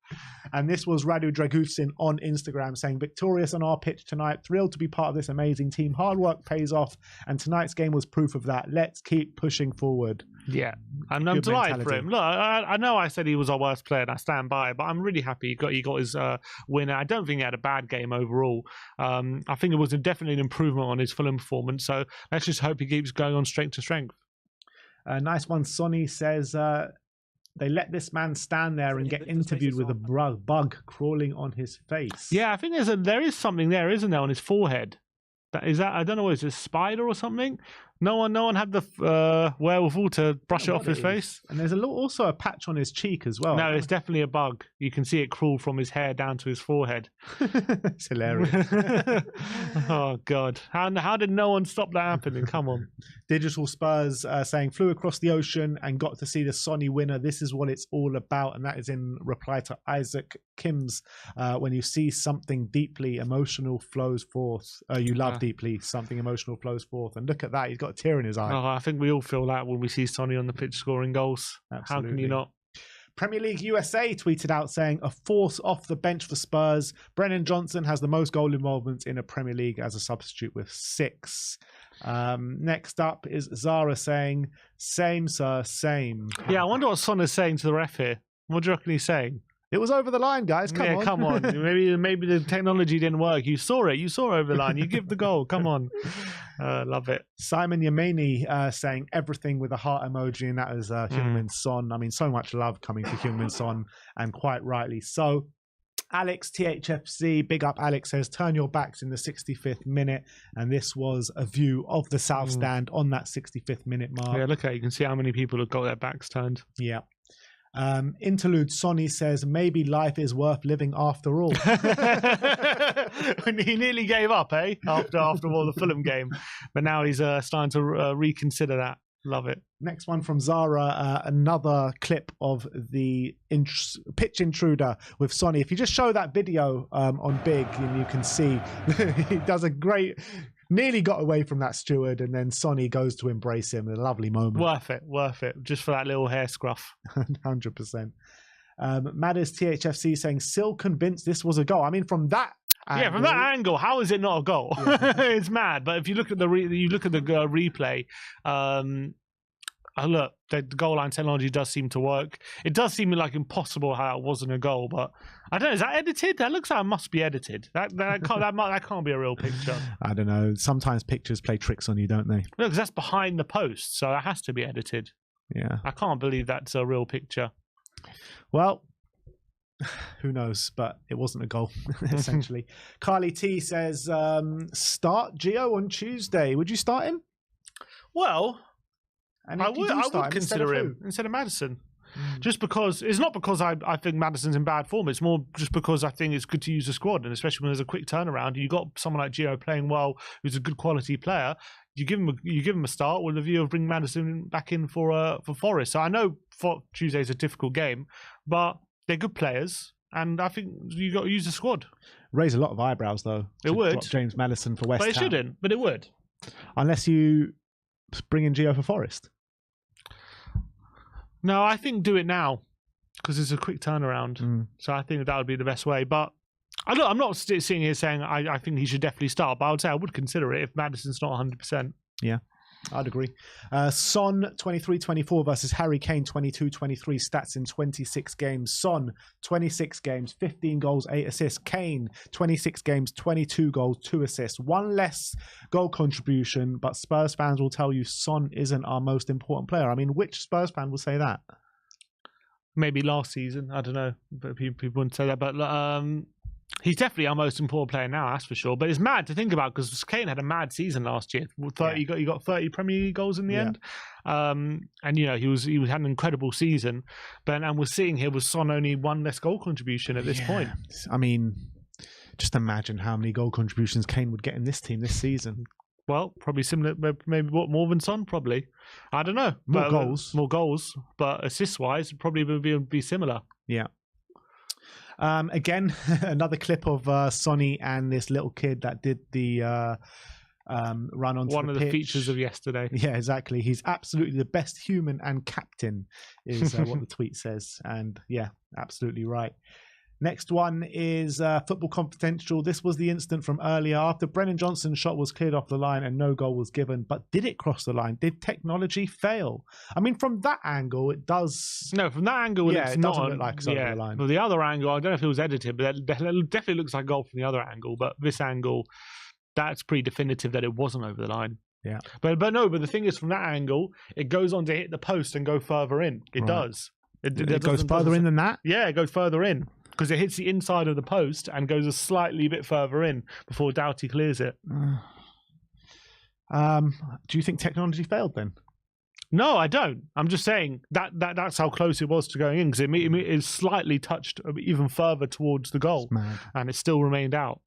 And this was Radu Drăgușin on Instagram saying, victorious on our pitch tonight. Thrilled to be part of this amazing team. Hard work pays off. And tonight's game was proof of that. Let's keep pushing forward. Yeah. And I'm delighted for him. Look, I know I said he was our worst player and I stand by it, but I'm really happy he got his win. I don't think he had a bad game overall. I think it was definitely an improvement on his Fulham performance. So let's just hope he keeps going on strength to strength. Nice one. Sonny says... they let this man stand there and get interviewed with a bug crawling on his face. Yeah, I think there is something there, isn't there, on his forehead? That I don't know, is it a spider or something? No one had the wherewithal to brush it off his face. And there's also a patch on his cheek as well. No, it's definitely a bug. You can see it crawl from his hair down to his forehead. It's hilarious. Oh, God. How did no one stop that happening? Come on. Digital Spurs saying, flew across the ocean and got to see the Sonny winner. This is what it's all about. And that is in reply to Isaac Kim's, when you see something deeply emotional flows forth. You love deeply, something emotional flows forth. And look at that. He's got a tear in his eye. Oh, I think we all feel that when we see Sonny on the pitch scoring goals. Absolutely. How can you not? Premier League USA tweeted out saying, a force off the bench for Spurs. Brennan Johnson has the most goal involvements in a Premier League as a substitute with 6. Next up is Zara saying, same, sir, same. Yeah, I wonder what Son is saying to the ref here. What do you reckon he's saying? It was over the line, guys. Come on. Maybe the technology didn't work. You saw it. You saw it over the line. You give the goal. Come on. Love it. Simon Yemeni saying everything with a heart emoji, and that is Heung-min Son. I mean, so much love coming to Heung-min Son, and quite rightly so. Alex THFC, big up Alex, says, turn your backs in the 65th minute. And this was a view of the South Stand on that 65th minute mark. Yeah, look at it. You can see how many people have got their backs turned. Yeah. Interlude Sonny says, maybe life is worth living after all. He nearly gave up, after all the Fulham game, but now he's starting to reconsider that. Love it. Next one from Zara, another clip of the pitch intruder with Sonny. If you just show that video on Big, and you can see he does a great, nearly got away from that steward, and then Sonny goes to embrace him. A lovely moment. Worth it. Just for that little hair scruff. 100%. Maddis THFC saying, still convinced this was a goal. I mean, from that angle, from that angle, how is it not a goal? Yeah. It's mad. But if you look at the replay, look, the goal line technology does seem to work. It does seem like impossible how it wasn't a goal, but I don't know. Is that edited? That looks like it must be edited. That can't be a real picture. I don't know. Sometimes pictures play tricks on you, don't they? No, because that's behind the post, so that has to be edited. Yeah. I can't believe that's a real picture. Well, who knows? But it wasn't a goal, essentially. Carly T says, start Gio on Tuesday. Would you start him? Well, I would consider him instead of Maddison. Just because it's not because I think Maddison's in bad form. It's more just because I think it's good to use the squad, and especially when there's a quick turnaround. You got someone like Gio playing well, who's a good quality player. You give him a start with the view of bringing Maddison back in for Forest. So I know Tuesday's a difficult game, but they're good players, and I think you got to use the squad. Raise a lot of eyebrows though. It would. James Maddison for West Ham. But it shouldn't. But it would. Unless you bring in Gio for Forest. No, I think do it now because it's a quick turnaround. So I think that would be the best way. But I'm not sitting here saying I think he should definitely start, but I would say I would consider it if Maddison's not 100%. Yeah, I'd agree. Son 23-24 versus Harry Kane 22-23 stats in 26 games. Son 26 games, 15 goals, 8 assists. Kane 26 games, 22 goals, 2 assists. One less goal contribution, but Spurs fans will tell you Son isn't our most important player. I mean, which Spurs fan will say that? Maybe last season, I don't know, but people wouldn't say that. But he's definitely our most important player now, that's for sure. But it's mad to think about because Kane had a mad season last year. He got 30 Premier League goals in the end, and he had an incredible season. And we're seeing here with Son only one less goal contribution at this point. I mean, just imagine how many goal contributions Kane would get in this team this season. Well, probably similar, maybe more than Son, probably. I don't know. More goals, but assist-wise, probably would be similar. Yeah. Again, another clip of Sonny and this little kid that did the run onto one the of pitch. The features of yesterday. Yeah, exactly. He's absolutely the best human and captain, is what the tweet says. And yeah, absolutely right. Next one is Football Confidential. This was the incident from earlier. After Brennan Johnson's shot was cleared off the line and no goal was given, but did it cross the line? Did technology fail? I mean, from that angle, it does... No, from that angle, it doesn't look like it's over the line. From the other angle, I don't know if it was edited, but it definitely looks like a goal from the other angle. But this angle, that's pretty definitive that it wasn't over the line. Yeah. But the thing is, from that angle, it goes on to hit the post and go further in. It does. It goes further in than that? Yeah, it goes further in because it hits the inside of the post and goes a slightly bit further in before Doughty clears it. Do you think technology failed then? No, I don't. I'm just saying that's how close it was to going in because it is slightly touched even further towards the goal, and it still remained out.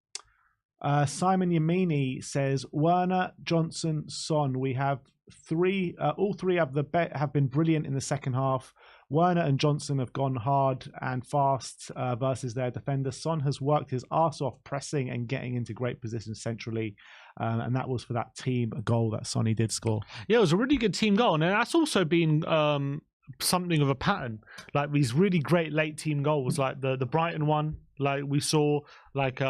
Simon Yamini says Werner, Johnson, Son. We have three. All three have been brilliant in the second half. Werner and Johnson have gone hard and fast versus their defenders. Son has worked his arse off pressing and getting into great positions centrally. And that was for that team goal that Sonny did score. Yeah, it was a really good team goal. And that's also been something of a pattern. Like these really great late team goals, like the Brighton one, like we saw, like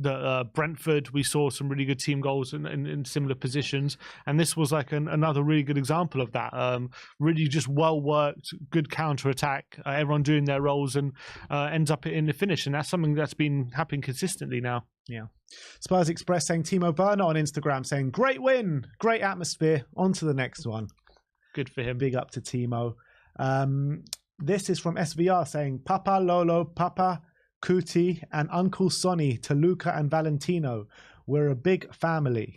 the Brentford, we saw some really good team goals in similar positions. And this was like another really good example of that. Really just well-worked, good counter-attack, everyone doing their roles and ends up in the finish. And that's something that's been happening consistently now. Yeah. Spurs Express saying Timo Werner on Instagram saying, great win, great atmosphere, on to the next one. Good for him. Big up to Timo. This is from SVR saying, Papa Lolo, Papa Kuti and Uncle Sonny to Luca and Valentino. We're a big family.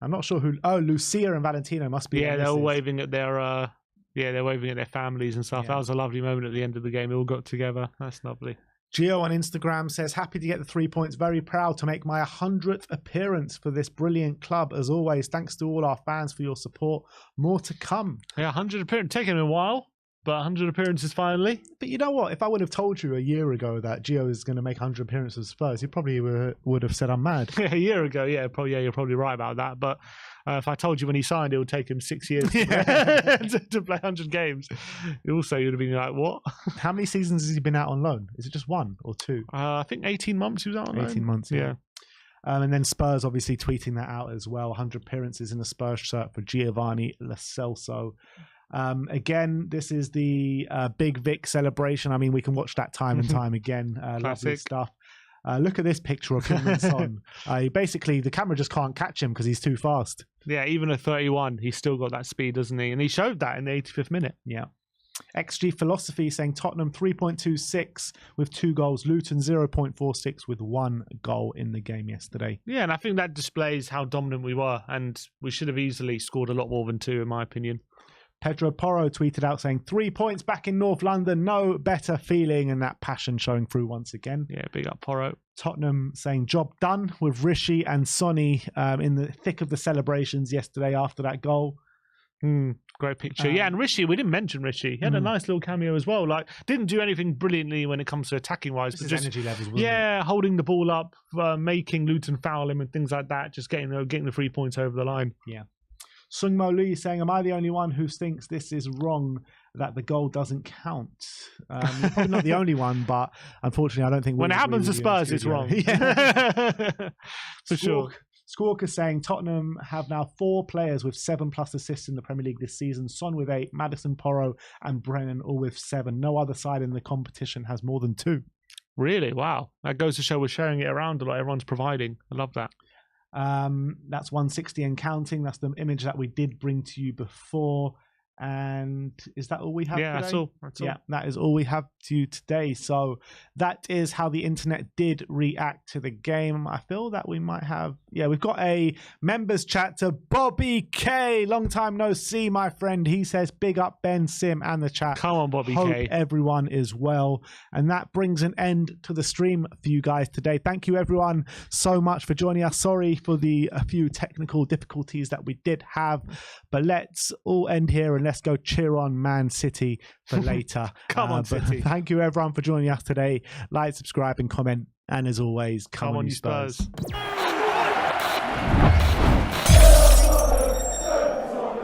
I'm not sure who. Oh, Lucia and Valentino must be. Yeah, they're all waving at their. They're waving at their families and stuff. Yeah. That was a lovely moment at the end of the game. They all got together. That's lovely. Gio on Instagram says, happy to get the 3 points. Very proud to make my 100th appearance for this brilliant club. As always, thanks to all our fans for your support. More to come. Yeah, 100 appearances. Taking a while. But 100 appearances finally. But you know what? If I would have told you a year ago that Gio is going to make 100 appearances with Spurs, you probably would have said I'm mad. Yeah, a year ago, you're probably right about that. But if I told you when he signed, it would take him 6 years to play 100 games. Also, you'd have been like, what? How many seasons has he been out on loan? Is it just one or two? I think 18 months he was out on loan. 18 months, yeah. And then Spurs obviously tweeting that out as well. 100 appearances in the Spurs shirt for Giovanni Lo Celso. Again, this is the Big Vic celebration. I mean, we can watch that time and time again. Lovely stuff. Look at this picture of him and Son. Basically, the camera just can't catch him because he's too fast. Yeah, even at 31, he's still got that speed, doesn't he? And he showed that in the 85th minute. Yeah. XG Philosophy saying Tottenham 3.26 with 2 goals. Luton 0.46 with 1 goal in the game yesterday. Yeah, and I think that displays how dominant we were. And we should have easily scored a lot more than 2, in my opinion. Pedro Porro tweeted out saying 3 points back in North London, no better feeling, and that passion showing through once again. Yeah, big up Porro. Tottenham saying job done with Rishi and Sonny in the thick of the celebrations yesterday after that goal. Great picture. Yeah, and Rishi, we didn't mention Rishi. He had a nice little cameo as well. Like, didn't do anything brilliantly when it comes to attacking wise, but just energy levels, wasn't it? Holding the ball up, making Luton foul him and things like that, just getting the 3 points over the line. Yeah. Sung Mo Lee saying, am I the only one who thinks this is wrong, that the goal doesn't count? You're probably not the only one, but unfortunately, I don't think... When it happens to Spurs, it's wrong. For sure. Squawker saying, Tottenham have now 4 players with 7+ assists in the Premier League this season. Son with 8, Maddison, Porro and Brennan all with 7. No other side in the competition has more than 2. Really? Wow. That goes to show we're sharing it around a lot. Everyone's providing. I love that. That's 160 and counting. That's the image that we did bring to you before. And is that all we have today? That's all. Yeah, that is all we have to you today. So that is how the internet did react to the game. I feel that we might have... Yeah, we've got a members chat to Bobby K. Long time no see, my friend. He says, big up Ben, Sim and the chat. Come on, Bobby Hope K. everyone is well. And that brings an end to the stream for you guys today. Thank you, everyone, so much for joining us. Sorry for a few technical difficulties that we did have. But let's all end here and let's go cheer on Man City for later. Come on, City. Thank you, everyone, for joining us today. Like, subscribe, and comment. And as always, come on, you Spurs.